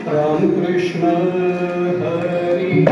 राम कृष्ण हरि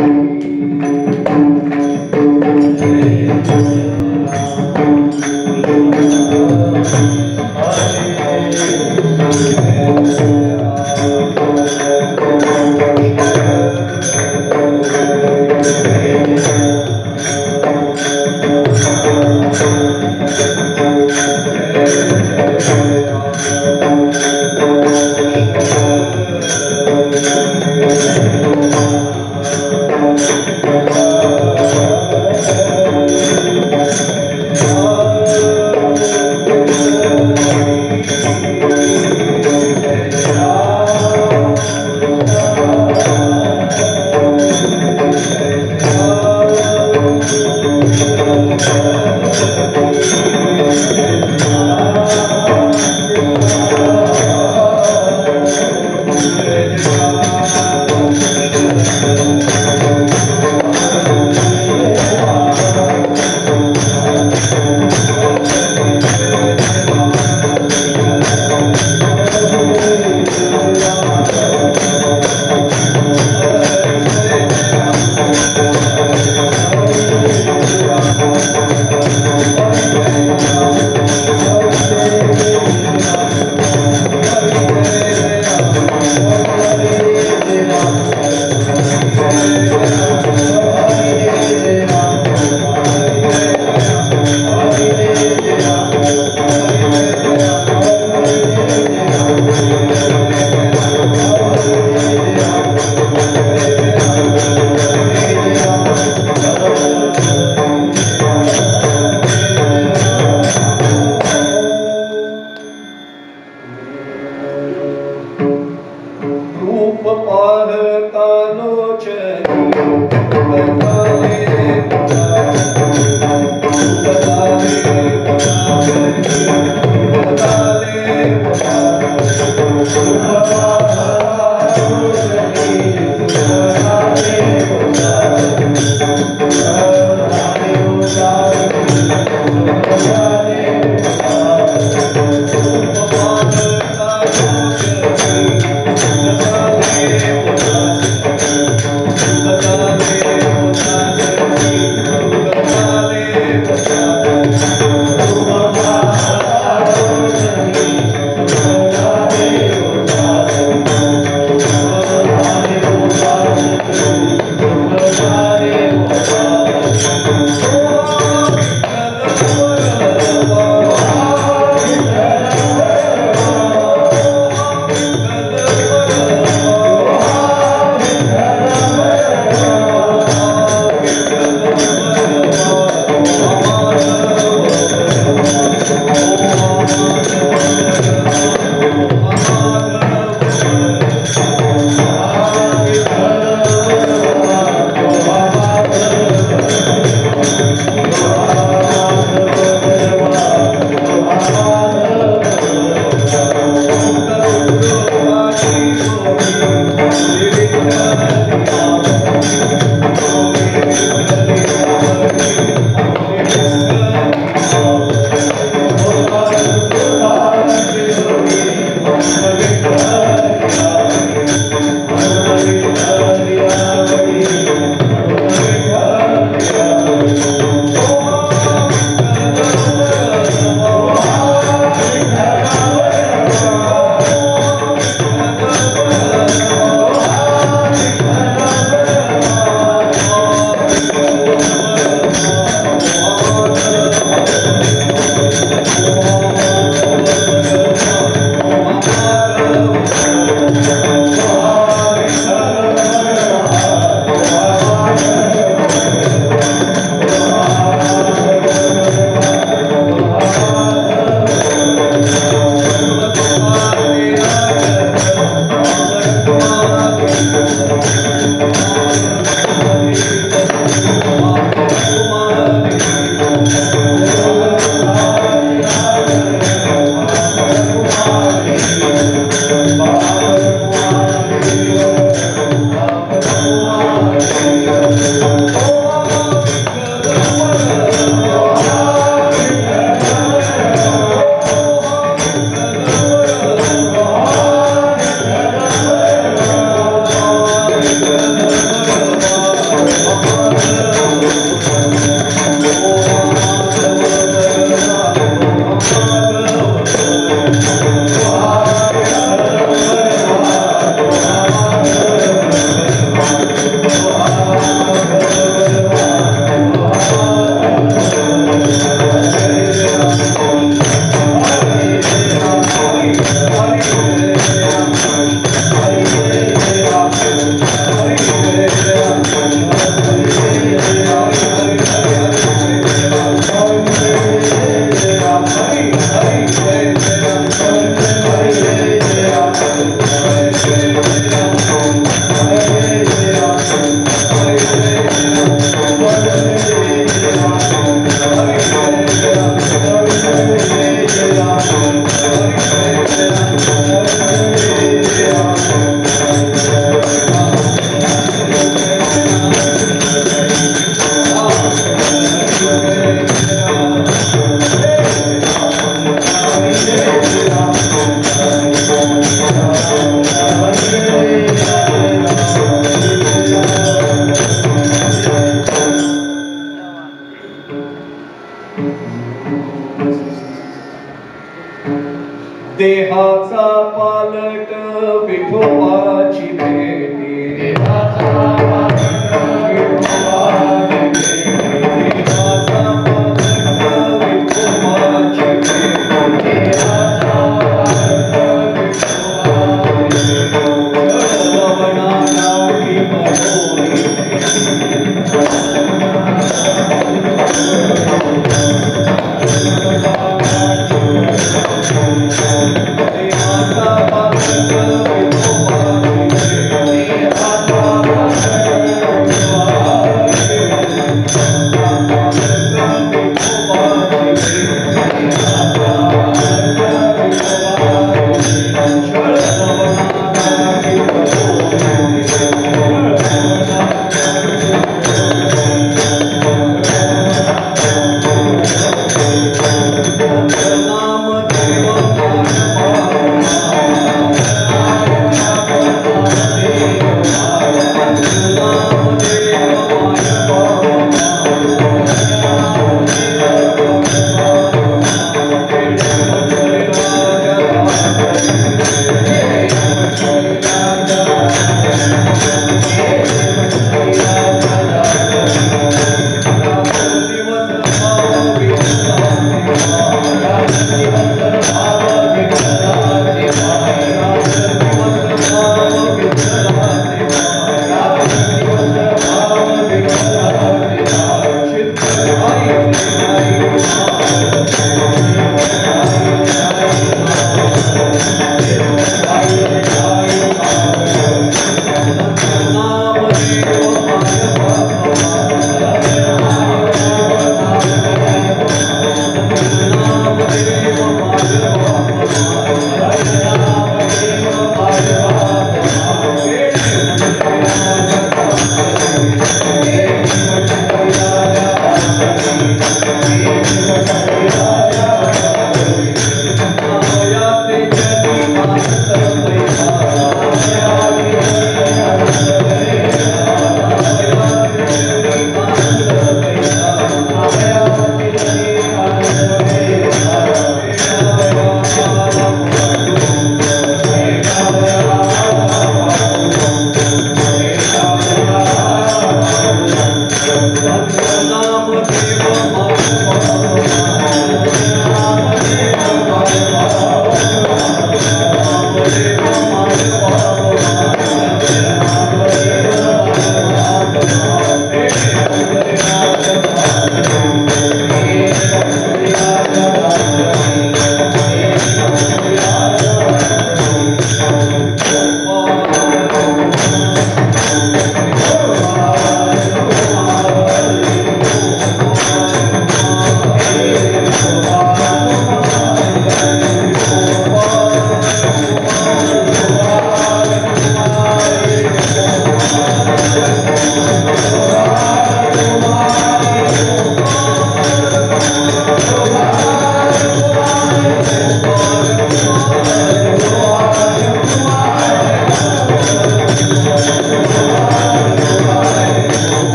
देवाचा पालट विठोबाची भेटी देवाचा पालट विठोबाची भेटी देवाचा पालट विठोबाची भेटी देवाचा पालट विठोबाची भेटी लवणाला की बनवली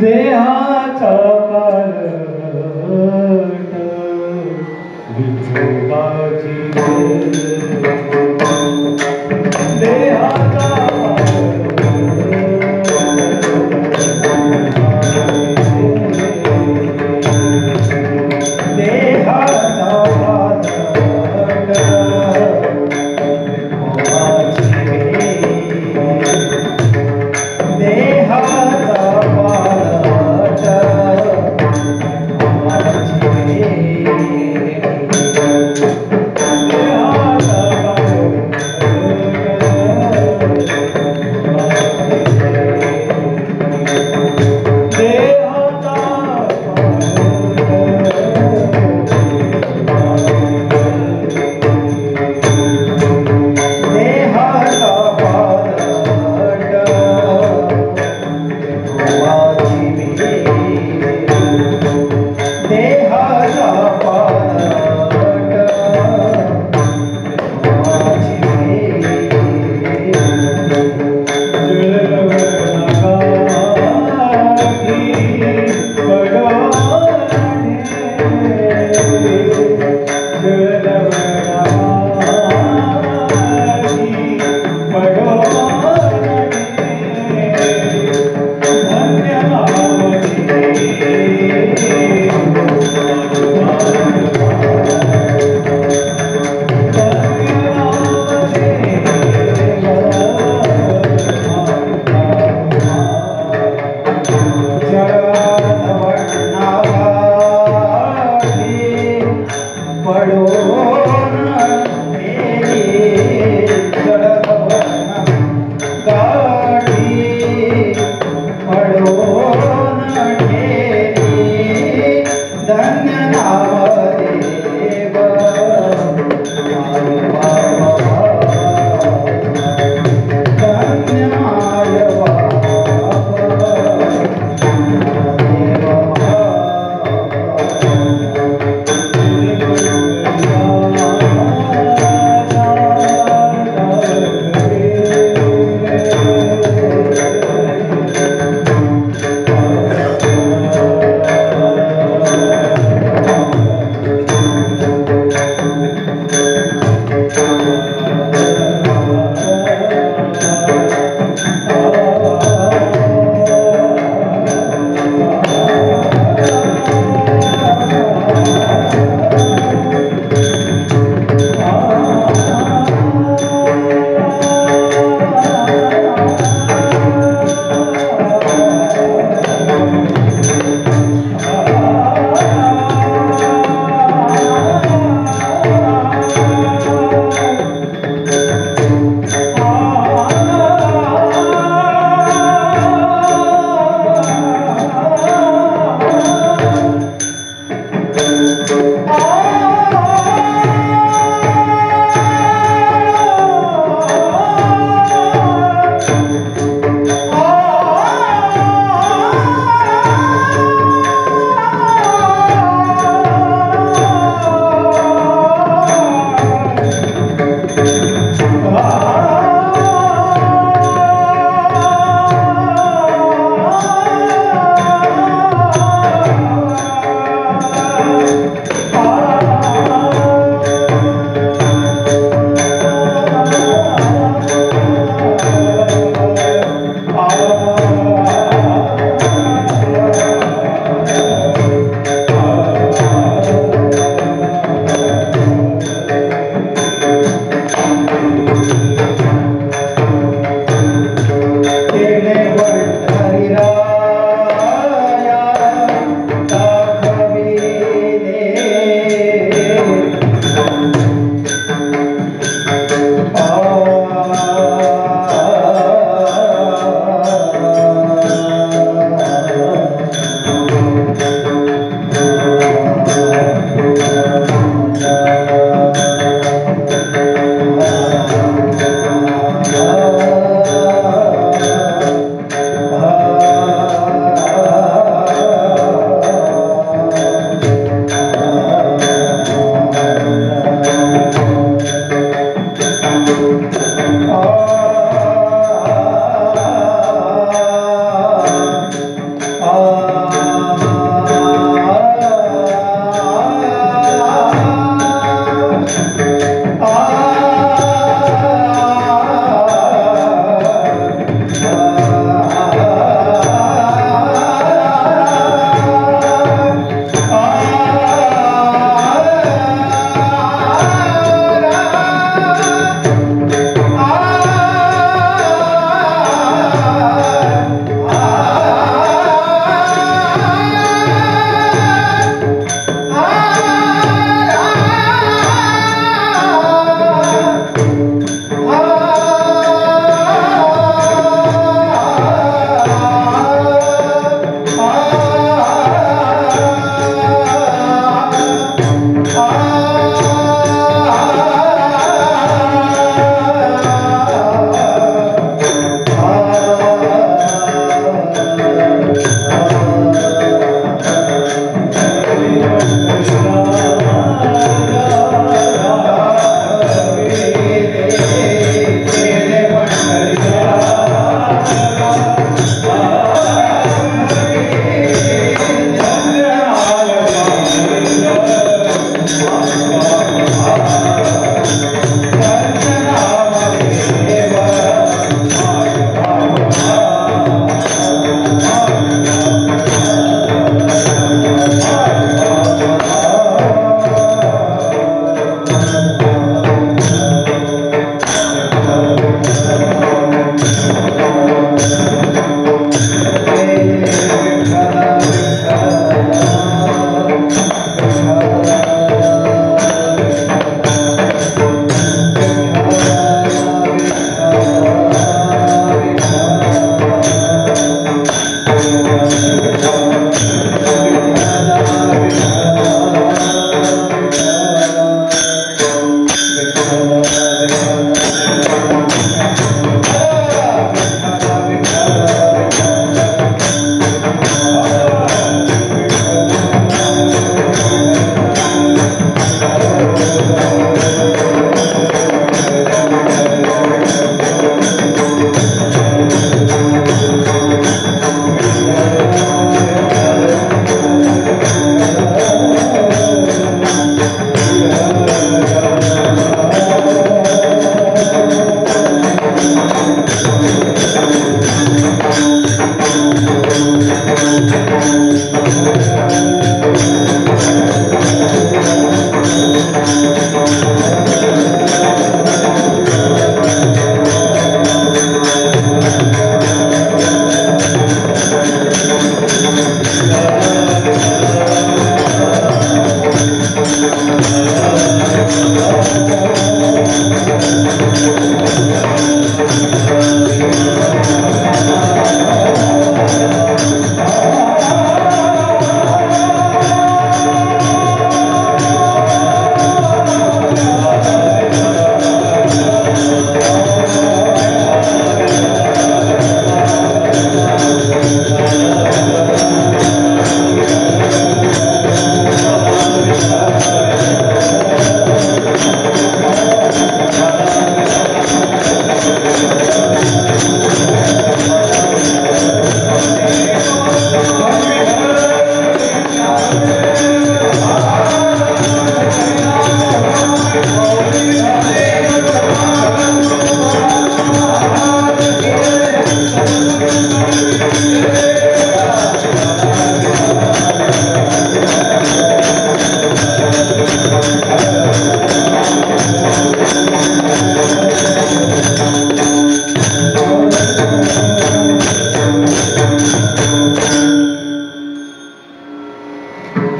देहाचा पालट विठोबाची देहाचा पालट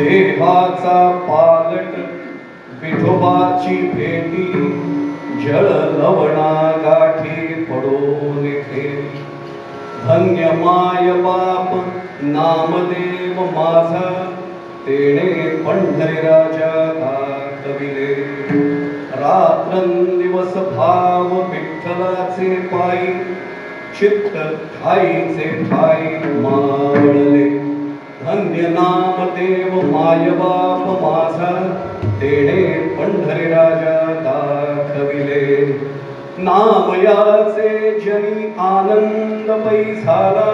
देहाचा पालट विठोबाची भेटी जळ लवणा गाठी पडून ठेवी धन्य माय बाप नामदेव माझा तेणे पंढरी राजा दाखविले रात्रंदिवस भाव विठ्ठलाचे पायी चित्त ठाईचे ठाई मावळले धन्य नामदेव माय बाप माझा तेणे पंढरी राजा दाखविले नामयाचे जनी आनंद पै झाला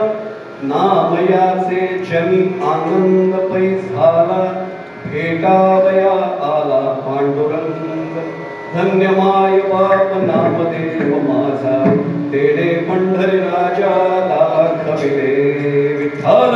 नामयाचे जनी आनंद पै झाला भेटावया आला पांडुरंग धन्य माय बाप नामदेव माझा तेणे पंढरी राजा दाखविले विठ्ठल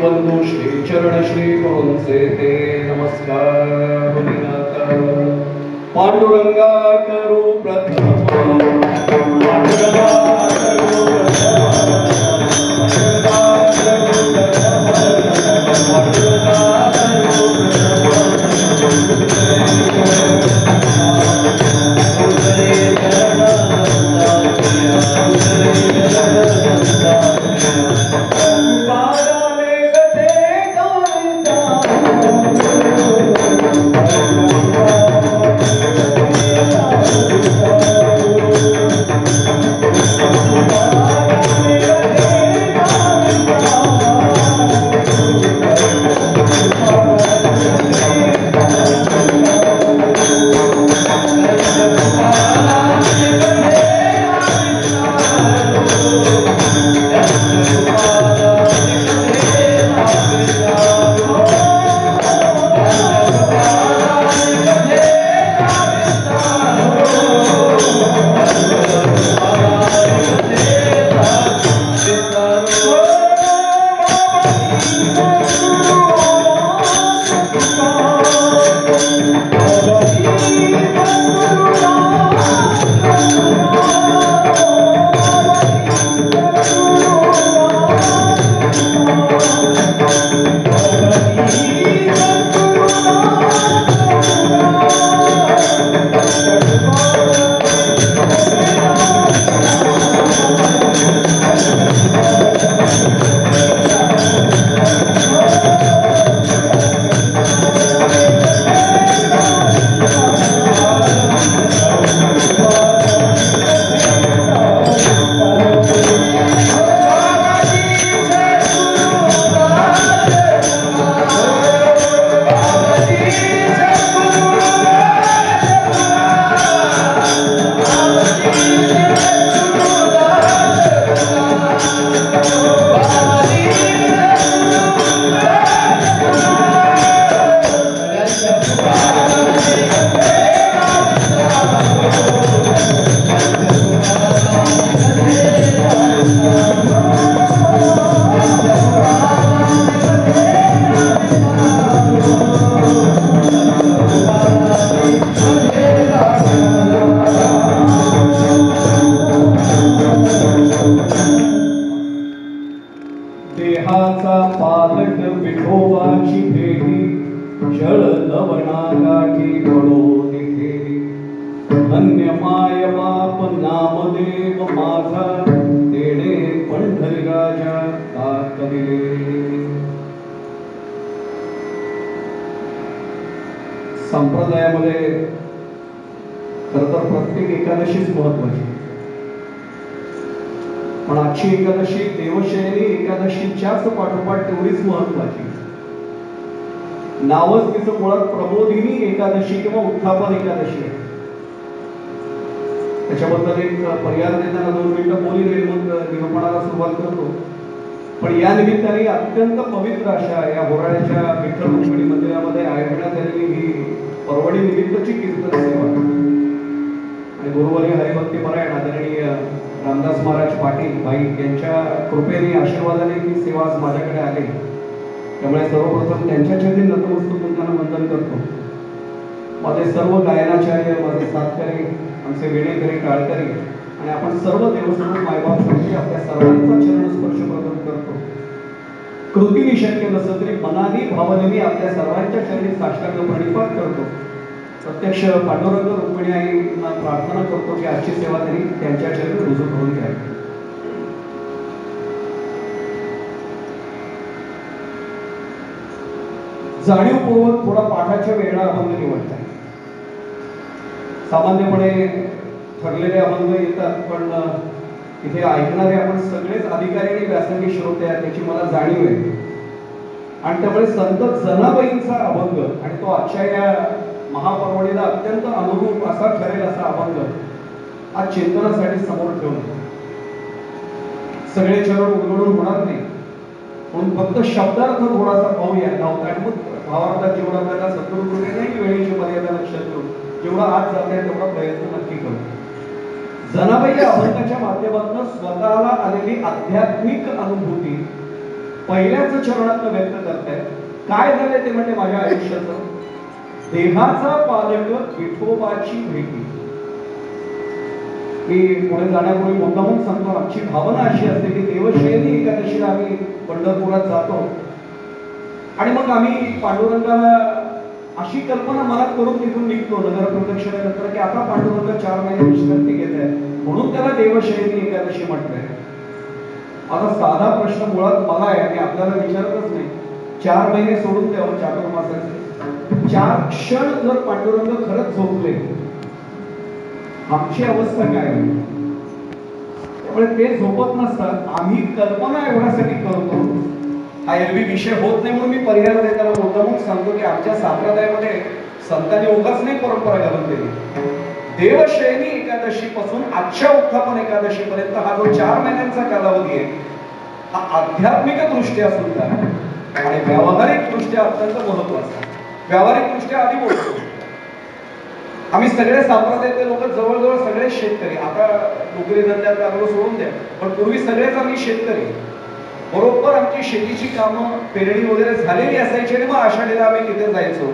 बंधू श्री चरण श्री गुरूंचे ते नमस्कार पांडुरंगा करू प्रथम देहाचा पालट विठोबाची भेटी जळ लवणा गाठी पडून ठेवी धन्य माय बाप नामदेव माझा तेणे पंढरी राजा दाखविले संप्रदायामध्ये खरं तर प्रत्येक एकादशीच महत्वाची पण आजची एकादशी देवशयनी एकादशीच्याच पाठोपाठ तेवढीच महत्वाची नावच तिचं मुळात प्रबोधिनी एकादशी किंवा उत्थापन एकादशी आहे त्याच्याबद्दल एक पर्याय देताना 2 मिनिटं बोली मग निरूपणाला सुरुवात करतो पण या निमित्ताने अत्यंत पवित्र अशा या बोराड्याच्या विठ्ठल रुक्मिणी मंदिरामध्ये आयोजण्यात आलेली ही परवडी निमित्तची कीर्तन सेवा आणि गुरुवर्य हरिभक्तीपरायण आदरणीय रामदास महाराज पाटील भाई यांच्या कृपेने आशीर्वादाने ही सेवा आज माझ्याकडे आली. त्यामुळे सर्वप्रथम त्यांच्या चरणी नतमस्तक होऊन त्यांना वंदन करतो. माझे सर्व गायनाचार्य, माझे साथकरी, आमचे वेणेकरी, टाळकरी आणि आपण सर्व देवस्थान मायबाप म्हणजे आपल्या सर्वांचा चरणस्पर्श प्रदान करतो. कृतीने शक्य नसलं तरी मनाने भावनेने आपल्या सर्वांच्या चरणी साष्टांग प्रणिपात करतो. प्रत्यक्ष पांडुरंग रुक्मिणी आईंना प्रार्थना करतो की आजची सेवा त्यांनी त्यांच्या चरणी रुजू करून घ्यावी. जाणीवपूर्वक थोडा पाठाच्या वेळा अभंग निवडतात. सामान्यपणे ठरलेले अभंग येतात, पण इथे ऐकणारे आपण सगळेच अधिकारी आणि व्यासंगी श्रोते आहेत याची मला जाणीव आहे. आणि त्यामुळे संत जनाबाईंचा अभंग आणि तो आजच्या या महापर्वणीला अत्यंत अनुरूप असा ठरेल असा अभंग आज चिंतनासाठी समोर ठेवून. सगळे चरण उघडून होणार नाही म्हणून फक्त शब्दार्थ थोडासा पाहूया. भावार्थात जेवढा आपल्याला सत्कृतीने नाही वेळेची मर्यादा लक्षात घेऊन जेवढा आज जाते तेवढा प्रयत्न नक्की करू. जनाबाई या अभंगाच्या माध्यमातून स्वतःला आलेली आध्यात्मिक अनुभूती पहिल्याच चरणात व्यक्त करतायत. काय झाले ते म्हणजे माझ्या आयुष्याचं देहाचा पालक विठोबाची भेटी. मी पुढे जाण्यापूर्वी मुद्दामून सांगतो, आमची भावना अशी असते की देवशयनी एकादशीला आम्ही पंढरपुरात जातो आणि मग आम्ही पांडुरंगाला अशी कल्पना मनात करून तिथून निघतो नगर प्रदक्षिणेनंतर की आता पांडुरंग 4 महिने विश्रांती घेत आहे म्हणून त्याला देवशयनी एकादशी म्हटलंय. आता साधा प्रश्न मुळात मला आहे आणि आपल्याला विचारतच नाही. 4 महिने सोडून द्यावं चातुर्मासाचे 4 क्षण जर पांडुरंग खरंच झोपले आमची अवस्था काय होईल. त्यामुळे ते झोपत नसतात. आम्ही कल्पना एवढ्यासाठी करतो. हा एरवी विषय होत नाही म्हणून मी पर्याय देताना मुद्दामून सांगतो की आमच्या संप्रदायामध्ये संतांनी उगाच नाही परंपरा घालून दिली. देवशयनी एकादशी पासून आजच्या उत्थापन एकादशी पर्यंत हा जो 4 महिन्यांचा कालावधी आहे हा आध्यात्मिक दृष्ट्या सुद्धा आणि व्यावहारिक दृष्ट्या अत्यंत महत्वाचा. व्यावहारिक दृष्ट्या आधी बोलतो, आम्ही सगळे संप्रदायातले लोक जवळजवळ सगळे शेतकरी. आता नोकरी धंद्यात लागलो सोडून द्या, पण पूर्वी सगळेच आम्ही शेतकरी. बरोबर आमची शेतीची कामं पेरणी वगैरे झालेली असायची आणि मग आषाढीला आम्ही तिथे जायचो.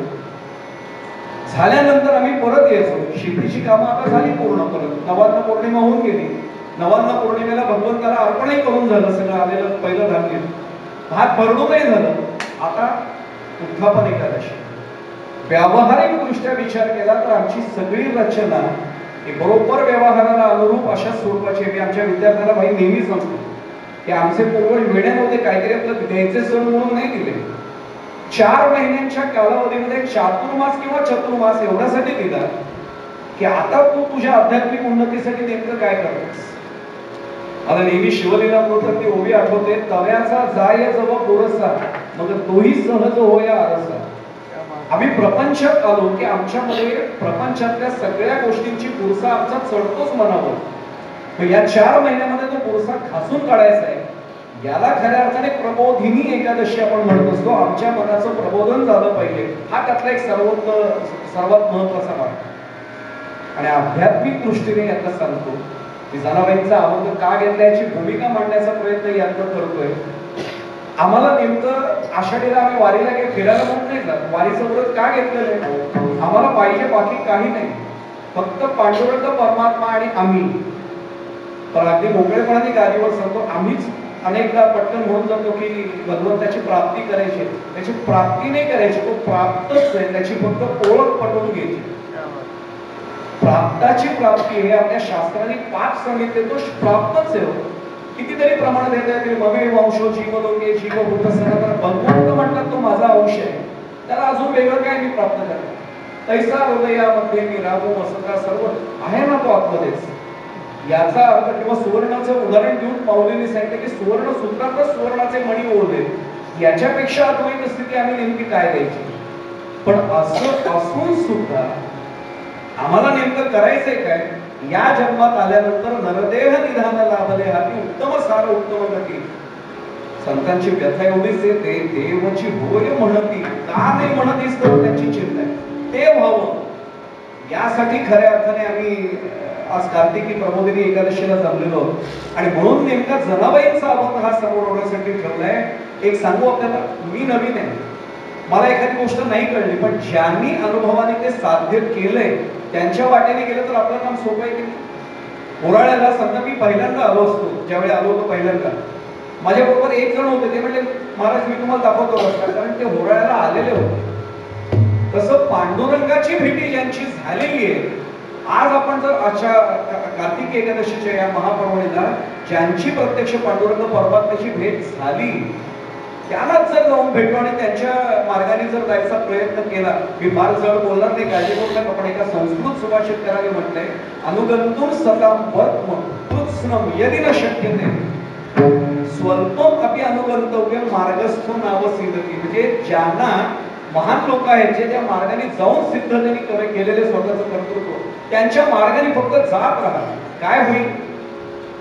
झाल्यानंतर आम्ही परत यायचो. शेतीची कामं आता झाली पूर्ण. परत नवान्न पौर्णिमा होऊन गेली. नवान्न पौर्णिमेला भगवंताला अर्पणही करून झालं सगळं आलेलं पहिलं धान्य. भात भरडूनही झालं. आता उत्थापन एकादशी. व्यावहारिक दृष्ट्या विचार केला तर आमची सगळी रचना ही बरोबर व्यवहाराला अनुरूप अशा स्वरूपाची. मी आमच्या विद्यार्थ्यांना भाई नेहमी सांगतो की आमचे पूर्वज वेड्या नव्हते, काहीतरी आपलं द्यायचे सण म्हणून नाही दिले. 4 महिन्यांच्या कालावधीमध्ये चातुर्मास किंवा चतुर्मास एवढ्यासाठी दिला की आता तू तुझ्या आध्यात्मिक उन्नतीसाठी नेमकं काय करतोस. मला नेहमी शिवलीला म्हणतात ती ओवी आठवते, तव्याचा जाय जव पुरसा मग तोही सहज होया आरसा. आम्ही प्रपंचात आलो की आमच्यामध्ये प्रपंचातल्या सगळ्या गोष्टींची पुरसा आमचा चढतोच मनावर. या 4 महिन्यामध्ये तो पुरसा घासून काढायचा आहे. याला खऱ्या अर्थाने प्रबोधिनी एकादशी आपण म्हणत असतो. आमच्या मनाचं प्रबोधन झालं पाहिजे. हा त्यातला एक सर्वात महत्वाचा भाग. आणि आध्यात्मिक दृष्टीने यातला सांगतो की जनाबाईंचा अभंग का घेतला याची भूमिका मांडण्याचा प्रयत्न यातनं करतोय. आम्हाला नेमकं आषाढीला आम्ही वारीला काही फिरायला म्हणून नाही जात. वारीचं व्रत का घेतलेलं आहे आम्हाला पाहिजे, बाकी काही नाही. फक्त पांडुरंग परमात्मा आणि आम्ही. पण अगदी मोकळेपणाने गादीवर सांगतो, आम्हीच अनेकदा पटकन म्हणून जातो की भगवंताची प्राप्ती करायची. त्याची प्राप्ती नाही करायची, तो प्राप्तच आहे. त्याची फक्त ओळख पटवून घ्यायची. प्राप्ताची प्राप्ती हे आपल्या शास्त्राने 5 सांगितले, तो प्राप्तच आहे. कितीतरी प्रमाण देता येतील. ममे वंशो जीवलोके जीवभूत सनातन. भगवंत म्हटलं तो माझा अंश आहे, त्याला अजून वेगळं काय मी प्राप्त करतो. तैसा हृदयामध्ये मी राहू वसता सर्व आहे ना तो आत्मदेश. याचा अर्थ किंवा सुवर्णाचं उदाहरण देऊन पावलेने सांगितलं की सुवर्ण सूत्रातच सुवर्णाचे मणी ओढले. याच्यापेक्षा अद्वैत स्थिती आम्ही नेमकी काय द्यायची. पण असं असून सुद्धा आम्हाला नेमकं करायचंय काय. या जन्मात आल्यानंतर नरदेह निधान लाभले हाती उत्तम सार उत्तम गती. संतांची व्यथा एवढीच येते, देवाची होय म्हणती, का नाही म्हणतीस तर त्यांची चिंता आहे. ते व्हावं यासाठी खऱ्या अर्थाने आम्ही आज कार्तिकी प्रबोधिनी एकादशीला जमलेलो आणि म्हणून नेमका जनाबाईंचा अभंग हा समोर होण्यासाठी ठेवलाय. एक सांगू आपल्याला, मी नवीन आहे, मला एखादी गोष्ट नाही कळली, पण ज्यांनी अनुभवाने ते साध्य केलंय त्यांच्या वाटेने गेलं तर आपलं काम सोपं आहे की नाही. होराळ्याला समजा मी पहिल्यांदा आलो असतो, ज्यावेळी आलो होतो पहिल्यांदा, माझ्या बरोबर एक जण होते, ते म्हणजे महाराज मी तुम्हाला दाखवतो रस्ता, कारण ते होराळ्याला आलेले होते. तसं पांडुरंगाची भेटी ज्यांची झालेली आहे, आज आपण जर अशा कार्तिकी एकादशीच्या या महापर्वणीला ज्यांची प्रत्यक्ष पांडुरंग परमात्म्याची भेट झाली त्यालाच जर जाऊन भेटलो आणि त्यांच्या मार्गाने जर जायचा प्रयत्न केला, मी फार जड बोलणार नाही, काळजी करू नका, पण एका संस्कृत सुभाषित करावे म्हटलंय, अनुगंतुर सताम वर्त्म कृत्स्नम यदि न शक्यते स्वल्पम अपि अनुगंतव्यम मार्गस्थ नावसीदती. म्हणजे ज्यांना महान लोक आहेत जे त्या मार्गाने जाऊन सिद्ध त्यांनी केलेले स्वतःचं कर्तृत्व, त्यांच्या मार्गाने फक्त जात राहा. काय होईल?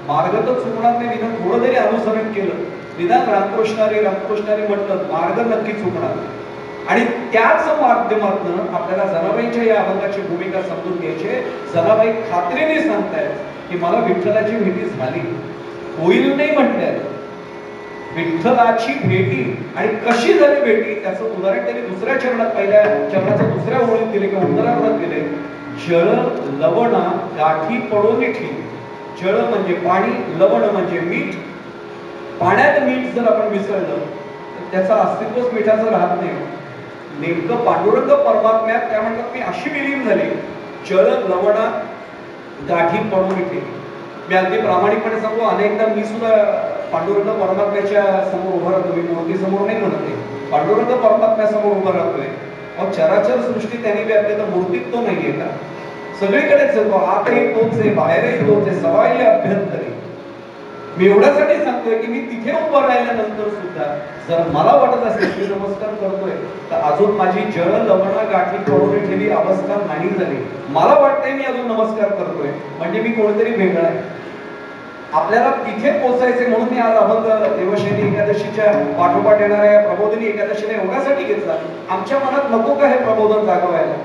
मार्ग तर चुकणार नाही, निदान थोडं जरी अनुसरण केलं, निदान रामकृष्णारी म्हटलं, मार्ग नक्की चुकणार. आणि त्याच माध्यमातून आपल्याला जनाबाईंच्या या अभंगाची भूमिका समजून घ्यायची. जनाबाई खात्रीने सांगतायत की मला विठ्ठलाची भेटी झाली, होईल नाही म्हटल्यात, विठ्ठलाची भेटी. आणि कशी झाली भेटी त्याचं उदाहरण त्यांनी दुसऱ्या चरणात, पहिल्या चरणाच्या दुसऱ्या ओळीत दिले किंवा उत्तरार्धात दिले. जळ लवणा गाठी पडून ठेवी. जळ म्हणजे पाणी, लवण म्हणजे मीठ. पाण्यात मीठ जर आपण मिसळलं तर त्याचं अस्तित्वच मिठाचं राहत नाही. नेमकं पांडुरंग परमात्म्यात त्या म्हणतात मी अशी विलीन झाली, जळ लवणा गाठी पडून ठेवी. मी अगदी प्रामाणिकपणे सांगू, अनेकदा मी सुद्धा पांडुरंग परमात्म्याच्या समोर उभा राहतो. मी मूर्ती समोर नाही म्हणते, पांडुरंग परमात्म्या समोर उभा राहतोय. मग चराचर सृष्टी त्यांनी व्यापली तर मूर्तीत तो नाहीये का? सगळीकडेच येतो, आतही तोच आहे, बाहेरही तोच आहे, सवाई अभ्यंतरी. मी एवढ्यासाठी सांगतोय की मी तिथे उभं राहिल्यानंतर सुद्धा जर मला वाटत असेल मी नमस्कार करतोय तर अजून माझी जळ लवणा गाठी पडून ठेवी अवस्था नाही झाली. मला वाटतंय मी अजून नमस्कार करतोय म्हणजे मी कोणीतरी वेगळा आहे. आपल्याला तिथे पोहोचायचे म्हणून मी आज अभंग देवशैनी एकादशीच्या पाठोपाठ येणाऱ्या प्रबोधिनी एकादशीला एवढ्यासाठी घेतला. आमच्या मनात नको का हे प्रबोधन जागवायला?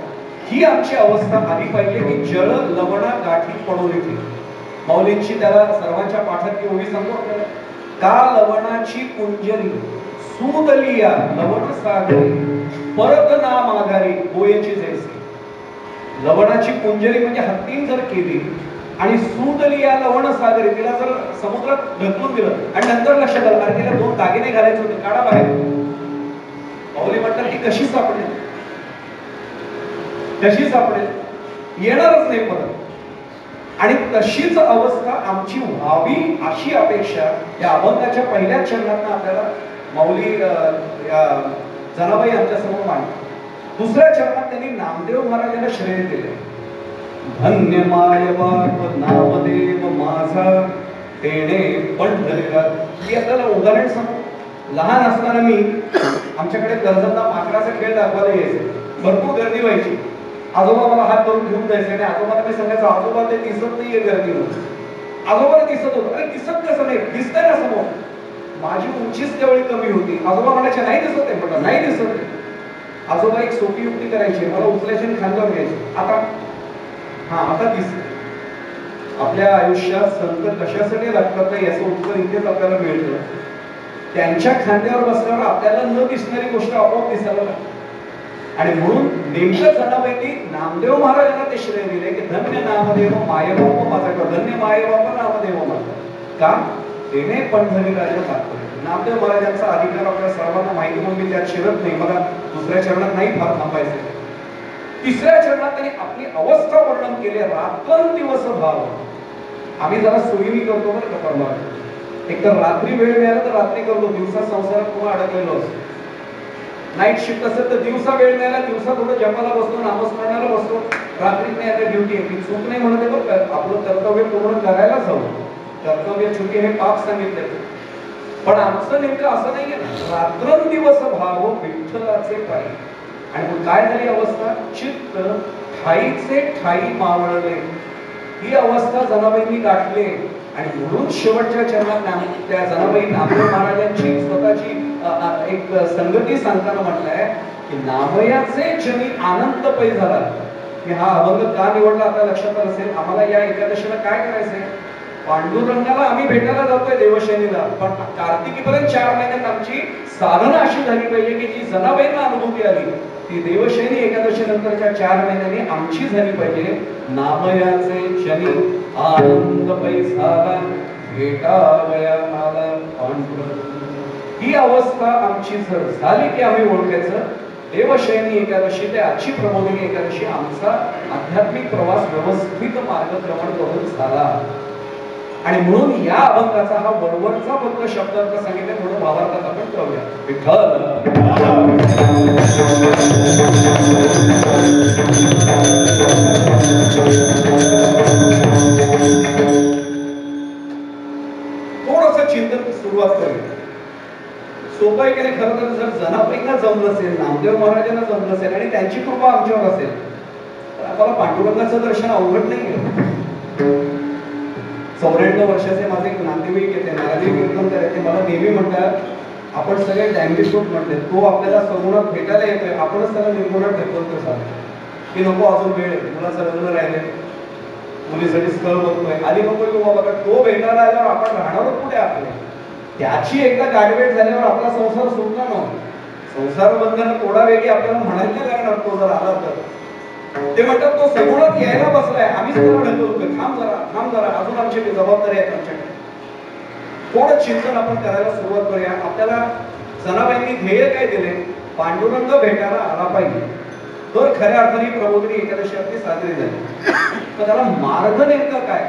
ही आमची अवस्था आली पाहिजे की जळ लवणा गाठी पडून ठेवी. माऊलींची त्याला सर्वांच्या पाठात ओवी सांगू आपल्याला. का लवणाची कुंजरी सुदलिया लवण सागरी परत ना माघारी गोयेची जैसी. लवणाची कुंजरी म्हणजे हत्तीन जर केली आणि सुदलिया लवण सागरी, तिला जर समुद्रात ढकलून दिलं आणि नंतर लक्षात आलं अरे तिला 2 दागिने घालायचे होते, काढा बाहेर. माऊली म्हणतात ती कशी सापडेल, कशी सापडेल, येणारच नाही परत. आणि तशीच अवस्था आमची व्हावी अशी अपेक्षा या अभंगाच्या पहिल्या चरणात आपल्याला माऊली जनाबाई आमच्या समोर मांडतात. दुसऱ्या चरणात त्यांनी नामदेव महाराजांना श्रेय दिले. धन्य माय बाप नामदेव माझा तेणे पंढरीला. ही आपल्याला उदाहरण सांगू. लहान असताना मी आमच्याकडे कर्जतला माकडाचा खेळ दाखवायला यायचे, भरपूर गर्दी व्हायची. आजोबा मला हात धरून घेऊन जायचे आणि आजोबाला मी सांगायचं आजोबा ते दिसत नाहीये गर्दीवर. आजोबाला दिसत होतं. अरे दिसत कसं नाही, दिसतंय ना समोर. माझी उंचीच त्यावेळी कमी होती. आजोबा म्हणायचे नाही दिसत आहे, म्हटलं नाही दिसत आहे. आजोबा एक सोपी युक्ती करायची, मला उचलायची आणि खांद्यावर घ्यायची. आता दिसत. आपल्या आयुष्यात संत कशासाठी लागतात नाही याचं उत्तर इथेच आपल्याला मिळतं. त्यांच्या खांद्यावर बसल्यावर आपल्याला न दिसणारी गोष्ट आपोआप दिसायला लागते. आणि म्हणून नेमकं जनाबाईंनी नामदेव महाराजांना ते श्रेय दिले की धन्य नामदेव मायबाप माझा, धन्य मायबाप नामदेव माझा. का? तेने पंढरी राजा तात्पर्य. नामदेव महाराजांचा अधिकार आपल्या सर्वांना माहिती म्हणून मी त्यात शिरत नाही, मला दुसऱ्या चरणात नाही फार थांबायचं. तिसऱ्या चरणात त्यांनी आपली अवस्था वर्णन केले. रात्रंदिवस भाव. आम्ही जरा सोयीनी करतो बरं का परवा. एक तर रात्री वेळ मिळाला तर रात्री करतो, दिवसा संसारात पुन्हा अडकलेलो असतो. नाईट शिफ्ट असेल तर दिवसा वेळ मिळाला, दिवसा थोडं जपाला बसतो, नामस्मरणाला बसतो. रात्री नाही आता ड्युटी आहे. मी चूक नाही म्हणत आहे, आपलं कर्तव्य पूर्ण करायलाच हवं. कर्तव्य चुकी हे पाप सांगितले. पण आमचं नेमकं असं नाहीये. रात्रंदिवस भाव विठ्ठलाचे पायी. आणि मग काय झाली अवस्था? चित्त ठाईचे ठाई मावळले. ही अवस्था जनाबाईंनी गाठले आणि म्हणून शेवटच्या चरणात त्या जनाबाई नामदेव महाराजांची स्वतःची एक संगती सांगताना म्हटलंय की नामयाचे जनी आनंद पै झाला. की हा अभंग का निवडला आता लक्षात असेल. आम्हाला या एकादशीला काय करायचंय, पांडुरंगाला आम्ही भेटायला जातोय देवशैनीला, पण कार्तिकीपर्यंत 4 महिन्यात आमची साधना अशी झाली पाहिजे की जी जनाबाईंना अनुभूती आली ती देवशैनी एकादशी नंतरच्या 4 महिन्यांनी आमची झाली पाहिजे. नामयाचे शनी आनंद पै झाला भेटावया आला पांडुरंग. ही अवस्था आमची जर झाली की आम्ही ओळखायचं देवशैनी एकादशी ते आजची प्रबोधिनी एकादशी आमचा आध्यात्मिक प्रवास व्यवस्थित मार्गक्रमण करून झाला. आणि म्हणून या अभंगाचा हा वरवरचा फक्त शब्दार्थ सांगितले म्हणून भावार्थात आपण करूया. विठ्ठल थोडस चिंतन सुरुवात करूया. सोपं आहे की नाही. खरं तर जर जनाबाईंना जमलं असेल, नामदेव महाराजांना जमलं असेल आणि त्यांची कृपा आमच्यावर असेल तर आम्हाला पांडुरंगाचं दर्शन अवघड नाही आहे. 94 वर्षाचे माझे एक नातेवाईक येते, नाराजी कीर्तनकर येते, मला नेहमी म्हणतात आपण सगळे डॅम्बिशूट म्हणते, तो आपल्याला सगुणात भेटायला येतोय, आपणच त्याला निर्गुणात ढकलतो सांग की नको अजून वेळ आहे, मुलाचं लग्न राहिले, मुलीसाठी स्थळ बघतोय, आधी नको येऊ बाबा. तो भेटायला आल्यावर आपण राहणारच कुठे आपले. त्याची एकदा गाठभेट झाल्यावर आपला संसार सुटणार नाही. संसार बंधन थोडा वेळी आपल्याला म्हणायला लागणार तो जर आला तर. ते म्हणतात तो सगुणात यायला बसलाय, आम्हीच त्याला ढकलतोय, थांब जरा अजून आमची जबाबदारी आहे आमच्याकडे. थोडं चिंतन आपण करायला सुरुवात करूया. आपल्याला जनाबाईंनी ध्येय काय दिले, पांडुरंग भेटायला आला पाहिजे तर खऱ्या अर्थाने प्रबोधिनी एकादशी आपली साजरी झाली. तर त्याला मार्ग नेमका काय,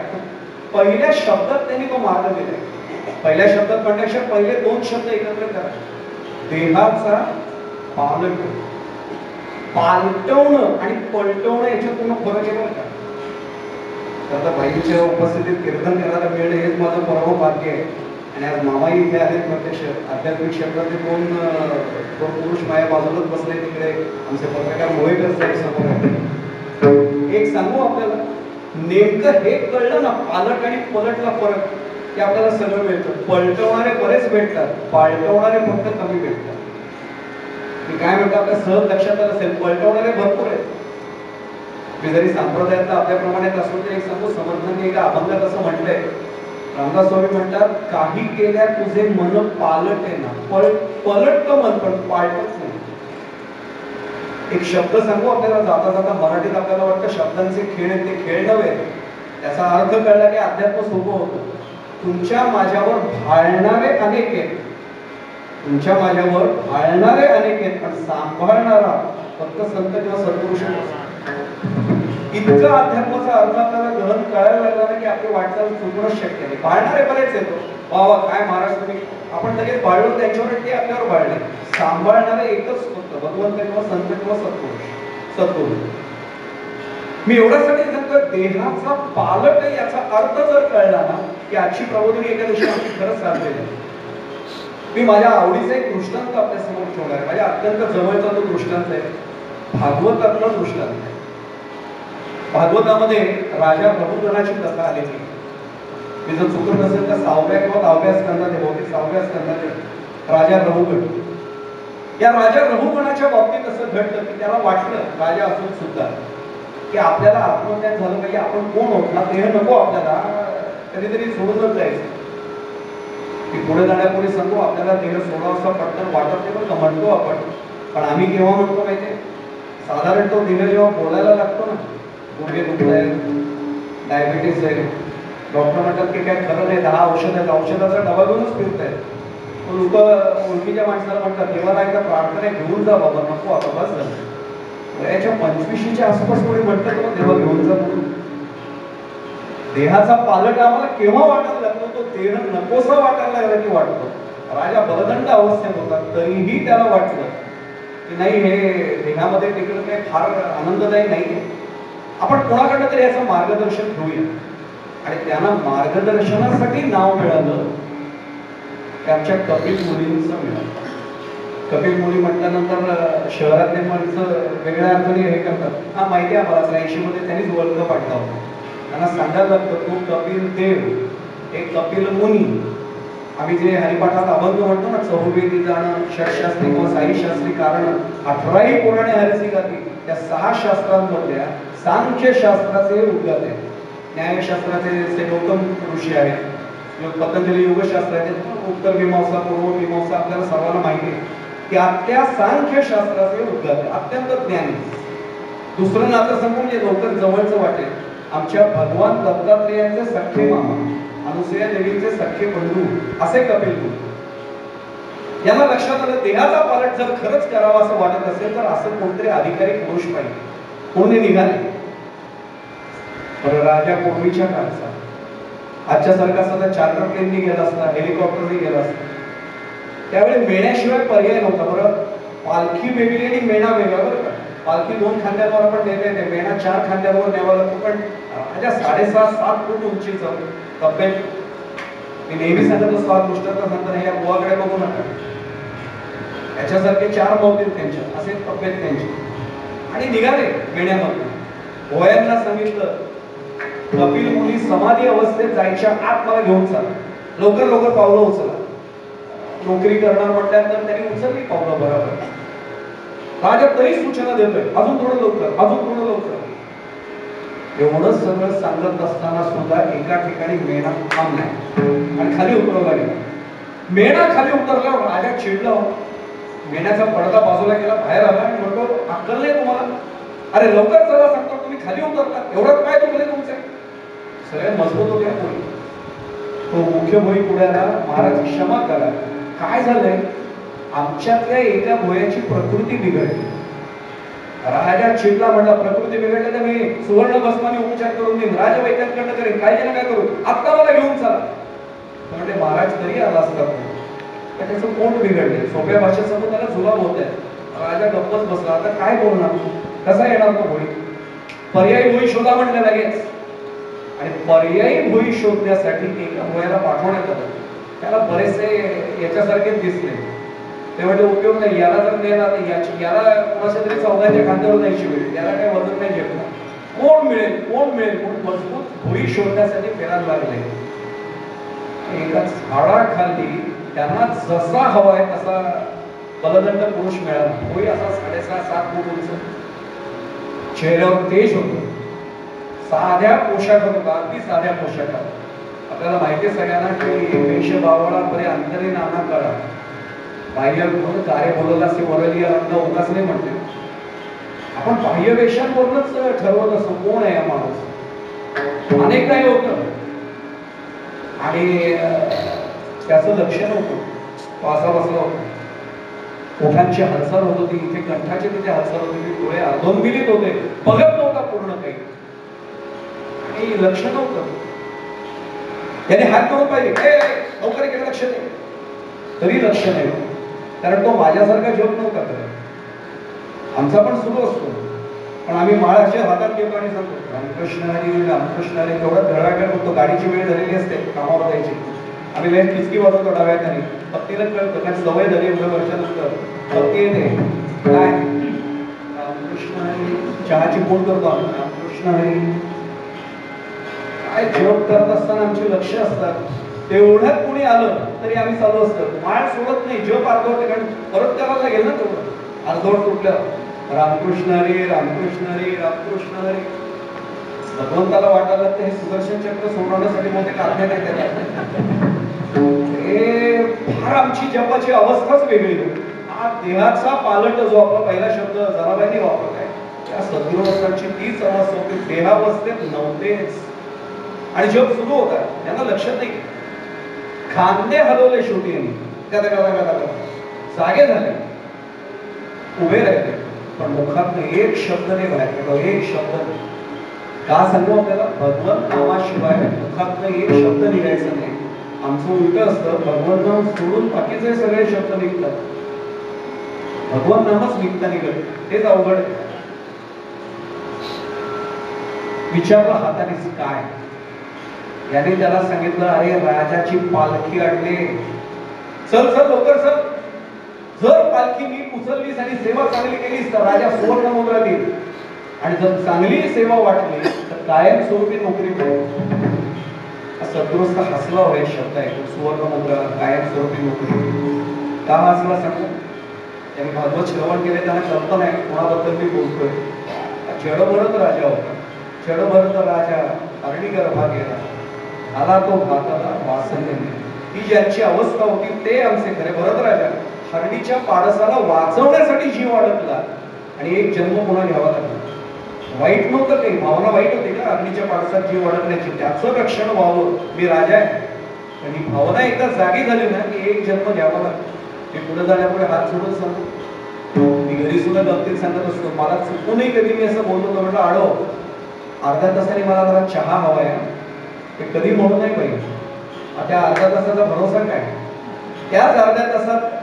पहिल्या शब्दात त्यांनी तो मार्ग दिलाय. पहिल्या शब्दात म्हणण्यापेक्षा पहिले 2 शब्द एकत्र करा. देहाचा पालट. पालटवणं आणि पलटवणं याच्यातून फरक आहे बरं का. आता बाईंच्या उपस्थितीत कीर्तन करायला मिळणं हेच माझं परम भाग्य आहे. आणि आज मामाई इथे आले प्रत्यक्ष आध्यात्मिक क्षेत्रातले 2 पुरुष माझ्या बाजूलाच बसले. तिकडे आमचे पत्रकार मोहेकर साहेब समोर आहेत. एक सांगू आपल्याला, नेमकं हे कळलं ना पालट आणि पलटला फरक की आपल्याला सगळं मिळतं. पलटवणारे बरेच भेटतात, पालटवणारे फक्त कमी भेटतात. मी काय म्हणतो आपल्या सहज लक्षात आलं असेल, पलटवणारे भरपूर आहेत. मी जरी संप्रदायातला आपल्याप्रमाणे असलो तरी एक सांगू, समर्थांनी एका अभंगात असं म्हटलंय, रामदास स्वामी म्हणतात काही केल्या तुझे मन पालटे ना, पलट मन पण पालटच नाही. एक शब्द सांगू आपल्याला जाता जाता, मराठीत आपल्याला वाटतं शब्दांचे खेळ, ते खेळ नव्हे. त्याचा अर्थ कळला की अध्यात्म सोपं होतं. तुमच्या माझ्यावर भाळणारे अनेक आहेत, तुमच्या माझ्यावर भाळणारे अनेक आहेत, पण सांभाळणारा फक्त संत किंवा सत्पुरुष. इतकं अध्यात्माचा अर्थ आपल्याला गहन कळायला लागला ना की आपली वाटचाल चुकणंच शक्य नाही. भाळणारे बरेच येतो, बाबा काय महाराज तुम्ही, आपण लगेच भाळलो त्यांच्यावर, ते आपल्यावर भाळले. सांभाळणारे एकच फक्त भगवंत किंवा संत किंवा सत्पुरुष. मी एवढ्यासाठी सांगतो, देहाचा पालट याचा अर्थ जर कळला ना की आजची प्रबोधिनी एकादशी आमची खरंच साजलेली आहे. मी माझ्या आवडीचा एक दृष्टांत आपल्या समोर ठेवला आहे. माझ्या अत्यंत जवळचा तो दृष्टांत आहे, भागवतातला दृष्टांत. भागवतामध्ये राजा रघुगणाची कथा आलेली. मी जर चुकत नसेल तर 6व्या किंवा 10व्या स्कंदात, बहुतेक 6व्या स्कंदात राजा रघुगण. या राजा रघुगणाच्या बाबतीत असं घडलं की त्याला वाटलं, राजा असून सुद्धा, की आपल्याला आत्मज्ञान झालं पाहिजे. आपण कोण होत ना, देह नको आपल्याला, कधीतरी सोडूनच जायचं. की पुढे जाण्यापूर्वी सांगू, आपल्याला देह सोडावा असं पटकन वाटत नाही बरं का, म्हणतो आपण. पण आम्ही केव्हा म्हणतो माहितीये, साधारण तो देह जेव्हा बोलायला लागतो ना, गुडघे दुखत आहे, डायबिटीस आहे, डॉक्टर म्हणतात की काय खरं नाही, 10 औषध आहेत, औषधाचा डबा घेऊनच फिरताय. लोक ओळखीच्या माणसाला म्हणतात देवाला एकदा प्रार्थना घेऊन जा बाबा, नको आता बस झालं. वयाच्या 25च्या आसपास कोणी म्हणतात मग देवा घेऊन जा म्हणून. देहाचा पालट आम्हाला केव्हा वाटायला लागतो, तो देह नकोसा वाटायला लागला की वाटतो. राजा बलदंड अवस्थेत होता तरीही त्याला वाटलं की नाही, हे देहामध्ये टिकलं काही फार आनंददायी नाहीये, आपण कोणाकडनं तरी याचं मार्गदर्शन घेऊया. आणि त्यांना मार्गदर्शनासाठी नाव मिळालं ते आमच्या कपिल मुलींचं मिळालं. कपिल मुली म्हटल्यानंतर शहरातले माणसं वेगळ्या अर्थाने हे करतात, हा माहिती आहे आम्हाला, 83 मध्ये त्यांनीच वर्ल्ड कप आणला होता. त्यांना सांगायला लागतं तू कपिल देव एक कपिल मुनी, आम्ही जे हरिपाठात अभंग म्हणतो ना, चहुवेदी जाणं, षटशास्त्री किंवा साई शास्त्री कारण 18ही पुराणे हरसी गाती, त्या 6 शास्त्रांमधल्या सांख्य शास्त्राचे उद्गार आहे. न्यायशास्त्राचे ते गौतम ऋषी आहेत, पतंजली योगशास्त्र आहे, उत्तर मीमांसा पूर्व मीमांसा आपल्याला सर्वांना माहिती आहे. त्या सांख्य शास्त्राचे उद्गार आहे, अत्यंत ज्ञानी. दुसरं नातं सांगू म्हणजे लवकर जवळचं वाटेल, आमच्या भगवान दत्तात्रेयांचे सख्खे मामा, अनुसूया देवीचे सख्खे बंधू असे कपिल मुनी. यांना लक्षात आलं देहाचा पालट जर खरंच करावा असं वाटत असेल तर असं कोणतरी अधिकारी पुरुष पाहिजे. कोणी निघाले? तर राजा पूर्वीच्या काळचा, आजच्या सारखा सध्या चार्टर प्लेननी गेला असता, हेलिकॉप्टरनी गेला असता. त्यावेळी मेण्याशिवाय पर्याय नव्हता. बरं, पालखी वेगळी आणि मेणा वेगळा. बरं का, पालखी 2 खांद्यावर आपण नेता येते, मेणा 4 खांद्यावर न्यावा लागतो. पण राजा 6.5-7 फूट उंचीचा तब्येत. मी नेहमी सांगत असतो, हा दृष्टांत सांगताना या बुवाकडे बघू नका, याच्यासारखे 4 मौतील त्यांच्या, असे तब्येत त्यांची. आणि निघाले मेण्यामध्ये. भोयांना सांगितलं, कपिल मुनी समाधी अवस्थेत जायच्या आत मला घेऊन चला, लवकर लवकर पावलं उचला. नोकरी करणार म्हटल्यानंतर त्यांनी उचलली पावलं बरोबर. राजा तरी सूचना देतोय, अजून थोडं लवकर, अजून थोडं लवकर. एवढं सगळं सांगत असताना सुद्धा एका ठिकाणी मेणा थांबलाय आणि खाली उतरवला गेला. मेणा खाली उतरल्यावर राजा चिडला. मेण्याचा पडदा बाजूला गेला, बाहेर आला आणि म्हणतो, अक्कल नाही तुम्हाला? अरे लवकर चला सांगतो, तुम्ही खाली उतरता, एवढं काय दुखले तुमचे? सगळे मजबूत होते कोणी. तो मुख्य भोई पुढे आला, महाराज क्षमा करा, काय झालंय? आमच्यातल्या एका भोयाची प्रकृती बिघडली. राजा चिडला, म्हणला प्रकृती बिघडली तर मी सुवर्ण भस्माने उपचार करून देईन, राज वैद्यांकडनं करेन, काय काय करू, आता मला घेऊन चला. म्हणजे महाराज तरी आला असता, त्याचं पोट बिघडले. सोप्या भाषेत समोर त्याला जुलाब होत आहे. राजा गप्पच बसला, आता काय बोलणार, कसा येणार तो भोई? पर्यायी भोई शोधा म्हणले लगेच. आणि पर्यायी भोई शोधण्यासाठी एका भोयाला पाठवण्यात आलं. त्याला बरेचसे याच्यासारखेच दिसले. ते म्हणजे उपयोग नाही, याला जर नेला तर याला कोणाच्या तरी चौघाच्या खांद्यावर नाही शिवेल, याला काही वजन नाही झेपणार, कोण मिळेल कोण मिळेल म्हणून मजबूत भोई शोधण्यासाठी फिरायला लागले. एका झाडाखाली त्यांना जसा हवाय तसा बलदंड पुरुष मिळाला. भोई असा 6.5-7 फूट उंच, चेहऱ्यावर तेज होतो, साध्या पोशाखात होता, अगदी साध्या पोशाखात. आपल्याला माहिती सगळ्यांना की वेश बावळापरे अंतरी नाना कळा, बाह्य म्हणून कार्य बोलला असे वरली रंग उगाच नाही म्हणते आपण. बाह्य वेशांवरूनच ठरवत असतो कोण आहे हा माणूस. अनेक काही होतं आणि त्याचं लक्ष नव्हतं. तो असा बसला होता, ओठांची हालचाल होत होती, इथे कंठाची तिथे हालचाल होती, डोळे अधोंबिलीत होते, बघत नव्हता पूर्ण काही आणि लक्ष नव्हतं. याने हात करून पाहिजे, लवकर इकडे लक्ष दे, तरी लक्ष नाही. कारण तो माझ्यासारखा जप नव्हता करत. आमचा पण सुरू असतो, पण आम्ही माळ असे हातात घेतो आणि सांगतो रामकृष्ण हरी रामकृष्ण हरी. तेवढा धडाक्यात होतो, गाडीची वेळ झालेली असते, कामावर जायची. आम्ही वेळ किचकी वाजवतो डाव्यात आणि पत्नीला कळतं, कारण सवय झाली एवढ्या वर्षानंतर. पत्नी येते, काय रामकृष्ण हरी, चहाची फोन करतो आम्ही रामकृष्ण हरी. काय जप करत असताना आमचे लक्ष असतात. तेवढ्यात कोणी आलं तरी आम्ही चालू असतं, माळ सोडत नाही, जप अर्धवट, कारण परत करायला लागेल ना. तेवढं अर्धवट तुटलं रामकृष्ण हरी रामकृष्ण हरी रामकृष्ण हरी. भगवंताला वाटायला ते हे सुदर्शन चक्र सोडवण्यासाठी मोठे आज्ञा नाही त्याला. हे फार आमची जपाची अवस्थाच वेगळी होती. हा देहाचा पालट जो आपला पहिला शब्द जनाबाईंनी वापरलाय, त्या सद्गुरूंची तीच अवस्था होती, देहावस्थेत नव्हतेच. आणि जप सुरू होता, त्यांना लक्षात नाही. खांदे हलवले शेवटी यांनी, जागे झाले, उभे राहिले, पण मुखात एक शब्द नाही बाहेर पडला, एक शब्द नाही. का सांगू आपल्याला? भगवंत नामाशिवाय मुखात एक शब्द निघायचा नाही. आमचं उलट असतं, भगवंत नाम सोडून बाकीचे सगळे शब्द निघतात, भगवंत नामच निघता निघत, तेच अवघड आहे. विचारलं हाताने काय, याने त्याला सांगितलं, अरे राजाची पालखी आणली, चल चल लवकर चल. जर पालखी नीट उचललीस आणि सेवा चांगली केलीस तर राजा सुवर्ण मुद्रा देईल, आणि जर चांगली सेवा वाटली तर कायम स्वरूपी नोकरी मिळेल. सद्गृहस्थ हसला होय शब्द आहे सुवर्ण मुद्रा कायमस्वरूपी नोकरी का हसला सांगू. त्यांनी भागवत श्रवण केले त्यांना कल्पना आहे कोणाबद्दल मी बोलतोय. जडभरत राजा होता. जडभरत राजा अरणी गर्भा गेला आला तो भाताला वासने. ही ज्यांची अवस्था होती ते आमचे खरे भरत राजा हरणीच्या पाडसाला वाचवण्यासाठी जीव अडकला आणि एक जन्म पुन्हा घ्यावा लागला. वाईट नव्हतं काही, भावना वाईट होती का अग्नीच्या पाडसात जीव अडकण्याची, त्याचं रक्षण व्हावं मी राजा आहे. पण ही भावना एकदा जागी झाली ना की एक जन्म घ्यावा लागतो. मी पुढे जाण्यापुढे हात सोडून सांगतो, मी घरी सुद्धा गमतीत सांगत असतो मला चुकूनही कधी मी असं बोलतो तर म्हटलं आडो अर्ध्या तासाने मला जरा चहा हवाय. ते कधी म्हणू नाही पाहिजे. त्या अर्ध्या तासाचा भरोसा काय, त्याच अर्ध्या तासात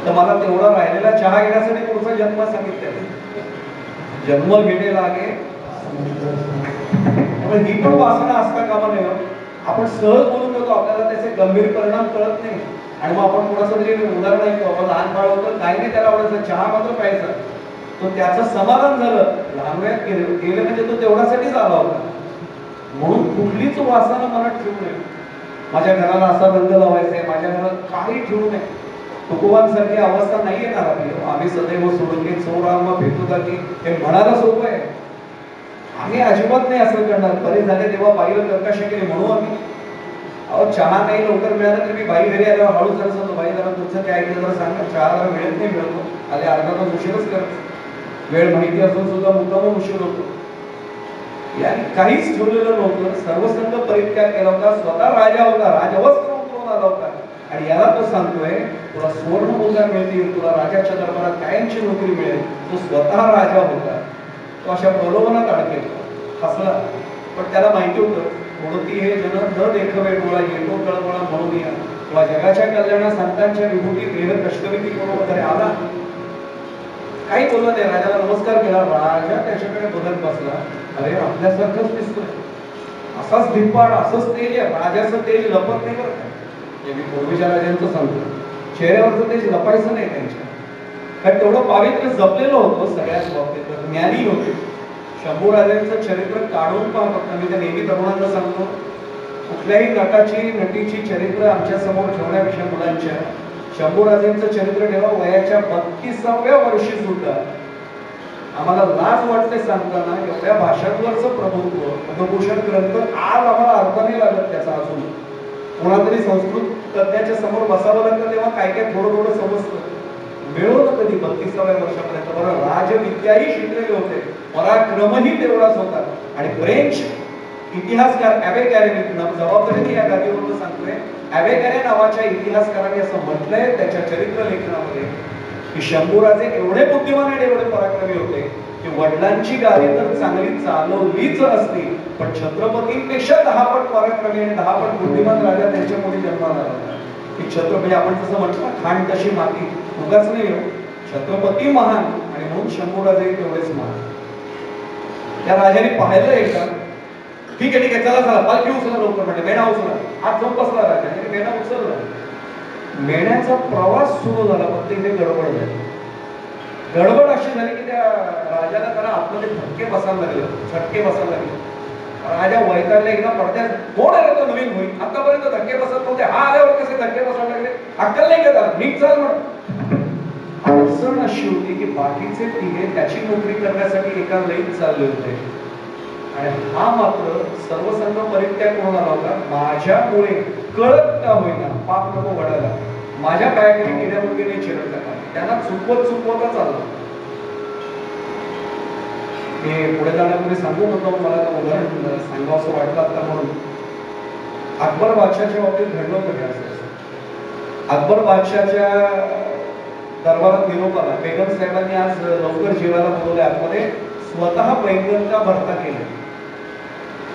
तर मला तेवढा राहिलेला चहा घेण्यासाठी पुढचा जन्म सांगितलेला. जन्म घेणे लागे त्यामुळे ही पण वासना असता कामा नये. आपण सहज बोलून जातो, आपल्याला त्याचे गंभीर परिणाम कळत नाही आणि मग आपण कोणाचं तरी उदाहरण ऐकतो, आपण लहान बाळ होतं काही नाही त्याला आवडायचं चहा मात्र प्यायचा, तो त्याचं समाधान झालं. लहान वयात गेले म्हणजे तो तेवढ्यासाठीच आला होता. म्हणून कुठलीच वासना मनात ठेवू नये. माझ्या घराला असा रंग लावायचा आहे, माझ्या घरात काही ठेवू नये. तुकोबांसारखी अवस्था नाही येणार आपली. आम्ही सदैव सोडून घे चौरामा भेटू की हे म्हणायला सोपं आहे. आम्ही अजिबात नाही असं करणार. बरे झाले तेव्हा बाईला कर्कश केली म्हणू आम्ही. अहो चहा नाही लवकर मिळाला तरी मी बाई घरी आल्यावर हळूच सांगतो बाई जरा तुमचं काय ऐकलं जरा सांगा. चहा जरा मिळत नाही मिळतो आले अर्धा तास उशीरच करतो. वेळ माहिती असून सुद्धा मुद्दाम उशीर होतो. याने काहीच ठेवलेलं नव्हतं. सर्वसंग परित्याग केला होता. स्वतः राजा होता, राजवस्त्र उतरवून आला होता आणि याला तो सांगतोय तुला सुवर्ण मुद्रा मिळतील, तुला राजाच्या दरबारात कायमची नोकरी मिळेल. तो स्वतः राजा होता. तो अशा प्रलोभनात अडकेल हसला. पण त्याला माहिती होतं म्हणून हे जन न देखवे डोळा येतो कळवळा म्हणून या किंवा जगाच्या कल्याणा संतांच्या विभूती देह कष्टविधी करून वगैरे आला. काही बोलला नाही. राजाला नमस्कार केला. राजा त्याच्याकडे बघत बसला. अरे आपल्यासारखंच दिसतोय, असाच धिप्पाड असंच तेज आहे. राजाचं तेज लपत नाही बरं का. मी पूर्वीच्या राजांचं सांगतो चेहऱ्यावरचं तेज लपायचं नाही त्यांच्या, कारण तेवढं पावित्र्य जपलेलं होतं सगळ्याच बाबतीत. ज्ञानी होते. शंभू राजांचं चरित्र काढून पहा फक्त. मी त्या नेहमी तरुणांना सांगतो कुठल्याही नटाची नटीची चरित्र आमच्या समोर ठेवण्यापेक्षा मुलांच्या शंभू राजांचं चरित्र ठेवा. वयाच्या 32व्या वर्षी सुद्धा आम्हाला लाज वाटते सांगताना एवढ्या भाषांवरचं प्रभुत्व. पद्मभूषण ग्रंथ आज आम्हाला अर्थ नाही लागत त्याचा. अजून कोणातरी संस्कृत तज्ञाच्या समोर बसावं लागतं तेव्हा काय काय थोडं थोडं समजतं. मिळवलं कधी 32व्या वर्षापर्यंत. बरं राजविद्याही शिकलेले होते, पराक्रमही तेवढाच होता. आणि फ्रेंच इतिहासकार ॲबेकॅरे जबाबदारीने या गादीवरून सांगतोय. ॲबेकॅरे नावाच्या इतिहासकारांनी असं म्हटलंय त्याच्या चरित्र लेखनामध्ये की शंभूराजे एवढे बुद्धिमान आणि एवढे पराक्रमी होते की वडिलांची गादी तर चांगली चालवलीच असती पण छत्रपतींपेक्षा 10 पट पराक्रमी आणि 10 पट बुद्धिमान राजा त्यांच्या पुढे जन्माला आला. की छत्रपती आपण जसं म्हटलं खाण तशी माती उगाच नाही. छत्रपती महान आणि म्हणून शंभूराजे तेवढेच महान. त्या राजाने पाहिलं एकदा ठीक आहे चला चला पालखी उचला लवकर म्हणजे मेणा उचला. हात जाऊन बसला राजा. मेणा उचलला. मेण्याचा प्रवास सुरू झाला. फक्त इथे गडबड झाली. गडबड अशी झाली की त्या राजाला त्याला आतमध्ये धक्के बसायला लागले, झटके बसायला लागले. राजा वैतागला. एकदा पडत्यात कोण आहे तो नवीन होईल आतापर्यंत धक्के बसत नव्हते, हा आल्यावर कसे धक्के बसायला लागले. अक्कल नाही का नीट चाल म्हण. अडचण अशी होती की बाकीचे तिघे त्याची नोकरी करण्यासाठी एका लईत चालले होते आणि हा मात्र सर्वसंग परित्याग करून आला होता. माझ्यामुळे कळत का होईना पाप नको वडायला. माझ्या पायाखाली गेल्या मुलगीने चिरडला. त्यांना चुकवता चालला. मी पुढे जाण्यापूर्वी सांगू नव्हतं मला उदाहरण सांगावं असं वाटलं आता म्हणून. अकबर बादशाहच्या बाबतीत घडलं होतं असं. अकबर बादशाहच्या दरबारात निरोप आला. बेगम साहेबांनी आज लवकर जेवायला बोलवले आतमध्ये. स्वतः बैंगन का भरता केले.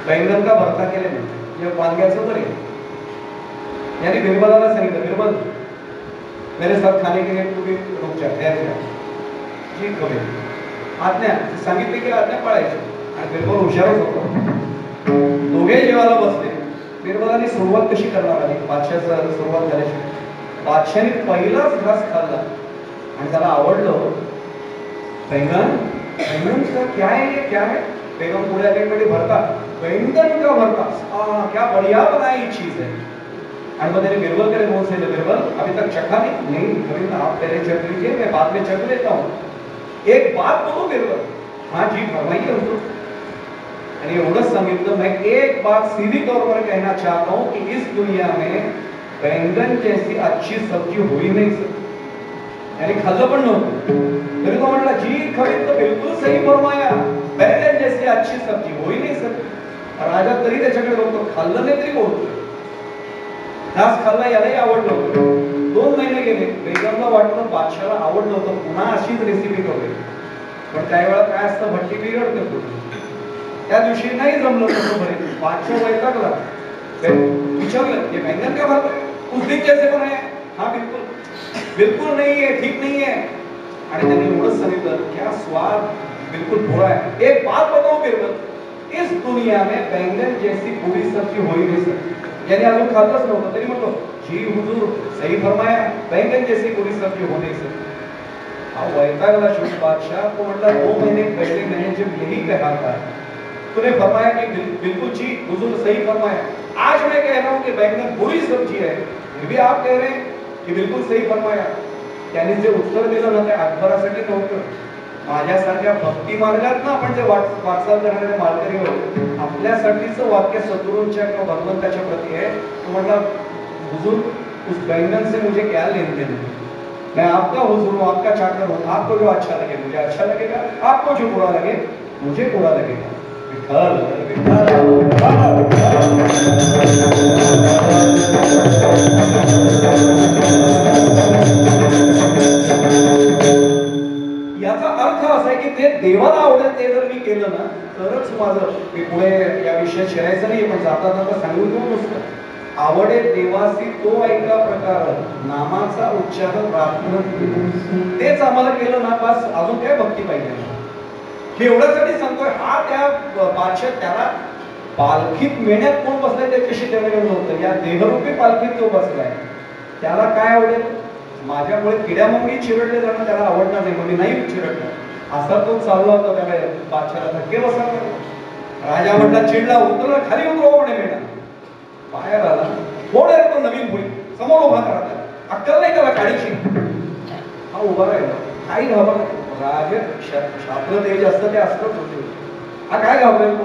बैंगन का भरता केले म्हणजे वांग्याचं तरी. याने बिरबलाला सांगितलं बिरबल मेरे साथ खाने के लिए तुम्ही रुक जा ठहर जा. ठीक खबर आज्ञा सांगितले की आज्ञा पाळायची. आणि बिरबल हुशारच होतो. दोघे जेवायला बसले. बिरबलाने सुरुवात कशी करणार आली. बादशाह सुरुवात झाल्याशिवाय बादशाहने पहिलाच घास खाल्ला आणि त्याला आवडलं. बैंगन बैंगन का क्या है ये क्या है. बेगम पुढे आली म्हणजे भरता बैंगन का भरता, क्या बढ़िया बनाई चीज है। और मैंने बिरबल करे मुंह से, बिरबल अभी तक चखा नहीं? गोविंद आप पहले चख लीजिए, मैं बाद में चख लेता हूँ। एक बात बोलो बिरबल। हाँ जी फरमाइए हुजूर। यानी एवढंच सांगितलं, मैं एक बात सीधी तौर पर कहना चाहता हूँ कि इस दुनिया में बैंगन जैसी अच्छी सब्जी हो ही नहीं सकती। यानी खाल्लं पण नव्हतं तरी तो म्हटला जी खरी तो बिलकुल सही फरमाया, बैंगन जैसी अच्छी सब्जी हो ही नहीं सकती। राजा तरी त्याच्याकडे बघतो, खाल्लं नाही तरी बोलतो, घास खाल्ला यालाही आवडलं होतं। 2 महिने गेले, बेगमला वाटलं बादशाला आवडलं होतं, पुन्हा अशीच रेसिपी करूया। पण त्यावेळेला काय असतं, भट्टी बिघडते थोडी। त्या दिवशी नाही जमलं तसं बरे, बादशाह वैतागला, विचारलं ये बैंगन का भरता है? उस दिन जैसे बनाया? हाँ बिल्कुल, बिल्कुल नहीं है, ठीक नहीं है। आणि त्याने एवढंच सांगितलं, क्या स्वाद, बिल्कुल बुरा है। एक बात बताओ बिरबल, इस दुनिया में बैंगन जैसी पूरी सब्जी हो ही नहीं सकती। यानी अजून खाल्लंच नव्हतं तरी म्हणतो, जी हुजूर सही फरमाया, बैंगन जैसी पूरी सब्जी हो नहीं सकती। हाँ वैतागला शेवटी बादशाह को, म्हटला 2 महीने पहले मैंने जब यही कहा था, तूने फरमाया कि बिल्कुल जी हुजूर सही फरमाया। आज मैं कह रहा हूं कि बैंगन बुरी सब्जी है, फिर भी आप कह रहे हैं कि बिल्कुल सही फरमाया। त्यांनी जे उत्तर दिलं ना ते अकबरासाठी नव्हतं, माझ्यासारख्या भक्ती मार्गात ना आपण जे वाटचाल करणारे मालकरी होते, आपल्यासाठीच वाक्य सद्गुरूंच्या किंवा भगवंताच्या प्रती आहे। तो म्हटला हुजूर उस बैंगन से मुझे क्या लेन देन है, मैं आपका हुजूर हूं, आपका चाकर हूं, आपको जो अच्छा लगे मुझे अच्छा लगेगा, आपको जो बुरा लगे मुझे बुरा लगेगा। विठ्ठल विठ्ठल याचा अर्थ असा आहे की ते देवाला आवडेल ते जर मी केलं ना तरच माझं, मी पुढे या विषयात शिरायचं नाही, पण जाता जाता सांगून घेऊ नुसतं, आवडे देवासी तो ऐका प्रकार, नामाचा उच्चार प्रार्थना, तेच आम्हाला केलं ना बस, अजून काय भक्ती पाहिजे। हे एवढ्यासाठी सांगतोय, हा त्या बादशाह, त्याला पालखीत मेण्यात कोण बसलाय त्याच्याशी देणं घेणं होतं, या देहरूपी पालखीत जो बसलाय त्याला काय आवडेल, माझ्यामुळे किड्यामुळे चिरडले जाणं त्याला आवडणार नाही, म्हणजे नाही चिरडणार असा तो चालला होता। त्याला बादशाला धक्के बसवले, राजा म्हटला चिडला, उतरला, खाली उतरवा म्हणे मेणा, बाहेर आला, कोण आहे तो नवीन मुली, समोर उभा करा, अक्कल नाही त्याला काढीची, हा उभा राहिला, काही घाबरला, राज शास्त्र तेज असतं ते असतंच होते, हा काय घाबरेल,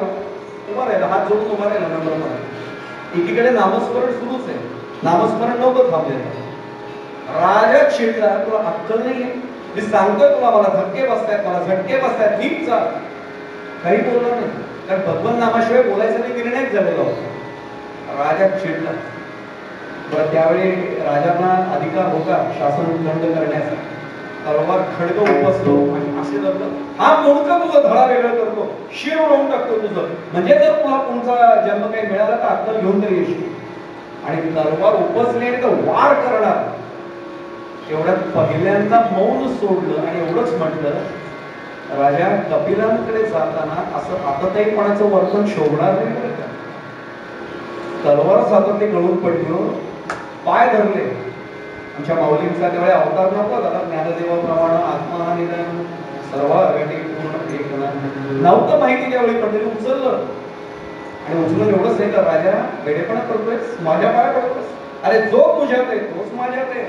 उभा राहिला, हात जोडून उभा राहिला नम्रपणे, एकीकडे नामस्मरण सुरूच आहे, नामस्मरण नव्हतं थांबलेलं। राजा चिडला, तुला अक्कल नाहीये, मी सांगतोय तुला, मला धक्के बसतायत, मला झटके बसतायत, नीट चाल, काही बोलला नाही, कारण भगवान नामाशिवाय बोलायचा नाही निर्णयच झालेला होता। राजा चिडला, बरं त्यावेळी राजांना अधिकार होता शासन दंड करण्याचा, तलवार खडग उपसलो आणि असे धरलं, हा मुंडका तुझा धडा वेगळा करतो, शिर उडवून टाकतो तुझं, म्हणजे जर तुला पुढचा जन्म काही मिळाला तर अक्कल घेऊन तरी येशील, आणि तलवार उपसली आणि तर वार करणार, एवढ्यात पहिल्यांदा मौन सोडलं आणि एवढंच म्हटलं, राजा कपिलांकडे जाताना असं आतताईपणाचं वर्तन शोभणार नाही बरं का, तलवारच हातात ते गळून पडलो, पाय धरले, आमच्या माऊलींचा त्यावेळी अवतार नव्हता दादा, ज्ञानदेवाप्रमाणे आत्मानिदान सर्व अगटी पूर्ण एक नव्हतं माहिती त्यावेळी, पण तरी उचललं आणि उचलून एवढंच नाही का, राजा वेडेपणा करतोय, माझ्या पाया पडतोस, अरे जो तुझ्यात आहे तोच माझ्यात आहे,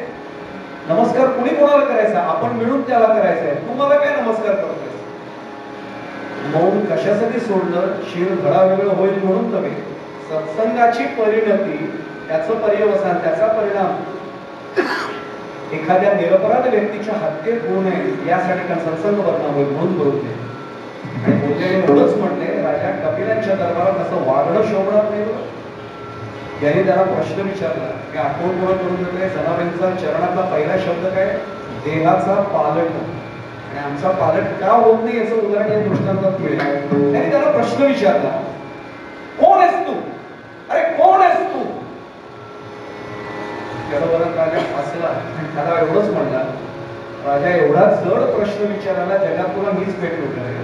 नमस्कार कुणी कोणाला करायचा, आपण मिळून त्याला करायचा आहे, तू मला काय नमस्कार करतोय। मौन कशासाठी सोडलं, शिर धडा वेगळं होईल म्हणून तुम्ही, सत्संगाची परिणती, त्याचं पर्यवसान, त्याचा परिणाम एखाद्या निरपराध व्यक्तीच्या हत्येत होऊ नये यासाठी कारण सत्संग बदनाम होईल म्हणून बोलते, आणि बोलले एवढंच म्हणले, राजा कपिलांच्या दरबारात असं वागणं शोभणार नाही बरं। याने त्याला प्रश्न विचारला की आठवण पूर्ण करून देतोय, जनाबाईंचा चरणातला पहिला शब्द काय, देहाचा पालट, आणि आमचा पालट का होत नाही याचं उदाहरण या दृष्टांतात मिळेल। त्याने त्याला प्रश्न विचारला, कोण आहेस तू, अरे कोण आहेस तू, त्याला राजा हसला आणि त्याला एवढंच म्हणला, राजा एवढा जड प्रश्न विचारायला जगात तुला मीच भेटलो करेल।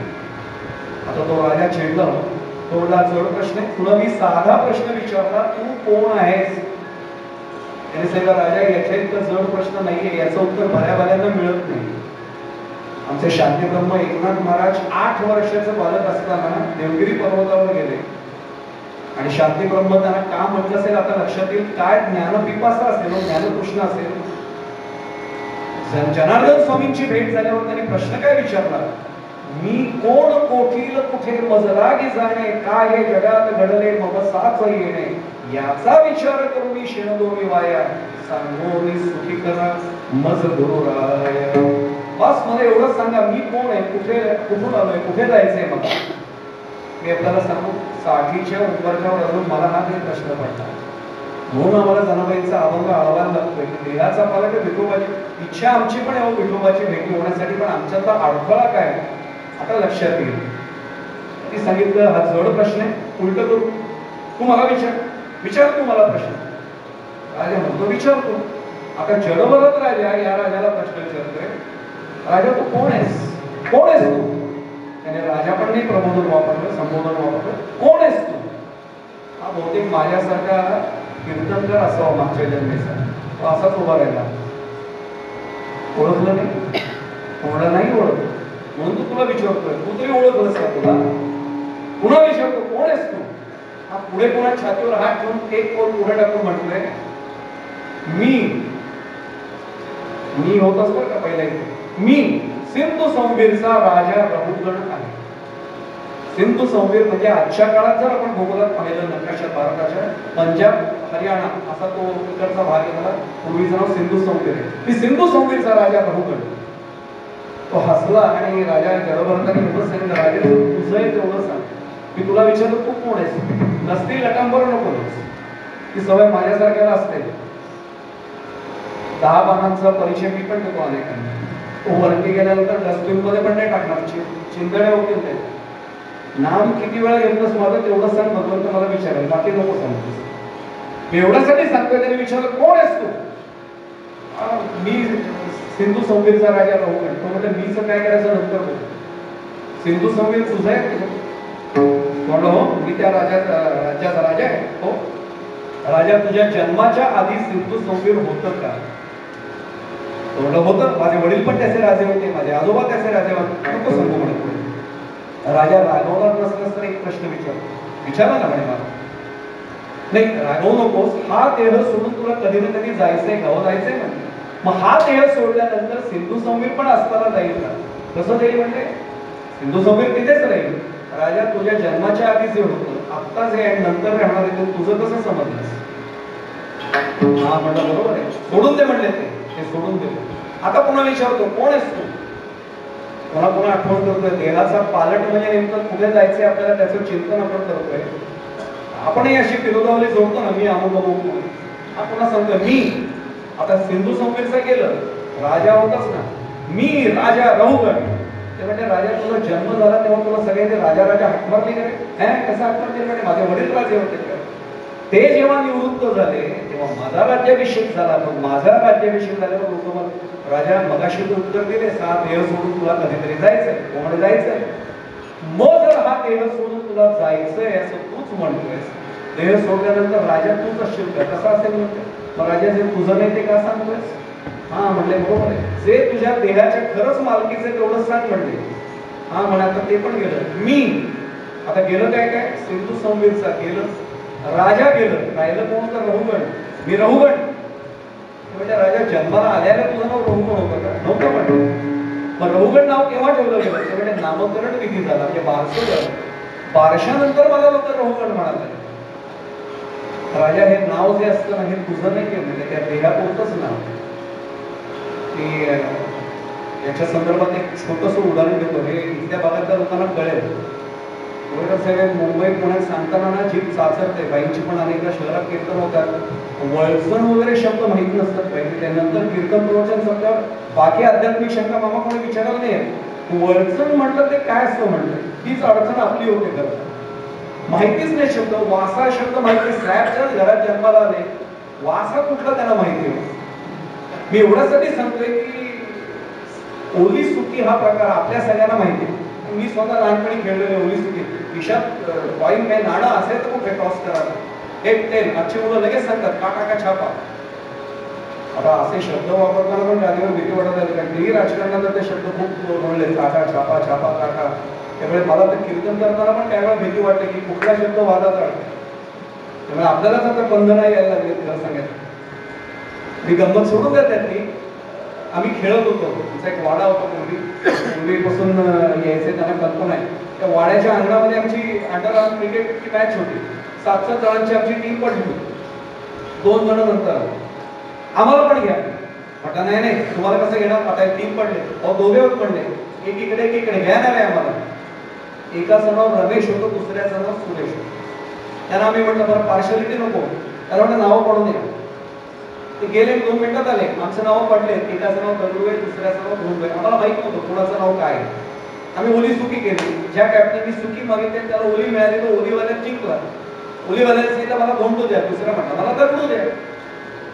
आता तो राजा चिडला, तोडला जड प्रश्न, तुला मी साधा प्रश्न विचारला, तू कोण आहेस, त्याने सांगितलं, राजा याच्या इतकं जड प्रश्न नाहीये, याचं उत्तर भल्या भल्यांना मिळत नाही। आमचे शांतीब्रह्म एकनाथ महाराज 8 वर्षाचं बालक असताना देवगिरी पर्वतावर गेले, आणि शांती ब्रह्म त्यांना का म्हटलं असेल आता लक्षात येईल. काय ज्ञानपिपासा असेल, ज्ञानकृष्ण असेल. जनार्दन स्वामींची भेट झाल्यावर त्यांनी प्रश्न काय विचारला, मी कोण कोठील कुठे मजलागी जाणे, काय हे जगात घडले मग साच येणे, याचा विचार करून मी शेणदोमी वाया, सांगोनी सुखी करा मज गुरुराय. बस मला एवढंच सांगा, मी कोण आहे, कुठे कुठून आलोय, कुठे जायचंय मला. मी आपल्याला सांगू, 60च्या उंबरठ्यावर अजून मला हा काही प्रश्न पडला. म्हणून आम्हाला जनाबाईंचा अभंग आळवायला लागतोय की देहाचा पालक विठोबाची इच्छा आमची पण आहे विठोबाची भेटी होण्यासाठी, पण आमच्यातला अडथळा काय आता लक्षात येईल. ती सांगितलं, हा जड प्रश्न आहे, उलट करू, तू मला विचार तू मला प्रश्न. राजा म्हणतो विचारतो. आता जडभरत राजा या राजाला प्रश्न विचारतोय, राजा तू कोण आहेस, कोण आहेस तू. त्याने राजा पण नाही प्रबोधन वापरलं, संबोधन वापरलं, कोण आहेस तू. हा बहुतेक माझ्यासारखा कीर्तनकर असावा मागच्या जन्मेचा, तो असाच उभा राहिला. ओळखलं नाही, कोणाला नाही ओळखलं, म्हणून तू तुला विचारतोय, तू तरी ओळखलंस का तुला. पुन्हा विचारतो कोण आहेस तू. हा पुढे पुन्हा छातीवर हात ठेवून एक पोर पुढे टाकून म्हटलंय, मी होताच बरं का पहिला इथे, मी सिंधू संवीरचा राजा रघुगण आहे. सिंधू संवीर म्हणजे आजच्या काळात जर आपण भूगोलात पाहिलं नकाशात भारताच्या, पंजाब हरियाणा असा तो इकडचा भाग आहे, मला पूर्वीचं नाव सिंधू संवीर आहे. मी सिंधू संवीरचा राजा रघुगण. तो हसला आणि राजा जडभरताने एवढं सांगितलं, राजा तुझं आहे तेवढं सांग, मी तुला विचारतो तू कोण आहेस. नसती लटांबर नको, ती सवय माझ्यासारख्याला असते. 10 पानांचा परिचय मी पण देतो अनेकांना. तो वरती गेल्यानंतर डस्टबिन मध्ये पण नाही टाकणार, चिंदड्या होतील ते. नाम किती वेळा घेतलंस माझं तेवढं सांग, भगवंत मला विचारेल, बाकी नको सांगतोस. एवढ्यासाठी सांगतोय. त्याने विचारलं कोण आहेस तू. मी सिंधू संवीरचा राजा रघुगण. तो म्हणजे मीच काय करायचं नंतर बोल. सिंधू संवीर तुझं आहे. म्हणलं हो, मी त्या राज्याचा राजा आहे. हो राजा, तुझ्या जन्माच्या आधी सिंधू संवीर होतं का. म्हणलं होतं, माझे वडील पण त्याचे राजे होते, माझे आजोबा त्याचे राजे होते. नको सांगू म्हणे पुढे. राजा रागवणार नसलास तर एक प्रश्न विचारा ना म्हणे मला. नाही रागवू नकोस, हा देह सोडून तुला कधी ना कधी जायचंय, गाव जायचंय म्हणजे. मग हा देह सोडल्यानंतर सिंधू संवीर पण असताना जाईल का. कसं जाईल म्हणजे सिंधू संवीर तिथेच राहील. राजा, तुझ्या जन्माच्या आधी जे होतं आत्ताच हे नंतर राहणार आहे, तुझं कसं समजलंस. हा म्हटलं बरोबर आहे, सोडून दे म्हणले ते सोडून दे. आता पुन्हा विचारतो कोण आहेस तू. पुन्हा आठवण करतोय, देहाचा पालट म्हणजे नेमकं कुठे जायचंय आपल्याला, त्याचं चिंतन आपण करतोय. आपणही अशी विरोधावली जोडतो ना, मी अनुभव. हा पुन्हा सांगतोय मी. आता सिंधू संवीरचं गेलं, राजा होताच ना, मी राजा रघुगण. ते म्हणजे राजा तुझा जन्म झाला तेव्हा तुला सगळ्यांनी राजा हाक मारली काय, कसं हाक मारली म्हणजे माझे वडील राजे होते का. ते जेव्हा निवृत्त झाले तेव्हा माझा राज्याभिषेक झाला. मग माझा राज्याभिषेक झाल्यावर लोक मग राजा मगाशी तू उत्तर दिले, 6 देह सोडून तुला कधीतरी जायचंय, कोणाला जायचंय. मग जर हा देह सोडून तुला जायचंय असं तूच म्हणतोयस, देह सोडल्यानंतर राजा तूच असशील का, कसा असेल म्हणते. मग राजा जे तुझं नाही ते का सांगतोयस. हा म्हणले बरोबर आहे, जे तुझ्या देहाच्या खरंच मालकीचे तेवढं सांग म्हणले. हा म्हणा, आता ते पण गेलं. मी आता गेलं काय सिंधू संवीरचा गेलं, राजा गेलं, राहिलं कोण तर रघुगण. मी रघुगण म्हणजे राजा जन्माला आल्याला तुझं नाव रघुगण होतं का, नव्हतं म्हणलं. मग रघुगण नाव केव्हा ठेवलं गेलं, ते म्हणजे नामकरण विधी झाला, म्हणजे बारसं झालं. बारशानंतर मला लोक रघुगण म्हणाले. राजा, हे नाव जे असतं ना, हे तुझं नाही केलं, म्हणजे त्या देहापुरतंच नाव. की याच्या संदर्भात एक छोटंसं उदाहरण देतो, हे इथल्या भागातल्या लोकांना कळेल. मुंबई पुण्यात सांगताना ना जीभ चाचरते. बाईंची पण अनेकदा शहरात कीर्तन होतात, वळसण वगैरे शब्द माहित नसतात पाहिजे. त्यानंतर कीर्तन प्रवचन शब्दावर बाकी आध्यात्मिक शंका मामा कोणी विचारायला नाही. वळसण म्हटलं ते काय असतं म्हटलं, तीच अडचण आपली होते घरात. माहितीच नाही शब्द. वासा शब्द माहिती, स्लॅबच्याच घरात जन्माला आले, वासा कुठला त्यांना माहिती आहे. मी एवढ्यासाठी सांगतोय की ओली सुकी हा प्रकार आपल्या सगळ्यांना माहिती आहे. मी स्वतः लहानपणी खेळलेले ओली सुकी. खिशात कॉईन काही नाणं असेल तर कुठे टॉस करायला, एक टेन. आजची मुलं लगेच सांगतात का टाका छापा. आता असे शब्द वापरताना पण जागेवर भीती वाटत आली, कारण तेही राजकारणात ते शब्द खूप बोलले, काटा छापा छापा काटा. त्यामुळे मला तर कीर्तन करताना पण त्यावेळेला भीती वाटते की कुठला शब्द वादात आला. त्यामुळे आपल्यालाच आता बंधनं यायला लागली तिला सांगायचं. मी गंमत सोडून द्या त्यातली. आम्ही खेळत होतो, आमचा एक वाडा होता पूर्वीपासून यायचे, त्यांना कल्पना आहे. त्या वाड्याच्या अंगणामध्ये आमची अंडर आर्म क्रिकेटची मॅच होती. 7-7 जणांची आमची टीम पडली होती. 2 जण नंतर आम्हाला पण घ्या म्हटलं. नाही नाही, तुम्हाला कसं घेणार, आता टीम पडले. अहो दोघे पडले, एकीकडे एकीकडे घ्या नाही आम्हाला. एकाचं नाव रमेश होतं, दुसऱ्याचं नाव सुरेश होतं. त्यांना आम्ही म्हटलं बरं पार्शलिटी नको, त्याला म्हटलं नावं पडून द्या. ते गेले, 2 मिनिटात आले, आमचं नावं पडले. एकाचं नाव दगडू आहे, दुसऱ्याचं नाव धोंडू आहे. आम्हाला माहित नव्हतं कोणाचं नाव काय आहे. आम्ही ओली सुकी केली. ज्या कॅप्टननी सुकी मागितली त्याला ओली मिळाली, तर ओलीवाल्यात जिंकला. ओलीवाल्याने सांगितलं मला धोंडू द्या, दुसरा म्हटलं मला दगडू द्या.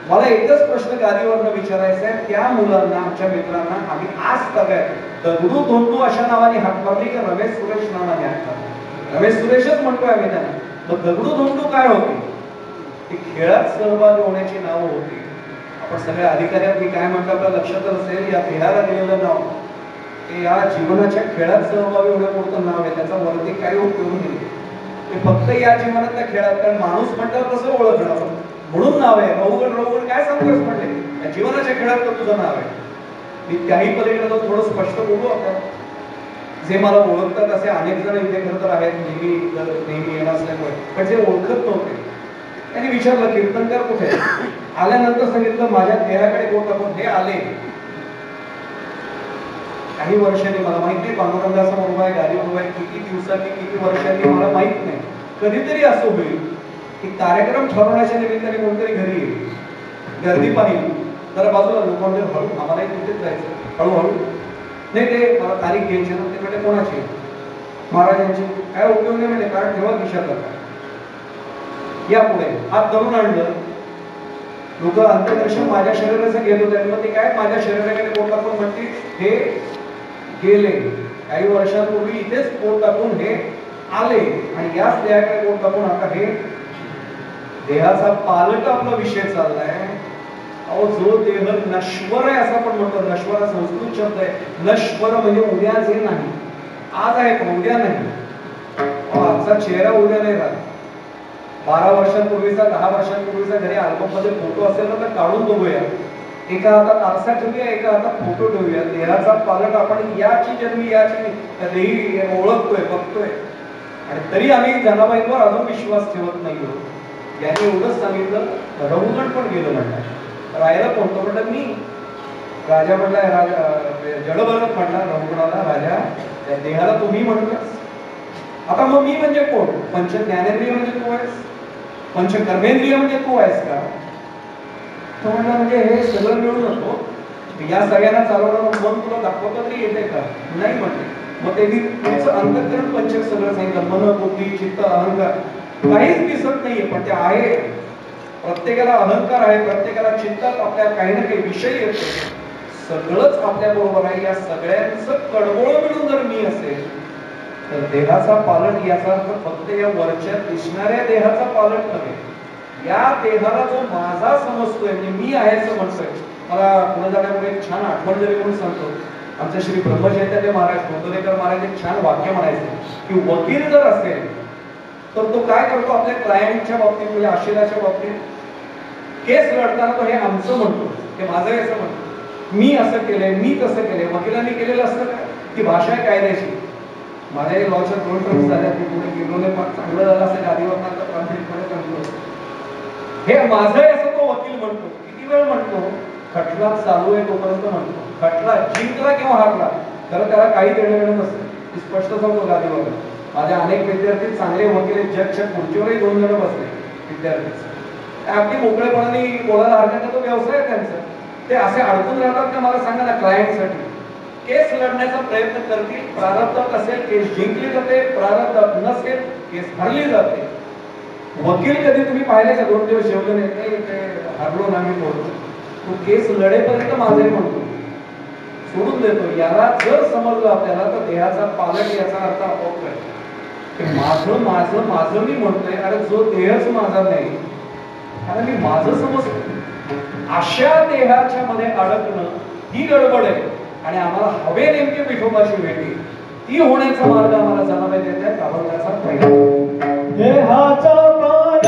मला एकच प्रश्न गादीवरनं विचारायचा आहे, त्या मुलांना, आमच्या मित्रांना आम्ही आज तगायत दगडू धोंडू अशा नावाने हाक मारली का रमेश सुरेश नावाने हाक मारली? रमेश सुरेशच म्हणतोय आम्ही त्यांना. मग दगडू धोंडू काय होते? ती खेळात सहभागी होण्याची नावं होती. आपण सगळ्या अधिकाऱ्यांनी काय म्हटलं आपल्या लक्षात असेल, या देहाला दिलेलं नाव ते या जीवनाच्या खेळात सहभागी होण्यापुरतं नाव आहे. त्याचा वरती काही उपयोग नाही. ते फक्त या जीवनातल्या खेळात, कारण माणूस म्हटलं कसं ओळखणार म्हणून नाव आहे. रवगण रवगण काय सांगतोस म्हटले, या जीवनाच्या खेळात तर तुझं नाव आहे. मी त्याही पलीकडे जाऊन थोडं स्पष्ट बोलू. आता जे मला ओळखतात असे अनेक जण इथे खरं तर आहेत, नेहमी येणार असल्यामुळे, पण जे ओळखत नव्हते त्यांनी विचारलं कीर्तनकार कुठे? आल्यानंतर सांगितलं माझ्या देहाकडे बोट टाकून. हे आले काही वर्षांनी, मला माहित नाही पांडुरंगाचा मुलगा आहे, गाडी मुलगा आहे, किती दिवसांनी किती वर्षांनी मला माहित नाही. कधीतरी असं होईल की कार्यक्रम ठरवण्याच्या निमित्ताने कोणतरी घरी येईल, गर्दी पाहिली जरा बाजूला लोकांना हळू, आम्हालाही तिथेच जायचं हळूहळू. नाही ते मला तारीख घ्यायची ना, ते म्हणजे कोणाची? महाराजांची. काय उपयोग नाही म्हणजे कारण ठेवा खिशात. या पुढे हात धरून आणलं. लोक अंत्यदर्शन माझ्या शरीराचं घेत होते. मग ते काय माझ्या शरीराकडे बोट टाकून म्हणते हे गेले. काही वर्षांपूर्वी इथेच बोट टाकून हे आले आणि याच देहाकडे बोट टाकून आता हे देहाचा पालट आपला विषय चाललाय. अहो जो देह नश्वर आहे असं आपण म्हणतो, नश्वर संस्कृत शब्द आहे. नश्वर म्हणजे उद्या जे नाही, आज आहे पण उद्या नाही. आजचा चेहरा उद्या नाही राहत. 12 वर्षांपूर्वीचा 10 वर्षांपूर्वीचा घरी अल्बम मध्ये फोटो असेल ना तर काढून बघूया. एका हातात आरसा ठेवूया, एका हातात फोटो ठेवूया. देहाचा पालट आपण याची जन्मी याची देही ओळखतोय, बघतोय आणि तरी आम्ही जनाबाईंवर अजून विश्वास ठेवत नाही आहोत. याने एवढंच सांगितलं. रघुगण पण गेलं म्हणतात. राहायला कोणतं म्हटलं मी राजा म्हटला, जडभरत म्हटला रघुगणाला, राजा त्या देहाला तुम्ही म्हणतोस. आता मग मी म्हणजे कोण? पंच ज्ञानेंद्रिय म्हणजे तू आहेस? पंचकर्मेंद्रिय म्हणजे तू आहेस का? तो म्हटला म्हणजे हे सगळं मिळून नको, या सगळ्यांना चालवणं मन तुला दाखवता तरी येते का? नाही म्हटले. मग त्यांनी तुमचं अंतःकरण पंचक सगळं सांगितलं. मन बुद्धी चित्त अहंकार काहीच दिसत नाहीये पण ते आहे. प्रत्येकाला अहंकार आहे, प्रत्येकाला चित्तात आपल्या काही ना काही विषय येतो. सगळंच आपल्या बरोबर आहे. या सगळ्यांचं कडबोळ मिळून जर मी असेल तर देहाचा पालट याचा अर्थ फक्त या वरच्या दिसणाऱ्या देहाचा पालट नव्हे. या देहाला जो माझा समजतोय म्हणजे मी आहे असं म्हणतोय. मला पुढे जाण्यामुळे एक छान आठवण जरी म्हणून सांगतो. आमच्या श्री ब्रह्मचैतन्य महाराज गोंदवलेकर महाराज एक छान वाक्य म्हणायचे की वकील जर असेल तर तो काय करतो आपल्या क्लायंटच्या बाबतीत म्हणजे आशिलाच्या बाबतीत केस लढताना तो हे आमचं म्हणतो, हे माझं असं म्हणतो. मी असं केलंय, मी तसं केलंय. वकिलांनी केलेलं असतं काय? ती भाषा आहे कायद्याची. माझ्या लॉच्या 2 टर्म्स झाल्या, मी पुढे गेलो नाही पण चांगलं झालं असेल आदिवासांचा प्रांतिकपणे सांगतो. हे माझं आहे असं तो वकील म्हणतो. किती वेळ म्हणतो? खटला चालू आहे तोपर्यंत म्हणतो. खटला जिंकला किंवा हारला तर त्याला काही देणं नसतं. ती स्पष्ट सांगतो गादीवर. माझ्या अनेक विद्यार्थी चांगले वकील जजच्या खुर्चीवरही 2 जण बसले विद्यार्थी. अगदी मोकळेपणाने बोलायला हरकत नाही, तो व्यवसाय आहे त्यांचा. ते असे अडकून राहतात का? मला सांगा ना. क्लायंटसाठी केस लढण्याचा प्रयत्न करतील. प्रारब्धात असेल केस जिंकली जाते, प्रारब्धात नसेल केस हरली जाते. वकील कधी तुम्ही पाहिले का 2 दिवस जेवले नाही ते हरलो ना मी बोलतो. तो केस लढेपर्यंत माझे म्हणतो, सोडून देतो. याला जर समजलं आपल्याला तर देहाचा पालट याचा अर्थ आपोआप कळतो. माझं माझं माझं मी म्हणतोय. अरे जो देहच माझा नाही, अरे मी माझं समजतो. अशा देहाच्या मध्ये अडकणं ही गडबड आहे आणि आम्हाला हवे नेमके विठोबाची भेटी ती होण्याचा मार्ग आम्हाला जनाबाई देत आहेत. अभंगाचा पहिला देहाचा पालट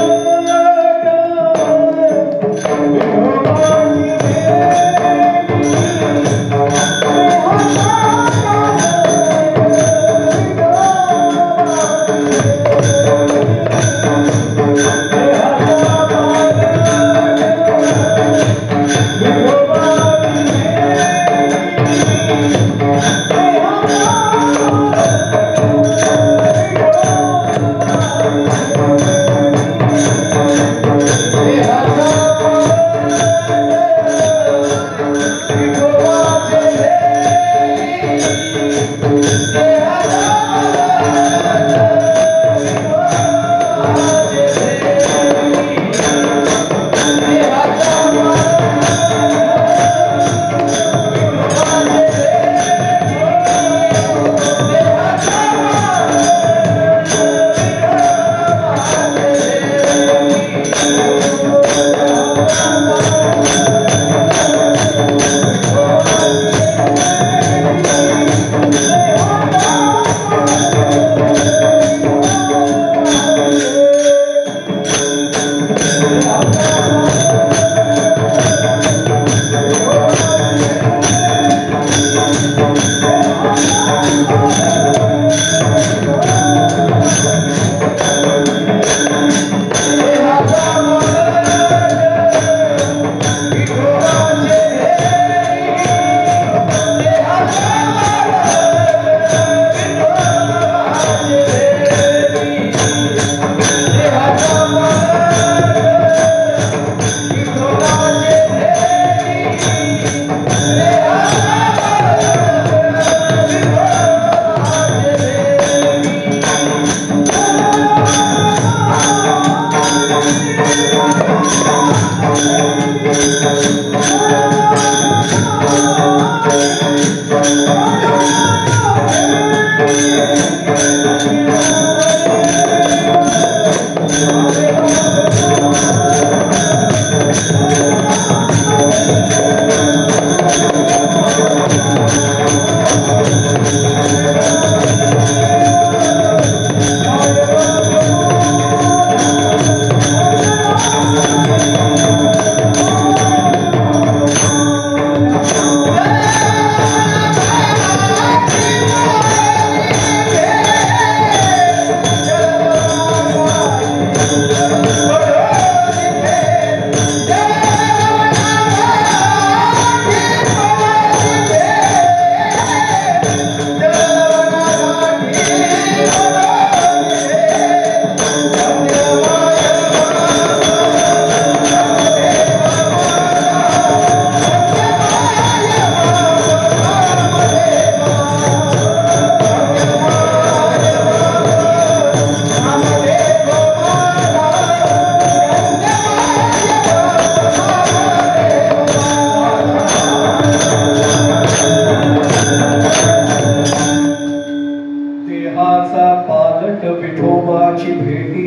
विठोबाची भेटी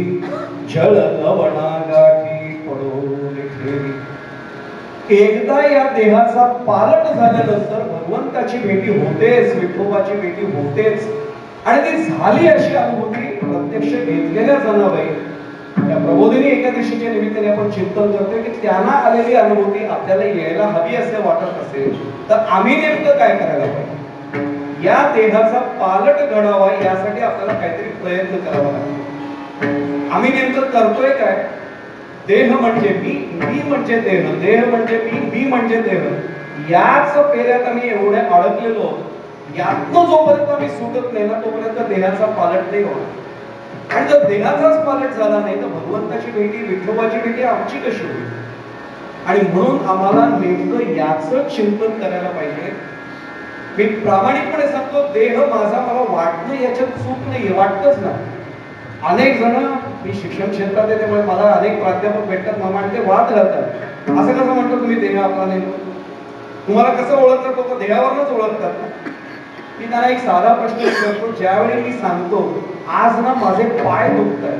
जळ लवणा गाठी पडून ठेवी। एकदा या देहाचा पालट झाल्यानंतर भगवंताची भेटी होतेच, विठोबाची भेटी होतेच, आणि ती झाली अशी अनुभूती प्रत्यक्ष घेतलेल्या जनाबाई या प्रबोधिनी एकादशीच्या निमित्ताने आपण चिंतन करतोय की त्यांना आलेली अनुभूती आपल्याला यायला हवी असे वाटत असेल तर आम्ही नेमकं काय करायला पाहिजे? या देहाचा पालट घडावा यासाठी आपल्याला काहीतरी प्रयत्न करावा लागेल। आम्ही नेमकं करतोय काय? देह म्हणजे मी म्हणजे देह, देह म्हणजे मी म्हणजे देह, याच पेऱ्यात आम्ही एवढे अडकलेलो, यातनं जोपर्यंत आम्ही सुटत नाही ना तोपर्यंत देहाचा पालट नाही होणार। आणि जर देहाचाच पालट झाला नाही तर भगवंताची भेटी, विठोबाची भेटी आमची कशी होईल? आणि म्हणून आम्हाला नेमकं याचं चिंतन करायला पाहिजे। मी प्रामाणिकपणे सांगतो, देह माझा मला वाटणं याच्यात चूक नाहीये, वाटतच ना। अनेक जण, मी शिक्षण क्षेत्रात आहे त्यामुळे मला अनेक प्राध्यापक भेटतात, मला ते वाद घालतात, असं कसं म्हणतो तुम्ही देह आपला नाही? तुम्हाला कसं ओळखतात? लोक देहावरच ओळखतात ना। मी त्यांना एक साधा प्रश्न विचारतो, ज्यावेळी मी सांगतो आज ना माझे पाय दुखतात,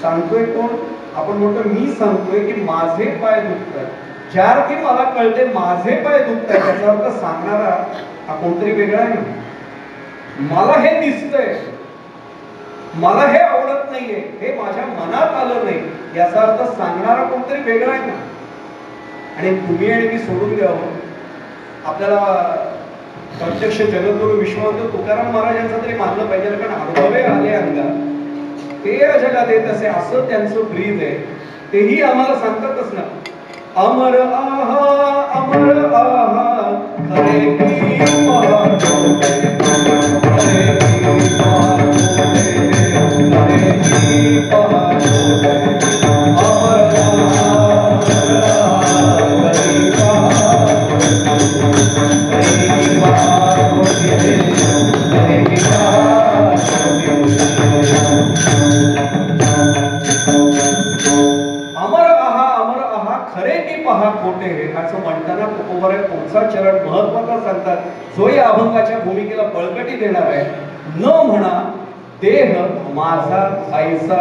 सांगतोय कोण? आपण म्हणतो मी सांगतोय की माझे पाय दुखतात। ज्या अर्थी मला कळते माझे पाय दुखतात त्याचा अर्थ सांगणारा हा कोणतरी वेगळा आहे। मला हे दिसतंय, मला हे आवडत नाहीये, हे माझ्या मनात आलं नाही, याचा अर्थ सांगणारा कोणतरी वेगळा आहे ना। आणि तुम्ही आणि मी सोडून द्यावं, आपल्याला प्रत्यक्ष जगद्गुरु विश्ववंत तुकाराम महाराजांचं तरी मानलं पाहिजे, कारण अनुभवे आले अंगात ते जगात येत असे असं त्यांचं ब्रीद आहे, तेही आम्हाला सांगतातच ना। अमर आहा अमर आहा खरे की पहाडो खरे की पहाडो खरे की पहाडो अमर आहा खरे पहाडो महत्वाचा सांगतात, जो या अभंगाच्या भूमिकेला बळकटी देणार आहे. न म्हणा देह माझा ऐसा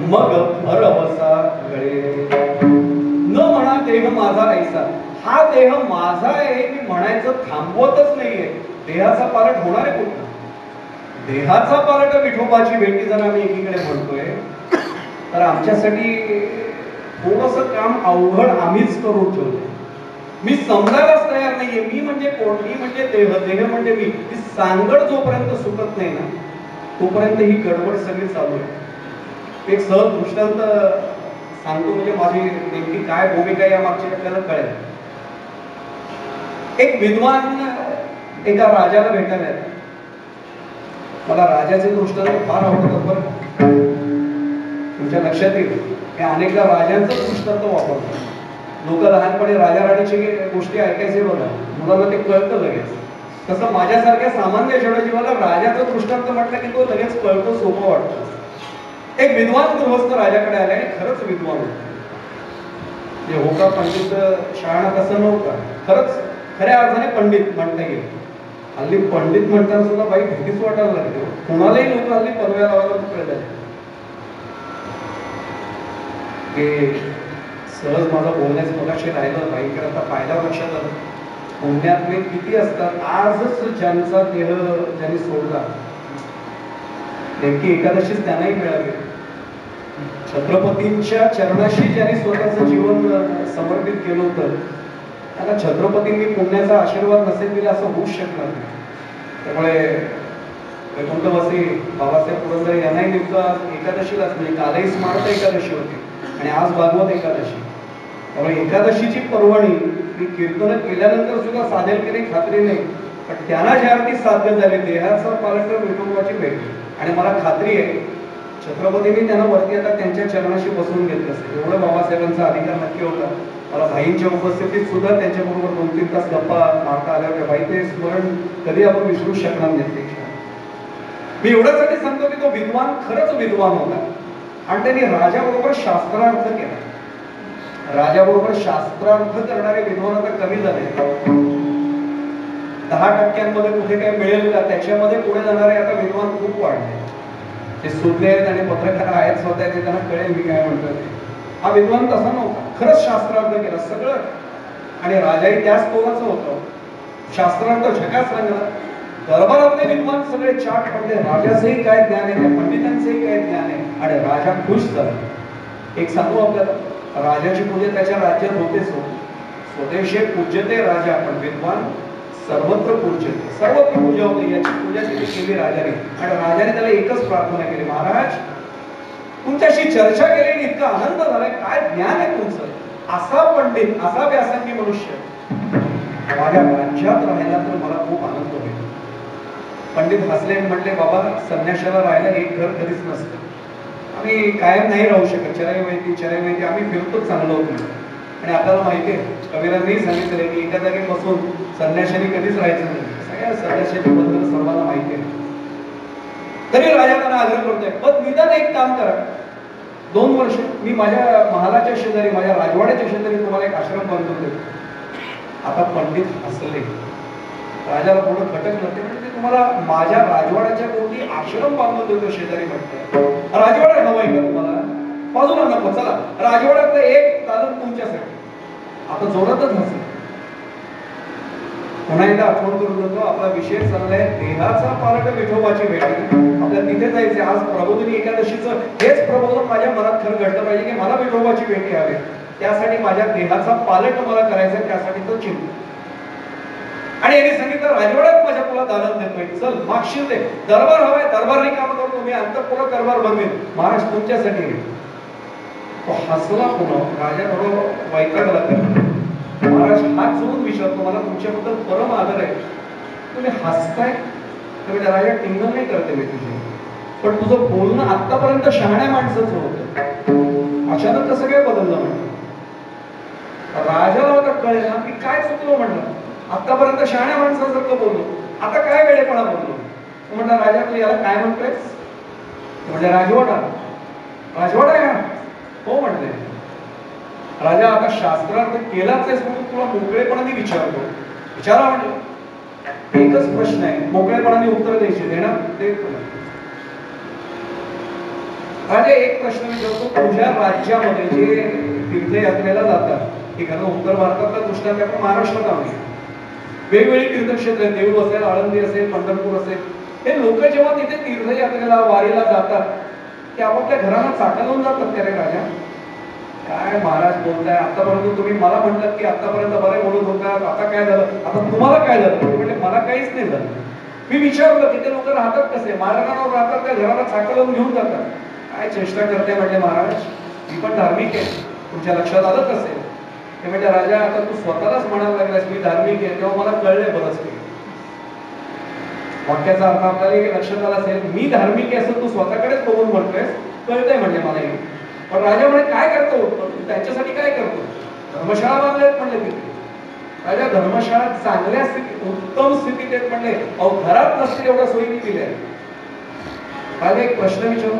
मग भरवसा गळे. न म्हणा देह माझा ऐसा. हा देह माझा आहे मी म्हणायचं थांबवतच नाहीये. देहाचा पालट होणार आहे कुठला? देहाचा पालट विठोबाची भेटी जर आम्ही एकीकडे म्हणतोय, तर आमच्यासाठी थोडस काम अवघड आम्हीच करून ठेवतो. मी समजायलाच तयार नाहीये. मी म्हणजे कोण? मी म्हणजे देह, देह म्हणजे मी. ही सांगड जोपर्यंत सुटत नाही ना, तोपर्यंत ही गडबड सगळी चालू आहे. एक सहज दृष्टांत सांगतो, म्हणजे माझी नेमकी काय भूमिका या मागची आपल्याला कळेल. एक विद्वान एका राजाला भेटायला येतात. मला राजाचे दृष्टांत फार आवडतात बरं. तुमच्या लक्षात येईल मी अनेकदा राजांचं दृष्टांत वापरतो. लोक लहानपणी राजा राणीची गोष्टी ऐकायचे बघा, मुलांना ते कळतं लगेच. तसं माझ्यासारख्या सामान्य जनजीवाला राजाचं दृष्टांत म्हटलं की तो लगेच कळतो, सोपं वाटतं. एक विद्वान गृहस्थ राजाकडे आले आणि खरंच विद्वान होते. हो का पंडित शहाणा तसं नव्हता, खरंच खऱ्या अर्थाने पंडित म्हणता येईल. हल्ली पंडित म्हणताना सुद्धा बाई भीतीच वाटायला लागली. कोणालाही लोक हल्ली पदव्या लावायला मोकळे झाले. सहज माझं बोलण्याचं मगाशी राहिलं. बाईकडे आता फायदा लक्षात आला. पुण्यातले किती असतात. आजच ज्यांचा देह ज्यांनी सोडला, नेमकी एकादशीच त्यांनाही मिळाली. छत्रपतींच्या चरणाशी ज्यांनी स्वतःचं जीवन समर्पित केलं होतं, त्यांना छत्रपतींनी पुण्याचा आशीर्वाद नसेल दिला असं होऊच शकणार नाही. त्यामुळे वैकुंठवासी बाबासाहेब पुरंदरे यांनाही नेमकं एकादशीलाच, म्हणजे कालही स्मार्त एकादशी होती आणि आज भागवत एकादशी. त्यामुळे एकादशीची पर्वणी मी कीर्तन केल्यानंतर सुद्धा साधेल की नाही खात्री नाही, पण त्यांना ज्या अर्थी साध्य झाले देहाचा पालट विठोबाची भेटली. आणि मला खात्री आहे छत्रपतींनी त्यांना वरती आता त्यांच्या चरणाशी बसवून घेतलं असेल. एवढं बाबासाहेबांचा अधिकार नक्की होता. मला भाईंच्या उपस्थितीत सुद्धा त्यांच्याबरोबर 2-3 तास गप्पा मारता आल्या होत्या. भाई ते स्मरण कधी आपण विसरू शकणार नाही. मी एवढ्यासाठी सांगतो की तो विद्वान खरंच विद्वान होता आणि त्यांनी राजाबरोबर शास्त्रार्थ केला. राजाबरोबर शास्त्रार्थ करणारे विद्वान आता कमी झाले. 10% कुठे काय मिळेल का त्याच्यामध्ये पुढे जाणारे आता विद्वान खूप वाढले. ते सुज्ञ आहेत आणि पत्रकार आहेत स्वतः, ते त्यांना कळेल मी काय म्हणतो ते. हा विद्वान तसा नव्हता, खरंच शास्त्रार्थ केला सगळं. आणि राजाही त्याच तोलाचं होतं. शास्त्रार्थ झकास रंगला. दरबारातले विद्वान सगळे चाट पडले. राजाचंही काय ज्ञान आहे, त्या पंडितांचंही काय ज्ञान आहे. आणि राजा खुश झाला. एक सांगू आपल्याला, राजाची पूजा त्याच्या राज्यात होतेच हो. स्वदेशे पूज्यते राजा, पण विद्वान सर्वत्र पूज्यते. सर्वत्र पूजा होते. याची पूजा तिने केली राजाने. आणि राजाने त्याला एकच प्रार्थना केली, महाराज तुमच्याशी चर्चा केली आणि इतका आनंद झालाय. काय ज्ञान आहे तुमचं. असा पंडित, असा व्यासंगी मनुष्य माझ्या राज्यात राहिला तर मला खूप आनंद होईल. पंडित हसले आणि म्हटले, बाबा संन्याशाला राहायला एक घर कधीच नसतं. आम्ही कायम नाही राहू शकत. चराई माहिती आम्ही फिरतोच चांगलं होतो. आणि आपल्याला माहिती आहे कबीरांनी सांगितलंय की एका जागी बसून संन्याशाने कधीच राहायचं नाही. सगळ्या संन्याशाची बद्दल सर्वांना माहिती आहे. तरी राजा त्यांना आग्रह करतोय, पण निदान एक काम करा, 2 वर्ष मी माझ्या महालाच्या शेजारी, माझ्या राजवाड्याच्या शेजारी तुम्हाला एक आश्रम बांधून देतो. आता पंडित हसले. राजाला थोडं खटकलं. ते म्हणजे तुम्हाला माझ्या राजवाड्याच्या कोणती आश्रम बांधून देतो शेजारी म्हणते. राजवाडा हवाय का तुम्हाला? बाजूला नको, चला राजवाड्यातलं एक दालन तुमच्यासाठी. आता जोरातच हसले. पुन्हा एकदा आठवण करून देतो, आपला विषय चाललाय देहाचा पालट विठोबाची भेट. आपल्याला तिथे जायचे. आज प्रबोधिनी एकादशीचं हेच प्रबोधन माझ्या मनात खरं घडलं पाहिजे की मला विठोबाची भेटी हवी. त्यासाठी माझ्या देहाचा पालट मला करायचा, त्यासाठी तो चिंता. आणि यांनी सांगितलं राजवाड्यात माझ्या तुला दालन देतोय, चल मागशील ते. दरबार हवाय, दरबार रिकाम करतो मी, अंतःपुर दरबार बनवेन, महाराज तुमच्यासाठी. तो हसला पुन्हा. राजा थोडं वैतागला. महाराज हात जोडून विचारतो, मला तुमच्याबद्दल परम आदर आहे, तुम्ही हसताय. म्हणजे राजा टिंगल नाही करते मी तुझी, पण तुझं बोलणं आतापर्यंत शहाण्या माणसाचं होतं, अचानक कसं काय बदललं म्हणलं. राजाला आता कळेल ना की काय चुकलो म्हणलं. आतापर्यंत शहाण्या माणसासारखं बोललो, आता काय वेळेपणा बोललो. म्हटलं राजा तू याला काय म्हणतोयस? म्हणजे राजवाडा. राजवाडा आहे हो म्हटले. राजा आता शास्त्रार्थ केलाच आहेस म्हणून तुला मोकळेपणाने विचारतो, विचारा म्हणजे एकच प्रश्न आहे, मोकळेपणाने उत्तर द्यायची, देणार ते राजा. एक प्रश्न विचारतो, तुझ्या राज्यामध्ये जे तीर्थयात्रेला जातात एखादं उत्तर भारतातल्या दृष्टांत आपण महाराष्ट्रात आहोत, वेगवेगळी तीर्थक्षेत्र आहेत, देऊळ असेल, आळंदी असेल, पंढरपूर असेल, हे लोक जेव्हा तिथे तीर्थयात्रेला वारीला जातात ते आपापल्या घरांना चाका लावून जातात. त्या रे राजा काय महाराज बोलताय, आतापर्यंत तुम्ही मला म्हणतात की आतापर्यंत बरे बोलत होतात, आता काय झालं, आता तुम्हाला काय झालं? म्हणजे मला काहीच नाही झालं. मी विचारलं तिथे लोक राहतात कसे, मार्गावर राहतात, त्या घराला चाका लावून घेऊन जातात. काय चेष्टा करते म्हटले महाराज, मी पण धार्मिक आहे, तुमच्या लक्षात आलंच असेल. ते म्हणजे राजा आता तू स्वतःलाच म्हणायला लागलास मी धार्मिक आहे, तेव्हा मला कळलंय बरंच काही. वाक्याचा अर्थ आपल्याला लक्षात आला असेल, मी धार्मिक आहे असं तू स्वतःकडेच बघून म्हणतोयस, कळतंय म्हणजे मला हे. पण राजा म्हणे काय करतो, त्यांच्यासाठी काय करतो? धर्मशाळा बांधल्यात म्हणले तिथे. राजा धर्मशाळा चांगल्या स्थितीत, उत्तम स्थितीत आहेत म्हणले, अहो घरात नसतील एवढ्या सोयी केल्या. राजा एक प्रश्न विचारू,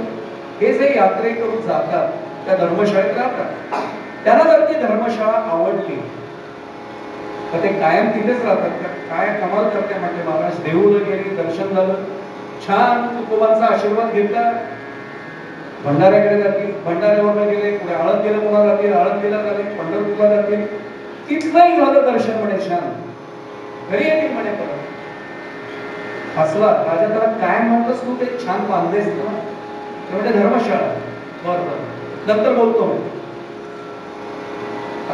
हे जे यात्रेकरू जातात त्या धर्मशाळेत राहतात, त्यांना जर ती धर्मशाळा आवडली तर ते कायम तिथेच राहतात. काय कमाल करते म्हटले महाराज, देऊळ गेली, दर्शन झालं, छान तुकोबांचा आशीर्वाद घेतला, भंडाऱ्याकडे जातील, भंडाऱ्यावर गेले, पुढे आळंदीला पुन्हा जातील, आळंदीला जाते, पंढरपूरला जातील, तिथलंही झालं दर्शन म्हणे छान, घरी येतील म्हणे परत. हसला राजा, त्याला काय म्हणतोस तू, ते छान बांधलेस ना, म्हणजे धर्मशाळा. बरोबर, नंतर बोलतो मी.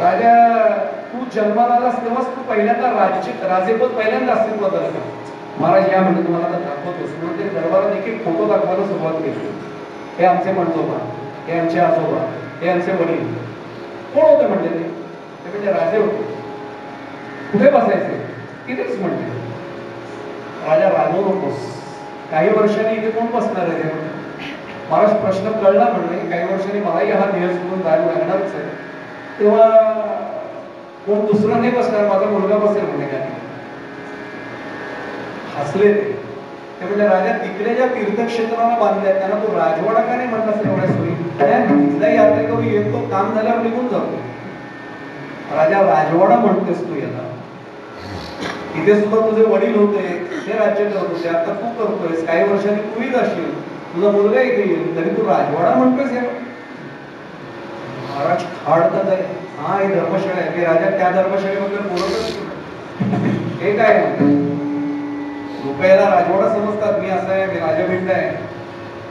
राजा तू जन्माला आलास तेव्हाच तू पहिल्यांदा राजेपद पहिल्यांदा अस्तित्वात आलं का? महाराज या म्हणजे तुम्हाला आता दाखवतोस म्हणून तरी दरबारात एक एक फोटो दाखवायला सुरुवात केली. हे आमचे पणजोबा, हे आमचे आजोबा, हे आमचे वडील. कोण होते म्हणले ते म्हणजे राजे होते. कुठे बसायचे? तिथेच म्हणले. राजा रागवू नकोस, काही वर्षांनी इथे कोण बसणार आहे? महाराज प्रश्न कळला म्हणले, काही वर्षांनी मलाही हा देह सोडून जायला लागणारच आहे, तेव्हा कोण दुसरा नाही बसणार, माझा मुलगा बसेल म्हणे. काय हसले ते म्हणजे राजा तिकडे ज्या तीर्थक्षेत्राला बांधल्या त्यांना तो राजवाडा का नाही म्हणला असेल एवढ्या सोयी? तिथला यात्रेकरू येतो, काम झाल्यावर निघून जातो. राजा राजवाडा म्हणतेस तू याला? इथे सुद्धा तुझे वडील होते, ते राज्य करत होते, आता तू करतोयस, काही वर्षांनी तूही जाशील, तुझा मुलगा इथे येईल, तरी तू राजवाडा म्हणतोयस याला? महाराज खाडतात आहे, हा हे धर्मशाळा आहे. राजा त्या धर्मशाळेबद्दल बोलतच हे काय म्हणतात, लोक याला राजवाडा समजतात, मी असं आहे, मी राजभिंड आहे.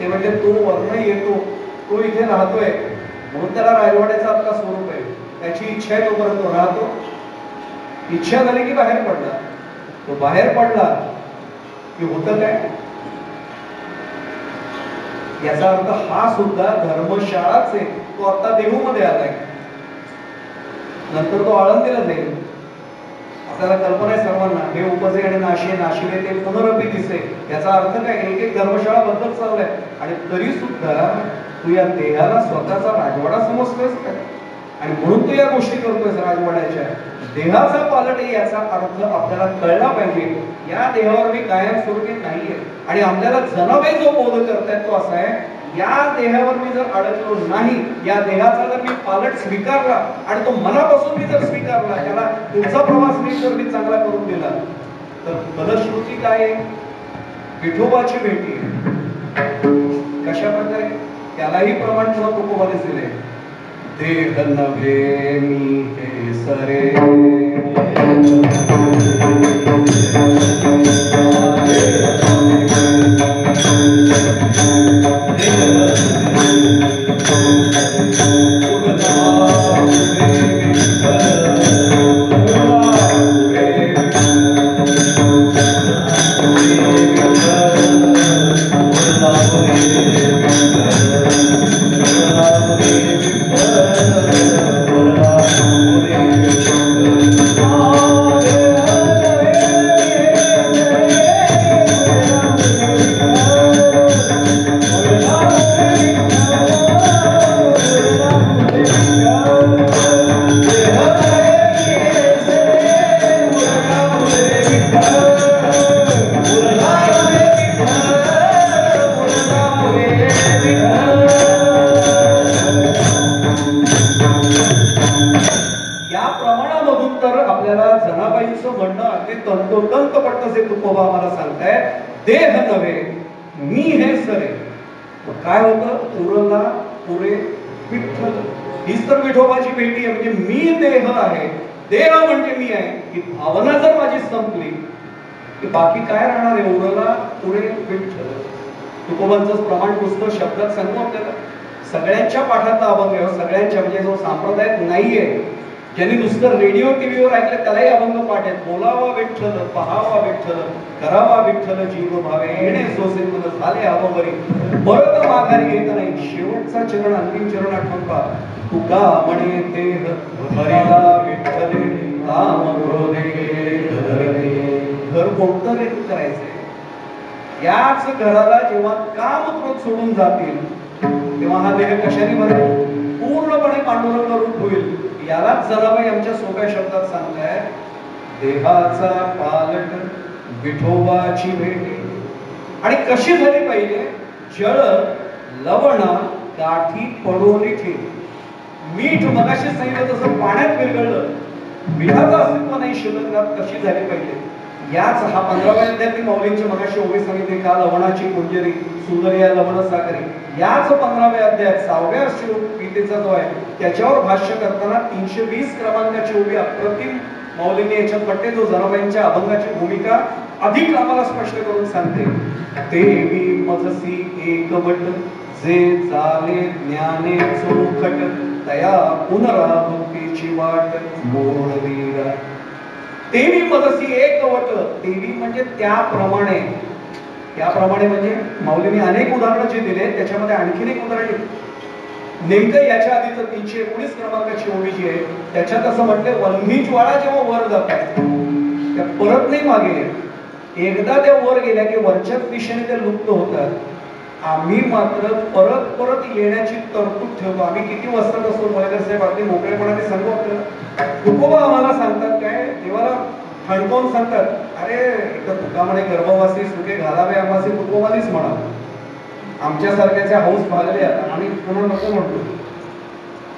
ते म्हणजे तो वर्ण येतो, तो इथे राहतोय म्हणून त्याला राजवाड्याचा आपला स्वरूप आहे. त्याची इच्छा आहे तोपर्यंत तो राहतो, इच्छा झाली की बाहेर पडला. तो बाहेर पडला की होतं काय, याचा अर्थ हा सुद्धा धर्मशाळाच आहे. तो आता देहूमध्ये आलाय, नंतर तो आळंदीला जाईल. आपल्याला कल्पना आहे सर्वांना, हे उपजे आणि नाशे, नाशिले ते पुनरपी दिसे. याचा अर्थ काय, एक एक धर्मशाळा बदलत चाललाय. आणि तरी सुद्धा तू या देहाला स्वतःचा राजवाडा समजतोयस का? आणि म्हणून तू या गोष्टी करतोयस राजवाड्याच्या. देहाचा पालट आहे याचा अर्थ आपल्याला कळला पाहिजे. या देहावर मी कायम स्वरूपी नाहीये. आणि आपल्याला जनाबाई जो बोध करतायत तो असा आहे, या देहावर मी जर अडकलो नाही, या देहाचा जर मी पालट स्वीकारला आणि तो मनापासून मी जर स्वीकारला, त्याला पुढचा प्रवास मी चांगला करून दिला, तर फलश्रुती काय आहे? विठोबाची भेटी. कशा प्रकारे? त्यालाही प्रमाण तुला तुकोबानेच दिले. देह नव्हे मी हे सरे, जिवंतपणे तुकोबा आम्हाला सांगताय, देह नव्हे मी हे सरे. काय होतं, उरला पुरे विठ्ठल. हीच तर विठोबाची भेटी आहे. म्हणजे मी देह आहे, देह म्हणजे मी आहे, ही भावना जर माझी संपली की बाकी काय राहणार आहे. उरला पुरे विठ्ठल. तुकोबांचं प्रमाण पुस्तक शब्दात सांगू आपल्याला. सगळ्यांच्या पाठातला अभंग आहे, सगळ्यांच्या, म्हणजे जो संप्रदायात नाहीये, ज्यांनी नुसतं रेडिओ टीव्हीवर ऐकलं त्यालाही अभंग पाठ आहेत. बोलावा विठ्ठल, पहावा विठ्ठल, करावा विठ्ठल जीव भावे, येणे सोसे मन झाले अवघरी, परत माघारी येत नाही. शेवटचा चरण, अंतिम चरण आठवण पहा. तुका म्हणे देह हरिला विठ्ठले, काम क्रोधे घर कोणतं रे करायचंय. याच घराला जेव्हा काम क्रोध सोडून जातील तेव्हा हा देह कशाने भरेल, पूर्णपणे पांडुरंग रूप होईल. यालाच जनाबाई आमच्या सोप्या शब्दात सांगताय, देहाचा पालट विठोबाची भेटी. आणि कशी झाली पाहिजे, जळ लवणा गाठी पडून ठेवी. मीठ मगाशी सांगितलं तसं पाण्यात विरघळलं, मिठाचं अस्तित्व नाही शिल्लक, कशी झाली पाहिजे. याच हा 15व्या अध्यायातील माऊलींची मगाशी ओवी सांगितली, का लवणाची कुंजरी सुंदर या लवण सागरी. याच 15व्या अध्यायात 6व्या गीतेचा जो आहे त्याच्यावर भाष्य करताना 320 क्रमांकाची ओवी अप्रतिम माऊलींनी याच्यात म्हटले, जो जनाबाईंच्या अभंगाची भूमिका अधिक आम्हाला स्पष्ट करून सांगते. देवी मजसी एकवट, जे झाले ज्ञाने चोखट, तया पुनरावृत्तीची वाट मोडवीरा. देवी मजसी एकवट. देवी म्हणजे त्याप्रमाणे. त्याप्रमाणे म्हणजे माऊलींनी अनेक उदाहरणं जे दिले त्याच्यामध्ये आणखीन एक उदाहरण नेमकं याच्या आधीच 319 क्रमांकाची ओवी जी आहे त्याच्यात असं म्हटलं, वल्ही ज्वाळा जेव्हा वर जातात त्या परत नाही मागे. एकदा त्या वर गेल्या की वरच्याच दिशेने त्या लुप्त होतात. आम्ही मात्र परत परत येण्याची तरतूद ठेवतो. आम्ही किती वाजता असतो मलेकर साहेब, अगदी मोकळेपणाने सांगू आपल्याला. तुकोबा आम्हाला सांगतात काय, देवाला ठणकावून सांगतात, अरे एकदा तुका म्हणे गर्भवासी सुखे घालावे आम्हासी, तुकोबानीच म्हणा. आमच्यासारख्याच्या हौस भागल्या आणि पुन्हा नको म्हणतो.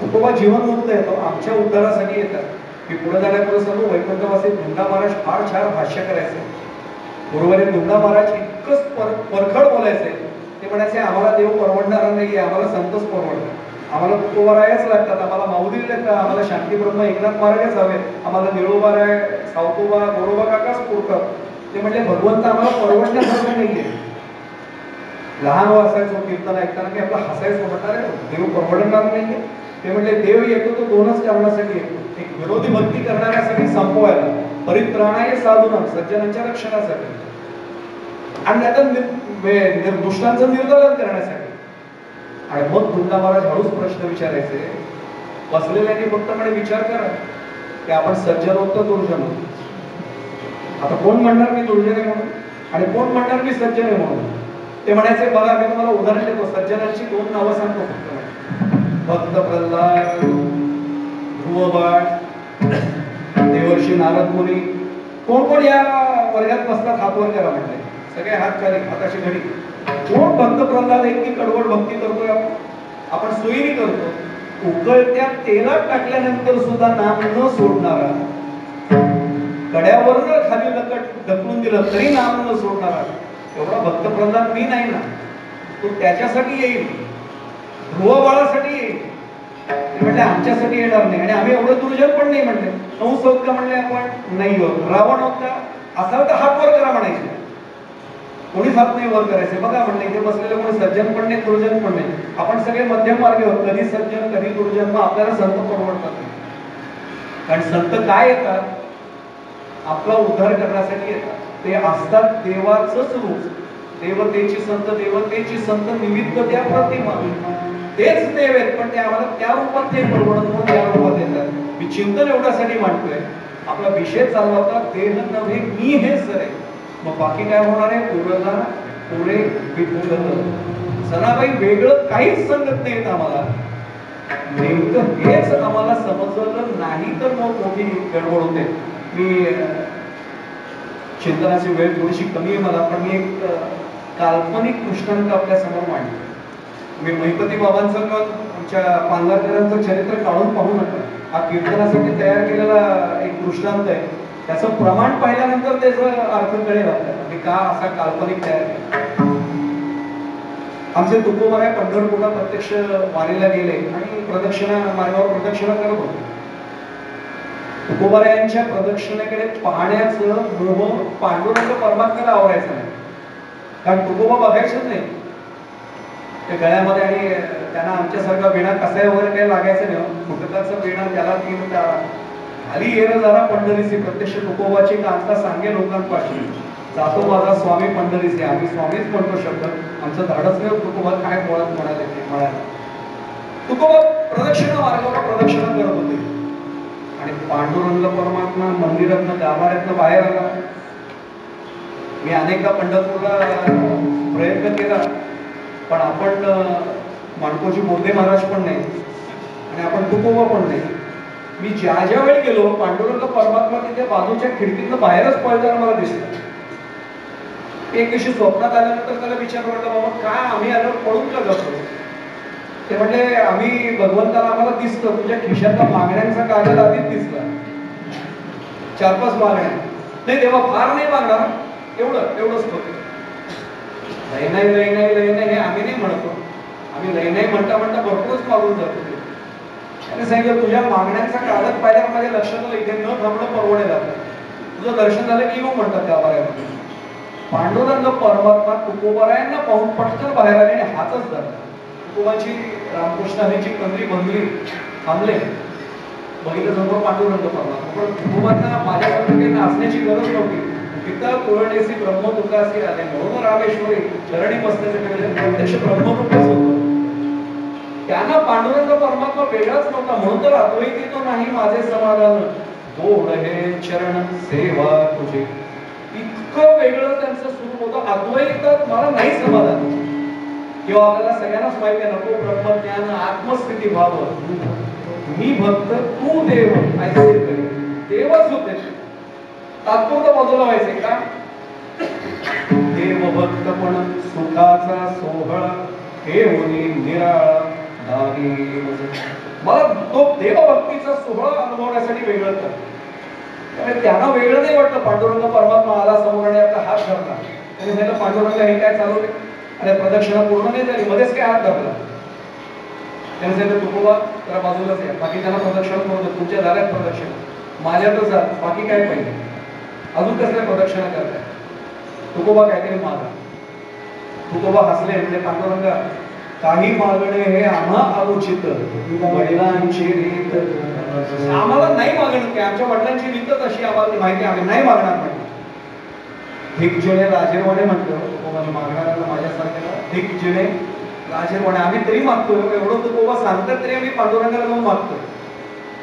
तुकोबा जीवनमुक्त येतो, आमच्या उद्धारासाठी येतात. की पुढे जाण्यापूर्वी सांगू, वैकुंठवासी धुंडा महाराज फार छान भाष्य करायचे. बरोबर आहे, धुंडा महाराज इतकंच परखड बोलायचे. ते म्हणायचे, आम्हाला देव परवडणारा नाहीये, आम्हाला संतच परवडतात. आम्हाला तुकोबारायच लागतात, आम्हाला माऊली लागतात, आम्हाला शांती ब्रह्म एकनाथ महाराजच हवे, आम्हाला निळोबाराय सावतोबा गोरोबा काकाच पुरतात. ते म्हणजे भगवंत आम्हाला परवडण्यासारखं नाहीये. लहान असायचो कीर्तन ऐकताना की आपला हसायचं म्हणणार आहे, देव परवडणार नाहीये. ते म्हणजे देव येतो तो दोनच कारणासाठी येतो, एक विरोधी भक्ती करणाऱ्यासाठी संपवायला, परित्राणाय साधून सज्जनांच्या रक्षणासाठी, आणि आता दुष्टांचं निर्दालन करण्यासाठी. आणि मग धुंडा महाराज हळूच प्रश्न विचारायचे, बसलेल्याने फक्त म्हणे विचार करा की आपण सज्जन होत का दुर्जन होत. आता कोण म्हणणार मी दुर्जन आहे म्हणून आणि कोण म्हणणार मी सज्जन आहे म्हणून. ते म्हणायचे, बघा मी तुम्हाला उदाहरण देतो, सज्जनांची 2 नावं सांगतो फक्त. भक्त प्रल्हाद, ध्रुवबाळ, देवर्षी नारद मुनी. कोण कोण या वर्गात बसतात, हात वर करा म्हटले. सगळे हात खाली, हाताची घडी. कोण भक्त प्रल्हाद आहे की कडवड भक्ती करतोय आपण सोयीने करतो. उकळत्या तेलात टाकल्यानंतर सुद्धा नाम न सोडणारा, कड्यावरनं खाली ढकलून दिलं तरी नाम न सोडणारा, एवढा भक्त प्रल्हाद मी नाही ना. तो त्याच्यासाठी येईल, ध्रुवबाळासाठी येईल. ते म्हटले आमच्यासाठी येणार नाही, आणि आम्ही एवढं दुर्जन पण नाही म्हणले. कंस होत का म्हणले आपण, नाही होत. रावण होत का, असाल तर हात वर करा म्हणायचे. कोणीच हात नाही वर करायचे. बघा म्हणले इथे बसलेले कोणी सज्जन पण नाही दुर्जन पण नाही, आपण सगळे मध्यम मार्गे होत, कधी सज्जन कधी दुर्जन. मग आपल्याला संत परवडतात नाही. कारण संत काय येतात, आपला उद्धार करण्यासाठी येतात. ते असतात देवाचंच रूप, देवतेची संत, देवतेची संत निमित्त त्या प्रतिमा, तेच देव आहेत, पण ते आम्हाला त्या रूपात नाही परवडत म्हणून त्या रूपात येतात. मी चिंतन एवढ्यासाठी मांडतोय, आपला विषय चालला होता देह नव्हे मी हे सरे. मग बाकी काय होणार आहे, उरला पुरे विठ्ठल. सनाबाई वेगळं काहीच सांगत नाहीत आम्हाला. नेमकं हेच आम्हाला समजलं नाही तर मग मोठी गडबड होते. मी चिंतनाची वेळ थोडीशी कमी आहे मला, पण मी एक काल्पनिक दृष्टांत आपल्या समोर मांडतो. मी महिपती बाबांचं आमच्या पांगारकरांचं चरित्र काढून पाहू नका. हा कीर्तनासाठी तयार केलेला एक दृष्टांत आहे. त्याचं प्रमाण पाहिल्यानंतर त्याचा अर्थ कळेल आपल्याला की का असा काल्पनिक तयार केला. आमचे तुकोबाराय पंढरपूरला प्रत्यक्ष वारीला गेले आणि प्रदक्षिणा मार्गावर प्रदक्षिणा करत होते. तुकोबारायांच्या प्रदक्षिणेकडे पाहण्याचं मोह पांडुरंग परमात्म्याला आवडायचं नाही, कारण तुकोबा बघायचंच नाही ते गळ्यामध्ये, आणि त्यांना आमच्यासारखा विणा कसाय वगैरे काही लागायचं नाही. फुटकाचं विणा त्याला तीन खाली येणं जरा पंढरीचे प्रत्यक्ष तुकोबाची कांता सांगे लोकांपासून जातो माझा स्वामी पंढरीचे. आम्ही स्वामीच म्हणतो शब्द, आमचं धाडच नाही तुकोबा काय मुळात म्हणाले ते म्हणायला. तुकोबा प्रदक्षिणा मार्गावर प्रदक्षिणा करत होते आणि पांडुरंग परमात्मा मंदिरातनं गाभाऱ्यातनं बाहेर आला. मी अनेकदा पंढरपूरला प्रयत्न केला, पण आपण माणकोजी बोधे महाराज पण नाही आणि आपण तुकोबा पण नाही. मी ज्या वेळी गेलो पांडुरंग परमात्मा तिथे बाजूच्या खिडकीतनं बाहेरच पळताना मला दिसला. एक दिवशी स्वप्नात आल्यानंतर त्याला विचार वाटला, बाबा काय आम्ही आलो पळून का जातो? ते म्हणजे आम्ही भगवंताला आम्हाला दिसतं, तुझ्या खिशातला मागण्यांचा कागद आधीच दिसला, 4-5 मागण्या. नाही तेव्हा फार नाही मागणार, एवढंच होतं. लय नाही हे आम्ही नाही म्हणतो, आम्ही लय नाही म्हणता भरपूरच मागून जातो. त्याने सांगितलं तुझ्या मागण्यांचा कागद पाहिल्यावर माझ्या लक्षात आलं इथे न थांबणं परवडेल आपलं, तुझं दर्शन झालं की येऊ म्हणतात गाभाऱ्यामध्ये. पांडुरंग परमात्मा तुकोबारायांना पाहून पटकन बाहेर आले आणि हातच धरला. तुकोबाची रामकृष्णाची कंदरी बंधली, थांबले, बघितलं समोर पांडुरंग परमात्मा. पण तुकोबांना माझ्याकडे काही नाचण्याची गरज नव्हती. पिता पुरणेसी ब्रह्म तुकासी आले म्हणून रामेश्वरी चरणी बसण्याचे प्रत्यक्ष ब्रह्मरूपच होतं. त्यांना पांडुरंग परमात्मा वेगळाच नव्हता, म्हणून तर अद्वैती तो नाही माझे समाधान गोड हे चरण सेवा तुझे. इतकं वेगळं त्यांचं सुरू होतं. अद्वैतात मला नाही समाधान. किंवा आपल्याला सगळ्यांनाच माहिती आहे, नको ब्रह्मज्ञान आत्मस्थिती भाव, मी भक्त तू देव ऐसे करी. देवच होते, तात्पुरतं बाजूला व्हायचे का? देव भक्त पण सुखाचा सोहळा हे होणे निराळा दारी. मला तो देवभक्तीचा सोहळा अनुभवण्यासाठी वेगळं कर. त्यामुळे त्यांना वेगळं नाही वाटलं. पांडुरंग परमात्मा आला समोर आणि आपला हात धरला. त्याने सांगितलं पांडुरंग हे काय चालवले? अरे प्रदक्षिणा पूर्ण नाही झाली, मध्येच काय हात धरला? त्याने सांगितलं तुकोबा जरा बाजूलाच आहे, बाकी त्यांना प्रदक्षिणा करू, तुमच्या झाल्यात प्रदक्षिणा, माझ्यातच जा, बाकी काय पाहिजे, अजून कसल्या प्रदक्षिणा करताय? तुकोबा काहीतरी मागा. तुकोबा हसले म्हणजे पांडुरंग काही मागणे हे आम्हा अनुचित वडिलांची रीत. आम्हाला नाही मागणं काय, आमच्या वडिलांची रीतच अशी आम्हाला माहिती, आम्ही नाही मागणार. म्हणजे धिक जिणे राजेरवाणे म्हणतो मागणाऱ्याला, माझ्यासारख्याला धिक जिणे राजेरवाणे. आम्ही तरी मागतो, एवढं तुकोबा सांगतात तरी आम्ही पांडुरंगाला जाऊन मागतो.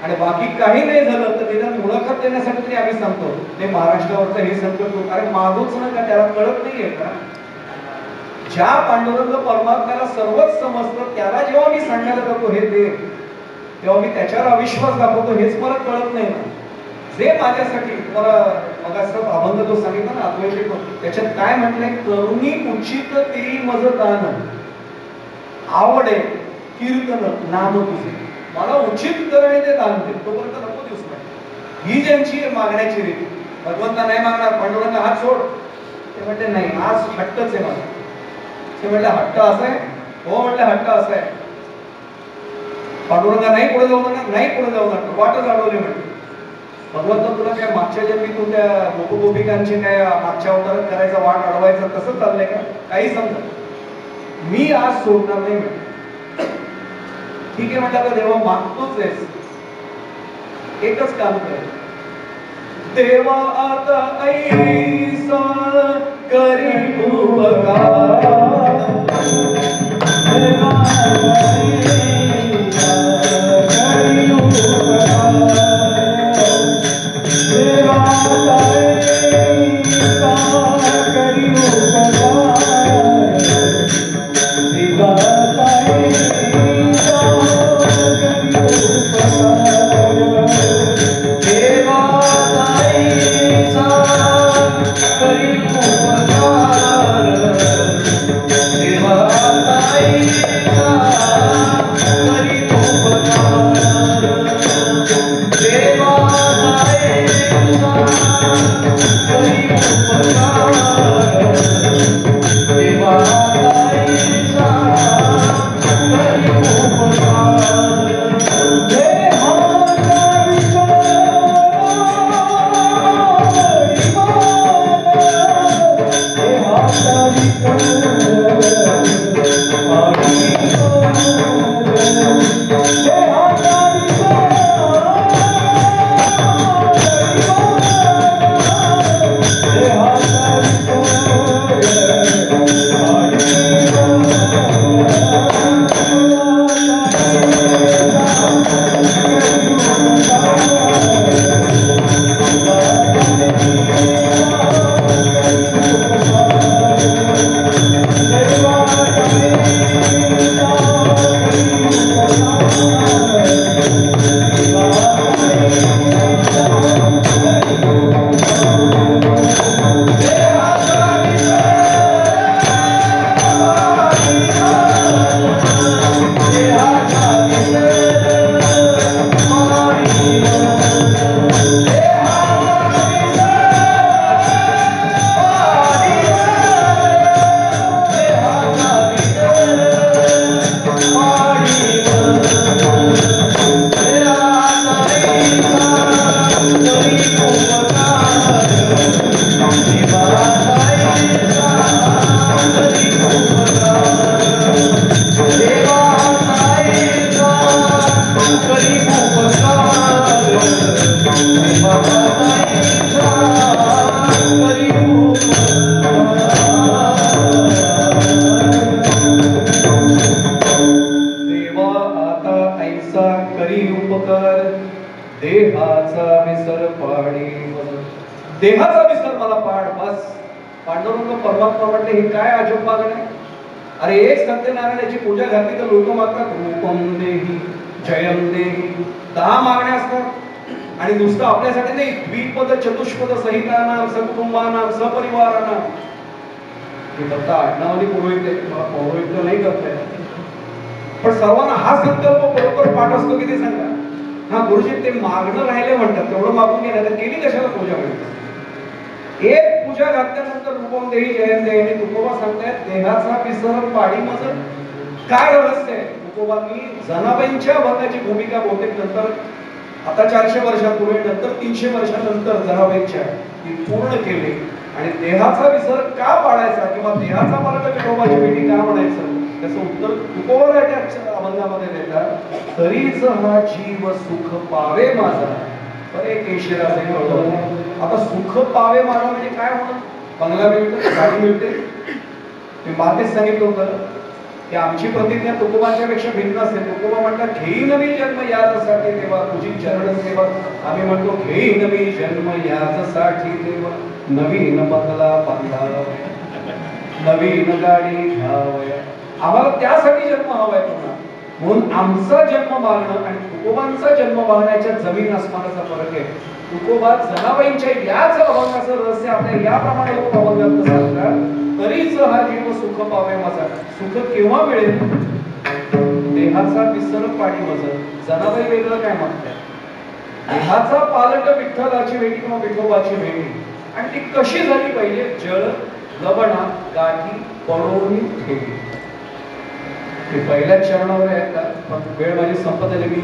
आणि बाकी काही नाही झालं तर निदान मुलाखत देण्यासाठी तरी आम्ही सांगतो नाही महाराष्ट्रावरचं हे संकट. अरे मागूच नका, त्याला कळत नाहीये का? ज्या पांडुरंग परमात्म्याला सर्वच समजतं त्याला जेव्हा मी सांगायला जातो हे दे, तेव्हा मी त्याच्यावर अविश्वास दाखवतो, हेच मला कळत नाही ना. जे माझ्यासाठी मला मगाचा अभंग जो सांगितला ना अद्वैत, त्याच्यात काय म्हटलंय? करुणी उचित ते मज दान आवडे कीर्तन नाम तुझे. मला उचित करणे ते दान दे, तोपर्यंत नको दिवस नाही. ही ज्यांची मागण्याची रीत. भगवंता नाही मागणार, पांडुरंग हात सोड. ते म्हणते नाही, आज हट्टच आहे माझा. ते म्हटलं हट्ट असं आहे? हो म्हटलं हट्ट असं आहे. पांडुरंगा नाही पुढे जाऊ नका, नाही पुढे जाऊ नका, वाटच अडवली म्हटली. भगवंत तुला काय मागच्या जन्मी तू त्या गोपगोपिकांची काय मागच्या अवतारात करायचा, वाट अडवायचा, तसं चाललंय का? काही समजा मी आज सोडणार नाही म्हटलं. ठीक आहे म्हटलं, देवा मागतोच आहेस, एकच काम कर. देवा आता ऐसा करी उपकार, देवा करी उपकार, देवा ऐसा करी उपकार, देवा Hari देहाचा विसर पाडी देहाचा विसर मला पाड. बस पांडुरंग परमात्मा म्हटले हे काय अजब मागणे. अरे एक सत्यनारायणाची पूजा घातली तर लोक मागतात रूपम देही जयम देही 10 मागण्या असतात आणि नुसतं आपल्यासाठी नाही द्विपद चतुष्पद सहितानाम सकुटुंबानाम सपरिवारानाम हे फक्त आडनावानी पुरोहित मला पौरोहित्य नाही करता येत पण सर्वांना हा संकल्प बरोबर पाठ असतो की ते सांगा. हा गुरुजी ते मागणं राहिले म्हणतात तेवढं मागून घ्या तर केली कशाला पूजा म्हणतात. एक पूजा घातल्यानंतर रूपम देही जयम देही आणि तुकोबा सांगतायत देहाचा विसर पाडी मज काय रहस्य आहे. तुकोबा मी जनाबाईंच्या वर्गाची भूमिका बहुतेक नंतर आता 400 वर्षांपूर्वी नंतर 300 वर्षांनंतर जनाबाईंच्या ती पूर्ण केली आणि देहाचा विसर का पाडायचा किंवा देहाचा मार्ग विठोबाची भेटी का म्हणायचं त्याचं उत्तर तुकोबा त्या अभंगामध्ये देतात. तरीच हा जीव सुख पावे माझा अरे केशराचे कळलं. आता सुख पावे माझा म्हणजे काय होणं. बंगला मिळतो गाडी मिळते. मी मागेच सांगितलं होतं की आमची प्रतिज्ञा तुकोबांच्या पेक्षा भिन्न असते. तुकोबा म्हणतात घेईन मी जन्म यासाठी देवा तुझी चरण सेवा. आम्ही म्हणतो घेईन मी जन्म यासाठी देवा नवीन बंगला बांधावा नवीन गाडी घ्यावया. आम्हाला त्यासाठी जन्म हवाय पुन्हा म्हणून आमचा जन्म मागणं आणि तुकोबांचा जन्म मागण्याच्या जमीन आसमानाचा फरक आहे. तुकोबा जनाबाईंच्या याच अभंगाचं रहस्य आपल्या याप्रमाणे अभंगात सांगतात. तरीच हा जीव सुख पावे माझा. सुख केव्हा मिळेल. देहाचा विसर पाडी मज. जनाबाई वेगळं काय म्हणतात. देहाचा पालट विठ्ठलाची भेटी किंवा विठोबाची भेटी आणि ती कशी झाली पाहिजे. जळ लवणा गाठी पडोनी ठेवी. ते पहिल्याच चरणावर आहेत का पण वेळ माझी संपत आली. मी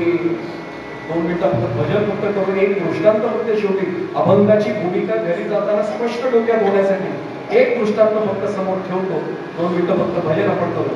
2 मिनिटं फक्त भजन फक्त करून एक दृष्टांत फक्त शेवटी अभंगाची भूमिका घरी जाताना स्पष्ट डोक्यात होण्यासाठी एक दृष्टांत फक्त समोर ठेवतो. 2 मिनिटं फक्त भजन आपण करू.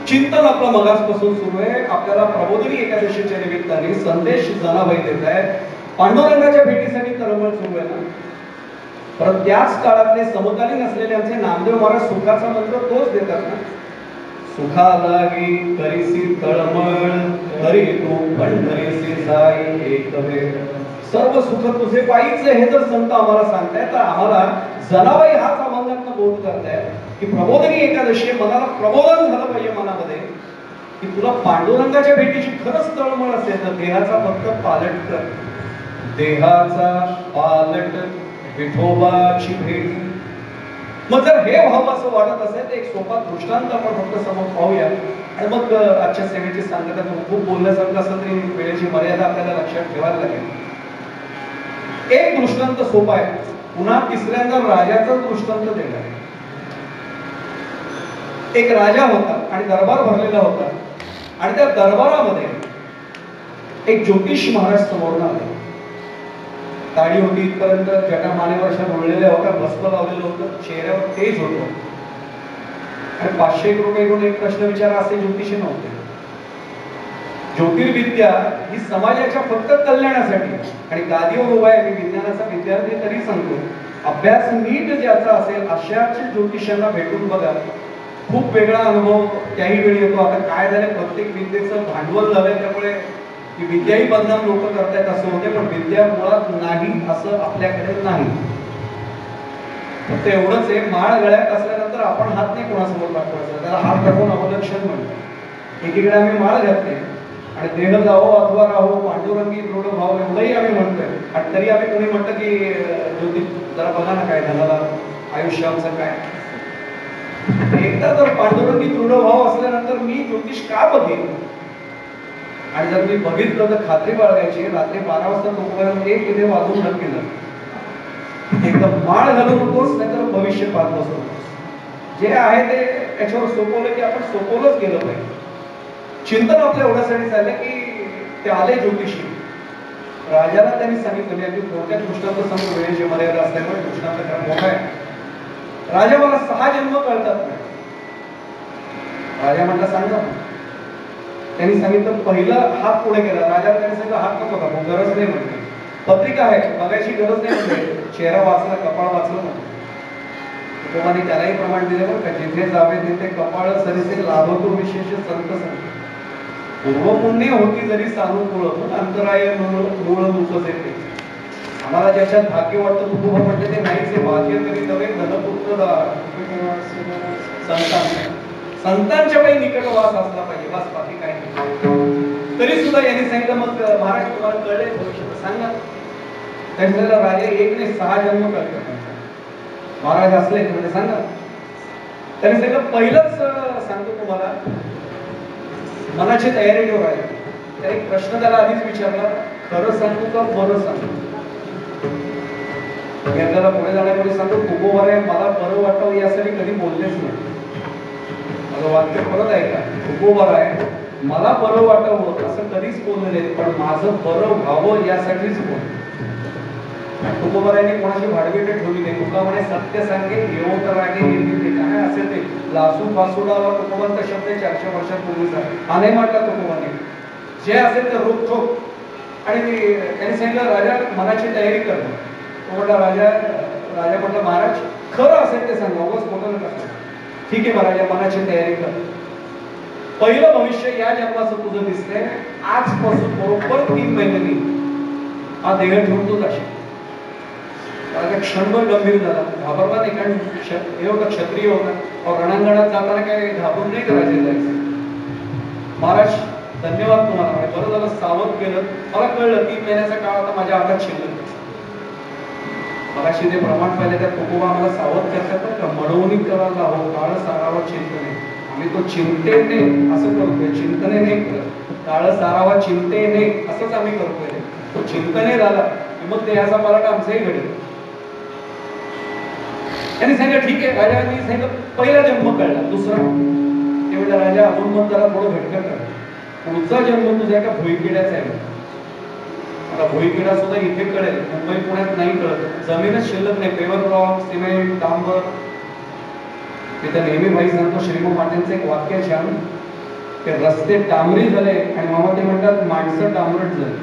चिंतन आपलं मगासपासून सुरू आहे. आपल्याला प्रबोधिनी एकादशीच्या निमित्ताने संदेश जनाबाई देत आहेत. पांडुरंगाच्या भेटीसाठी तळमळ सुरू आहे ना. परत त्याच काळातले समकालीन असलेले आमचे नामदेव महाराज सुखाचा मंत्र तोच देतात ना. सुखा लागी करीसी तळमळ तरी तू पंढरीसी जाई एक वेळ. सर्व सुख तुझे पायीच हे जर संत आम्हाला सांगतायत तर आम्हाला जनाबाई हाच अभंगातनं बोध करतायत की प्रबोधिनी एकादशी मनाला प्रबोधन झालं पाहिजे मनामध्ये की तुला पांडुरंगाच्या भेटीची खरंच तळमळ असेल तर देहाचा फक्त पालट कर. देहाचा पालट विठोबाची भेटी. मग जर हे व्हावं असं वाटत असेल तर एक सोपा दृष्टांत आपण फक्त समोर पाहूया आणि मग आजच्या सेवेची सांगता. खूप बोलण्यासारखं असं तरी वेळेची मर्यादा आपल्याला लक्षात ठेवायला लागेल. एक दृष्टांत सोपा आहे. पुन्हा तिसऱ्यांदा राजाचा दृष्टांत देणार आहे. एक राजा होता आणि दरबार भरलेला होता आणि त्या दरबारामध्ये एक ज्योतिष महाराज समोर आले. दाढी होती इथपर्यंत, जटा मानेवरच्या रोळलेल्या होत्या, भस्म लावलेलं होतं, चेहऱ्यावर तेज होतं आणि 500 रुपये घेऊन एक प्रश्न विचारा असे ज्योतिषी नव्हते. ज्योतिर्विद्या ही समाजाच्या फक्त कल्याणासाठी, आणि गादीवर उभा आहे मी विज्ञानाचा विद्यार्थी तरी सांगतो, अभ्यास नीट ज्याचा असेल अशाच ज्योतिषांना भेटून बघा, खूप वेगळा अनुभव त्याही वेळी येतो. आता काय झालं, प्रत्येक विद्येचं भांडवल झालंय, त्यामुळे की विद्याही बदनाम लोक करतायत असं होते, पण विद्या मुळात नाही असं आपल्याकडे नाही. फक्त एवढंच आहे, माळ गळ्यात असल्यानंतर आपण हात नाही कोणासमोर दाखवायचा, त्याला हात दाखवून अवलक्षण म्हणतो. एकीकडे आम्ही माळ घातले आणि देह जावो अथवा राहो पांडुरंगी दृढ भाव एवढंही आम्ही म्हणतोय, आणि तरी आम्ही कोणी म्हणतं की ज्योतिष जरा बघा ना काय झालं आयुष्य आमचं काय. एकदा जर पांडुरंगी दृढ भाव असल्यानंतर मी ज्योतिष का बघेन, आणि जर मी बघितलं तर खात्री बाळगायची. रात्री 12 वाजता तोपर्यंत एक इथे वाजून न केलं, एकदम माळ घालू नकोस, नाहीतर भविष्य पाहत बसू. जे आहे ते त्याच्यावर सोपवलं की आपण सोपवलंच गेलं पाहिजे. चिंतन आपल्या एवढ्यासाठी झालं की ते आले ज्योतिषी. राजाला त्यांनी सांगितलं, मी अगदी थोडक्यात दृष्टांत सांगतो, वेळेची मर्यादा असल्यामुळे दृष्टांत खरं मोठा आहे. राजा मला 6 जन्म कळतात. राजा म्हटलं सांगा. त्यांनी सांगितलं, पहिला हात पुढे केला. राजा त्यांनी सांगितलं हात नको दाखवू, गरज नाही म्हणते, पत्रिका आहे बघायची गरज नाही म्हणते, चेहरा वाचला कपाळ वाचलं म्हणते. तुकोबांनी त्यालाही प्रमाण दिले बरं का, जिथे जावे तिथे कपाळ सरीसे लाभतो विशेष संत संत. पूर्वपुण्य होती जरी सानुकूळ, पण अंतराय मूळ मुकच येते. आम्हाला ज्याच्यात भाग्य वाटतं तुकोबा म्हणते ते नाहीच, भाग्य तरी नव्हे धनपुत्र संतांच्या काही निकटवास असला पाहिजे, बस बाकी काही नाही. तरी सुद्धा यांनी सांगितलं, मग महाराज तुम्हाला कळले भविष्य सांगा. त्यांनी राजा एक नाही 6 जन्म कळतात. महाराज असले म्हणजे सांगा. त्यांनी सांगितलं पहिलंच सांगतो तुम्हाला, मनाची तयारी ठेवा. तर एक प्रश्न त्याला आधीच विचारला, खरं सांगू का बरं सांगू. मी आपल्याला पुढे जाण्यापूर्वी सांगतो, तुकोबा रे मला बरं वाटावं यासाठी कधी बोललेच नाही. माझं वाक्य परत ऐका, तुकोबा आहे मला बरं वाटावं असं कधीच बोलले नाही, पण माझं बरं व्हावं यासाठीच बोल. तुकोबारायांनी कोणाची भाडवेट ठेवली नाही. तुका म्हणे सत्य सांगे येऊ तर रागे येते, काय असेल ते लासू फासुडाला तुकोबांचा शब्द 400 वर्षांपूर्वीचा हा नाही म्हटला तुकोबाने, जे असेल ते रोखोक. आणि त्यांनी सांगितलं राजा मनाची तयारी कर. तो म्हटला राजा म्हटलं महाराज खरं असेल ते सांगा, उगाच खोटं नका. ठीक आहे महाराजा, मनाची तयारी कर. पहिलं भविष्य या जन्माचं तुझं दिसतंय, आजपासून बरोबर 3 महिन्यांनी हा देह ठेवून तू जाशील. राजा क्षणभर गंभीर झाला, घाबरला नाही, कारण हे होता क्षत्रिय होता, रणांगणात जाताना काही घाबरून नाही करायचे जायचं. महाराज धन्यवाद तुम्हाला, बरं झालं सावध केलं. मला कळलं 3 महिन्याचा काळ आता माझ्या हातात शिल्लक. मगाशी ते प्रमाण पाहिले त्या तुकोबा आम्हाला सावध करतात का, म्हणून करायला हो काळ सारावा चिंतने. आम्ही तो चिंतेने असं करतोय, चिंतने नाही करत. काळ सारावा चिंतेने असंच आम्ही करतोय. तो चिंतने झाला की मग ते याचा मराठा आमचाही घडेल. त्यांनी सांगितलं ठीक आहे. राजांनी सांगितलं पहिला जन्म कळला. दुसरा ते म्हणजे राजा अजून मग जरा थोडं घटकट कर, पुढचा जन्म तुझा एका भुईकिड्याचा आहे. आता भुईकिडा सुद्धा इथे कळेल, मुंबई पुण्यात नाही कळत. जमीनच शिल्लक नाही, पेवर ब्लॉक सिमेंट डांबर. तिथं नेहमी भाई सांगतो, श्रीमंत माटेंचं एक वाक्य छान, ते रस्ते डांबरी झाले आणि मामा ते म्हणतात माणसं डांबरट झाली.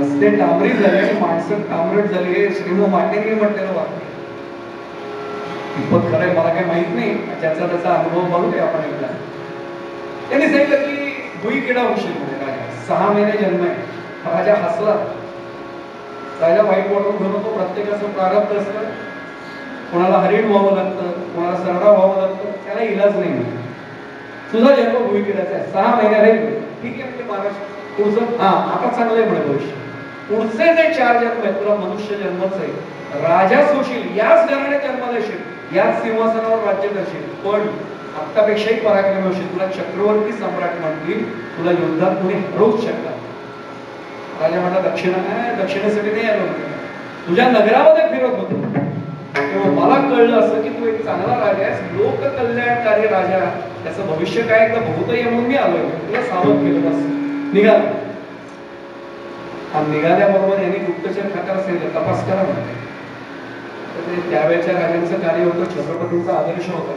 रस्ते डांबरी झाले आणि माणसं डांबरट झाली, हे श्रीमंत माटेंनी म्हटलेलं वाक्य. खरं आहे मला काही माहित नाही, ज्याचा त्याचा अनुभव बघू दे आपण एकदा. त्यांनी सांगितलं की भुईकिडा होशील म्हणजे राजा, 6 महिने जन्म आहे. राजा हसला. राजा वाईट वाटून घेऊन होतो, प्रत्येकाचं प्रारब्ध असतं. कोणाला हरिण व्हावं लागतं, कोणाला सरडा व्हावं लागतं, त्याला इलाज नाही. तुझा जन्म भुईकिडाचा आहे, 6 महिने राहील. ठीक आहे म्हणजे महाराज पुढचं आता चांगलं आहे म्हणे भविष्य. पुढचे जे 4 जन्म आहेत तुला मनुष्य जन्मच आहे, राजाच होशील, याच घराने जन्माला येशील, याच सिंहासनावर राज्य करशील, पण आत्तापेक्षाही पराक्रमी होशील. तुला चक्रवर्ती सम्राट म्हणतील, तुला युद्धात कोणी हरवूच शकतात. राजा म्हणला दक्षिणेसाठी नाही आलो, तुझ्या नगरामध्ये फिरत होतो तेव्हा मला कळलं असं की तू एक चांगला राजा आहेस, लोक कल्याणकारी राजा, त्याचं भविष्य काय एकदा बघतोय म्हणून मी आलोय, तुला सावध केलं, बस निघाल. निघाल्याबरोबर यांनी गुप्तचर खात्याला सांगितलं तपास करा म्हणते. त्यावेळेच्या राजांचं कार्य होतं, छत्रपतींचा आदर्श होता.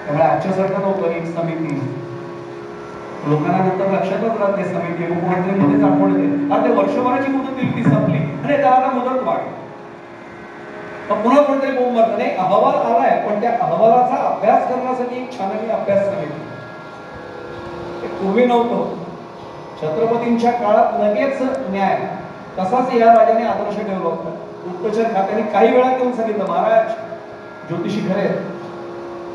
त्यामुळे आजच्यासारखं नव्हतं एक समिती, लोकांना नंतर लक्षातच राहत नाही समिती मुख्यमंत्रीमध्येच आठवण येते. अरे वर्षभराची मुदत दिली ती संपली आणि त्याला मुदत वाढ, पुन्हा कोणतरी बोंब मारत नाही. अहवाल आलाय पण त्या अहवालाचा अभ्यास करण्यासाठी एक छाननी अभ्यास समिती, पूर्वी नव्हतं. छत्रपतींच्या काळात लगेच न्याय, तसाच या राजाने आदर्श ठेवला होता. गुप्तचर खात्याने काही वेळा येऊन सांगितलं, महाराज ज्योतिषी खरे,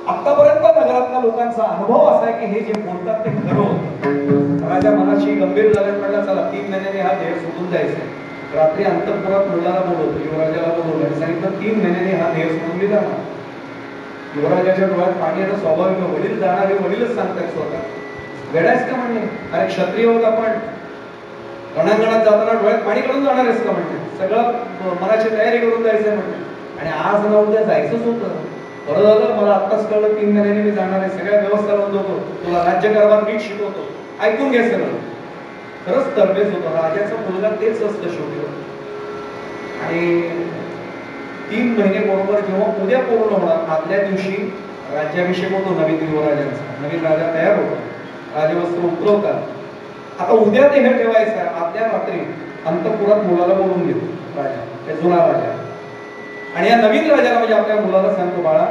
आतापर्यंत नगरातल्या लोकांचा अनुभव असा आहे की हे जे बोलतात ते खरं होतं. राजा मनाशी गंभीर झाल्यात, म्हणला चला 3 महिन्याने हा देह सोडून जायचा. रात्री अंतःपुरात मुलाला बोलवलं, युवराजाला बोलवलं आणि सांगितलं 3 महिन्याने हा देह सोडून मी जाणार. युवराजाच्या डोळ्यात पाणी येणं स्वाभाविक, वडील जाणार हे वडीलच सांगतायत स्वतः. वेडायच का म्हणणे, अरे क्षत्रिय होत आपण, रणांगणात जाताना डोळ्यात पाणी काढून जाणार आहेस का म्हणते, सगळं मनाची तयारी करून जायचंय म्हणते. आणि आज ना उद्या जायचंच होतं. बरं झालं मला आत्ताच कळलं 3 महिन्याने मी जाणार आहे, सगळ्या व्यवस्था नोंदवतो, तुला राज्यकारभार नीट शिकवतो, ऐकून घे सगळं. खरंच तरबेज होतं, राजाचं मुलगा तेच असतं शेवटी. आणि 3 महिने बरोबर जेव्हा उद्या पूर्ण होणार, आदल्या दिवशी राज्याभिषेक होतो नवीन युवराजांचा. नवीन राजा तयार होतो, राजवस्त्र उतरवतात. आता उद्या देह ठेवायचा, आदल्या रात्री अंतःपुरात मुलाला बोलून घेतो राजा, ते जुना राजा. आणि या नवीन राजाला म्हणजे आपल्या मुलाला सांगतो, बाळा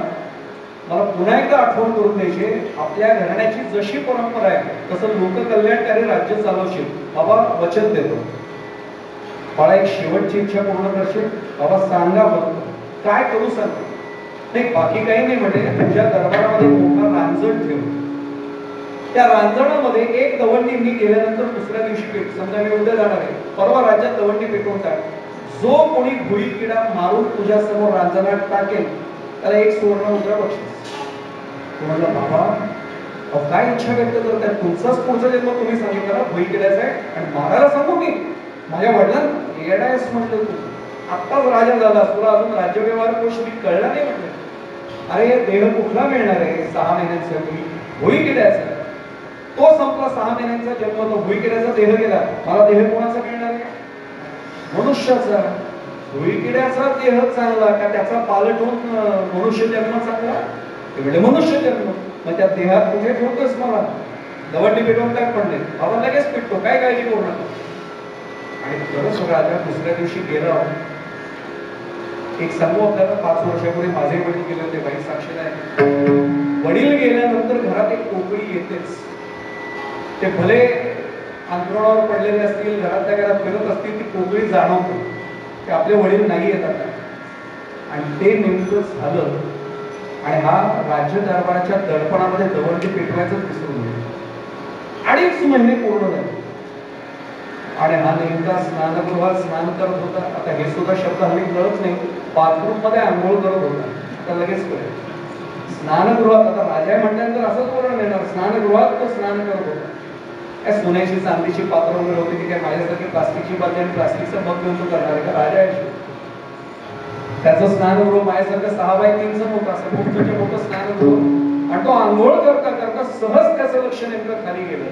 मला पुन्हा एकदा आठवण करून द्यायची, आपल्या घराण्याची जशी परंपरा आहे तसं लोककल्याणकारी राज्य चालवशील, बाबा वचन देतो. बाळा एक शेवटची इच्छा पूर्ण करशील, बाबा सांगा बघतो काय करू सांग. नाही बाकी काही नाही, म्हणजे तुझ्या दरबारामध्ये मोठा रांजण ठेव, त्या रांजणामध्ये एक दवंडी मी गेल्यानंतर दुसऱ्या दिवशी पेट, समजा मी उद्या जाणार आहे, परवा राज्यात दवंडी पेटवून टाक. जो कोणी भुई किडा मारून तुझ्या समोर रांजणात टाकेल त्याला 1 सुवर्ण मुद्रा बक्षीस. तुम्हाला बाबा काय इच्छा व्यक्त करताय, तुमचाच पुढचा जन्म तुम्ही सांगितलं ना भुई किड्याचा आहे आणि मारायला सांगू मी, माझ्या वडिलांना येडायस म्हटलं तू, आत्ताच राजा झाला, तुला अजून राज्यव्यवहार कोश कळला नाही म्हटलं. अरे देह कुठला मिळणार आहे 6 महिन्यांसाठी, भुई किड्याचा, तो संपला 6 महिन्यांचा जन्म, तो भुई किड्याचा देह गेला, मला देह कोणाचा मिळणार आहे, मनुष्याचा. भुई किड्याचा देह चांगला का त्याचा पालट होऊन मनुष्य जन्म चांगला, म्हणजे मनुष्य जन्म. मग त्या देहात कुठे ठेवतोस मला, दवंडी पेटवून टाक पडले, बाबा लगेच पेटतो, काय काळजी करू नका. आणि खरंच राजा दुसऱ्या दिवशी गेला. एक सांगू आपल्याला, 5 वर्षापूर्वी माझे वडील गेले होते, बाई साक्षीला आहे. वडील गेल्यानंतर घरात एक पोकळी येतेच. ते भले अंतरुणावर पडलेले असतील, घरातल्या घरात फिरत असतील, ती पोकळी जाणवते की आपले वडील नाही येत आता. आणि ते नेमकं झालं. आणि हा राज्य दरबाराच्या दडपणामध्ये दवंडी पेटवायचं विसरून गेला. 2.5 महिने पूर्ण झाले आणि हा नेमका स्नानगृहात स्नान करत होता. आता हे सुद्धा शब्द हल्ली कळत नाही, बाथरूम मध्ये आंघोळ करत होता. आता लगेच कळेल स्नानगृहात, आता राजा म्हटल्यानंतर असंच वर्णन येणार, स्नानगृहात तो स्नान करत होता. काय सोन्याची चांदीची पात्र वगैरे होती की काय माझ्यासारखी प्लास्टिकची बादली आणि प्लास्टिकचं मग घेऊन तो करणार का राजा आहे. त्याचं स्नानगृह माझ्यासारखं 6x3 होतं, असं मोठं मोठं स्नानगृह. आणि तो आंघोळ करता करता सहज त्याचं लक्ष नेमकं खाली गेलं.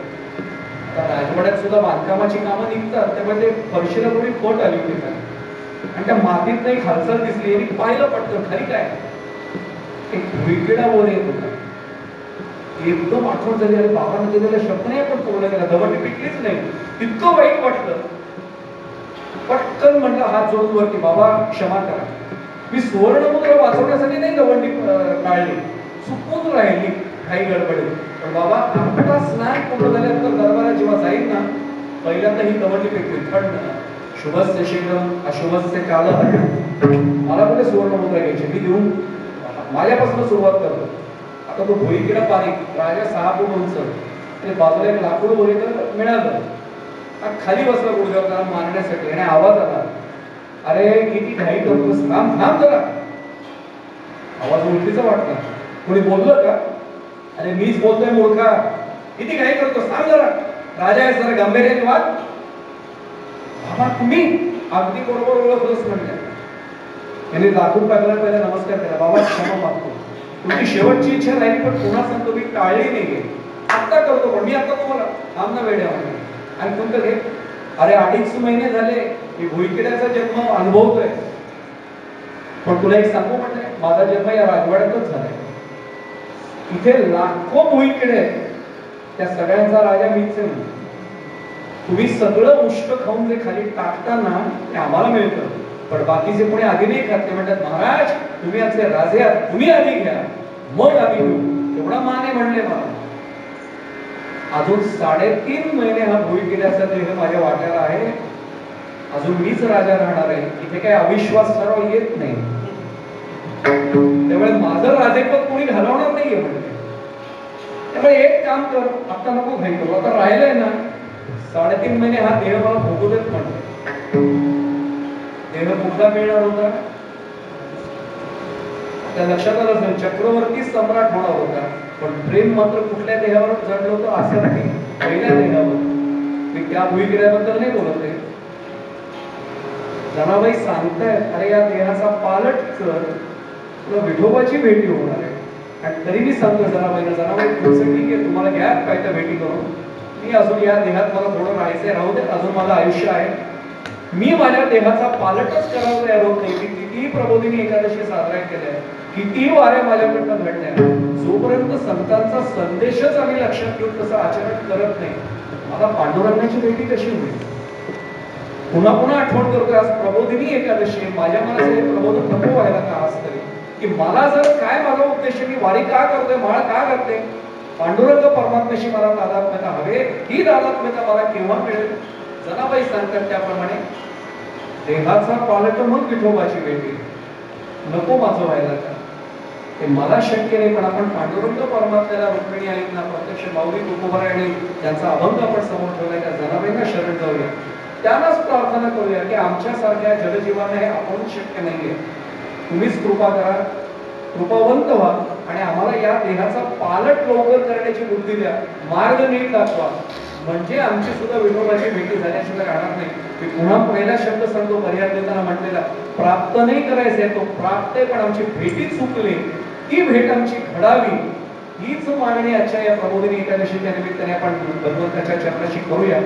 राजवाड्यात सुद्धा बांधकामाची कामं निघतात, त्यामुळे ते फरशीला थोडी फट आली होती आणि त्या मातीत एक हालचाल दिसली आणि पाहिलं पटकन खाली काय एक भुईकिडा वर येत होता. एकदम आठवण झाली, अरे बाबांना दिलेला शब्द नाही आपण पूर्ण केला, दवंडी पिटलीच नाही. इतकं वाईट वाटलं, पटकन म्हटलं हात जोडून वरती, बाबा क्षमा करा, मी सुवर्णमुद्रा वाचवण्यासाठी नाही दवंडी काढली, चुकून राहिली काही गडबडीत. पण बाबा आता स्नान पूर्ण झाल्यानंतर दरबारात जेव्हा जाईल ना, पहिल्यांदा ही दवंडी पेटली, पण शुभस्य शीघ्रम अशुभस्य कालः, मला कुठे सुवर्णमुद्रा घ्यायची, मी देऊन माझ्यापासून सुरुवात करतो. आता तो भुईकिडा बारीक, राजा 6 फूट उंच, आणि बाजूला एक लाकूड बोलीचं मिळालं, खाली बसला गुडघ्यावर त्याला मारण्यासाठी. आणि आवाज आला, अरे किती घाई करतोस, थांब थांब जरा. आवाज ओळखीचा वाटला, कोणी बोललं का, अरे मीच बोलतोय मूर्खा, किती घाई करतोस, थांब जरा, राजा आहे जरा गांभीर्याने वाद. बाबा तुम्ही अगदी बरोबर ओळखलंच म्हणलं. त्यांनी लाकूड टाकला, पहिला नमस्कार केला, बाबा क्षमा मागतो, तुमची शेवटची इच्छा राहिली पण पुन्हा सांगतो मी टाळली नाही, आता करतो, पण मी आता तुम्हाला आमना वेड्या आणि तुमचं घे. अरे 2.5 महिने झाले मी भुईकिड्याचा जन्म अनुभवतोय, पण तुला एक सांगू म्हणते, माझा जन्म या राजवाड्यातच झालाय. इथे लाखो भुईकिडे आहेत, त्या सगळ्यांचा राजा मीच आहे. तुम्ही सगळं उष्ट खाऊन जे खाली टाकताना ते आम्हाला मिळतं, पण बाकीचे कोणी आधी नाही खात. ते म्हणतात महाराज तुम्ही आमचे राजे आहात, तुम्ही आधी घ्या मग आम्ही घेऊ, एवढा मान आहे म्हणले मला. अजून 3.5 महिने हा भुईकिड्याचा देह माझ्या वाट्याला आहे, अजून मीच राजा राहणार आहे. इथे काही अविश्वास ठराव येत नाही, त्यामुळे माझं राजेपद कोणी घालवणार नाहीये म्हणजे. त्यामुळे एक काम कर, आता नको घाई करू, आता राहिलंय ना 3.5 महिने हा देह मला भोगू देत म्हणतो. देह कुठला मिळणार होता त्या लक्षात आलं असेल, चक्रवर्ती सम्राट होणार होता, पण प्रेम मात्र कुठल्या देहावर जडलं होतं असं नाही, पहिल्या देहावर. मी त्या भुईकिड्याबद्दल नाही बोलत आहे. जनाबाई सांगतायत अरे या देहाचा पालट कर, तुला विठोबाची भेटी होणार आहे. आणि तरी मी सांगतो जनाबाईला, जनाबाई तुमचं ठीक आहे, तुम्हाला घ्या काय त्या भेटी करून, मी अजून या देहात मला थोडं राहायचंय, राहू दे, अजून माझं आयुष्य आहे. मी माझ्या देहाचा पालटच करायला तयार होत नाही. कितीही प्रबोधिनी एकादशी साजरा केल्या, कितीही वाऱ्या माझ्याकडनं घडल्या, जोपर्यंत संतांचा संदेशच आम्ही लक्षात घेऊन तसं आचरण करत नाही, मला पांडुरंगाची भेटी कशी होईल. पुन्हा पुन्हा आठवण करतोय, आज प्रबोधिनी एकादशी, माझ्या मनाचं हे प्रबोधन नको व्हायला का आज तरी, की मला जर काय माझा उद्देश, मी वारी का करतोय, माळ का करते, पांडुरंग परमात्म्याशी मला तादात्म्यता हवे, ही तादात्म्यता मला केव्हा मिळेल. जनाबाई सांगतात त्याप्रमाणे देहाचा पालट मग विठोबाची भेटी, नको माझं व्हायला का, ते मला शक्य नाही. पण आपण पांडुरंग परमात्म्याला, रुक्मिणी आईंना, प्रत्यक्ष माऊली तुकोबारायणी त्यांचा अभंग आपण समोर ठेवलाय, त्या जनाबाईंना शरण जाऊया, त्यांनाच प्रार्थना करूया की आमच्यासारख्या जलजीवांना हे आपण शक्य नाहीये, तुम्हीच कृपा करा, कृपावंत व्हा आणि आम्हाला या देहाचा पालट लवकर करण्याची बुद्धी द्या, मार्ग नीट दाखवा, म्हणजे आमची सुद्धा विठोबाची भेटी झाल्याशिवाय राहणार नाही. मी पुन्हा पहिला शब्द सांगतो, पर्याय देताना म्हटलेला, प्राप्त नाही करायचंय, तो प्राप्त आहे, पण आमची भेटी चुकली, ती भेट आमची घडावी, हीच मागणी आजच्या या प्रबोधिनी एकादशीच्या निमित्ताने आपण भगवंताच्या चरणाशी करूया.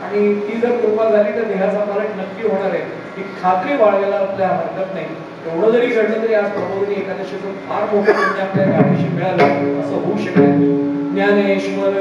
आणि ती जर कृपा झाली तर देहाचा पालट नक्की होणार आहे, ही खात्री बाळगायला आपल्याला हरकत नाही. एवढं जरी घडलं तरी आज प्रबोधिनी एकादशीतून फार मोठं पुण्य आपल्या गाडीशी मिळालं असं होऊ शकेल. ज्ञानेश्वर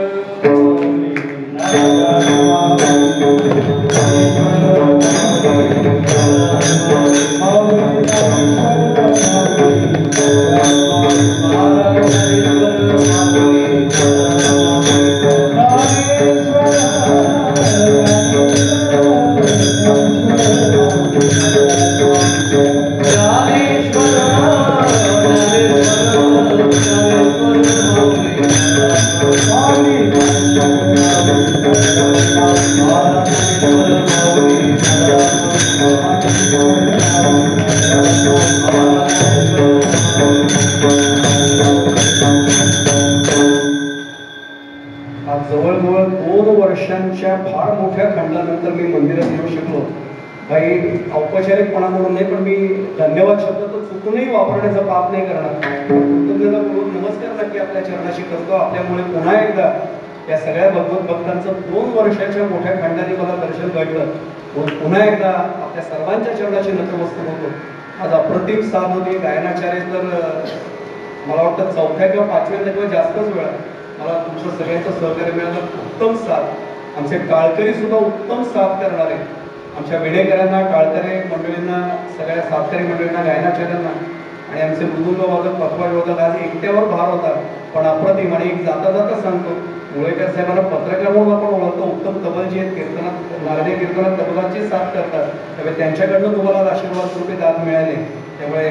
जवळजवळ 2 वर्षांच्या फार मोठ्या खंडानंतर मी मंदिरात येऊ शकलो. काही औपचारिकपणा म्हणून नाही, पण मी धन्यवाद शब्द तर चुकूनही वापरण्याचं पाप नाही करणार. कृतज्ञतापूर्वक नमस्कार नक्की आपल्या चरणाशी करतो. आपल्यामुळे पुन्हा एकदा या सगळ्या भगवत भक्तांचं 2 वर्षाच्या मोठ्या खंडाने मला दर्शन घडलं. पुन्हा एकदा आपल्या सर्वांच्या चरणाशी नतमस्तक होतो. आज अप्रतिम साथ होती. गायनाचार्य तर मला वाटतं 4थ्या किंवा 5व्या किंवा जास्तच वेळा मला तुमचं सगळ्यांचं सहकार्य मिळालं. उत्तम साथ, आमचे टाळकरी सुद्धा उत्तम साथ करणारे, आमच्या वेडेकरांना, टाळकरी मंडळींना, सगळ्या साथकरी मंडळींना, गायनाचार्यांना आणि आमचे मृदुंग वादक, पथवाज वादक, आज एकट्यावर भार होता पण अप्रतिम. आणि एक जाता जाता सांगतो, मुळेकर साहेबांना पत्रकार म्हणून आपण ओळखतो, उत्तम तबलजी आहेत, कीर्तनात नारदे कीर्तनात तबलाची साथ करतात, त्यामुळे त्यांच्याकडनं तुम्हाला आशीर्वाद रूपे दाद मिळाले. त्यामुळे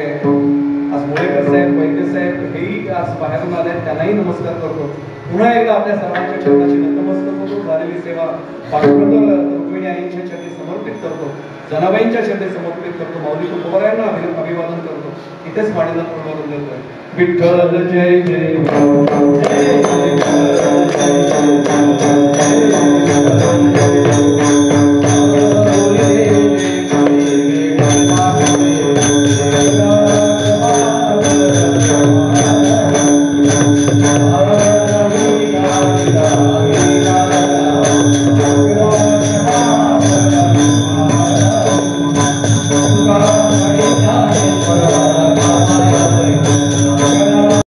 आज मुळेकर साहेब, वैद्य साहेब हेही आज बाहेरून आले, त्यांनाही नमस्कार करतो. पुन्हा एकदा आपल्या सर्वांच्या चरणाशी नतमस्तक होतो. झालेली सेवा पांडुरंग रुक्मिणी आईंच्या चरणी समर्पित करतो, जनाबाईंच्या चरणी समर्पित करतो, माऊली तुकोबारायांना अभिवादन करतो. इथेच वाणीला पूर्ण करून देतोय. विठ्ठल जय जय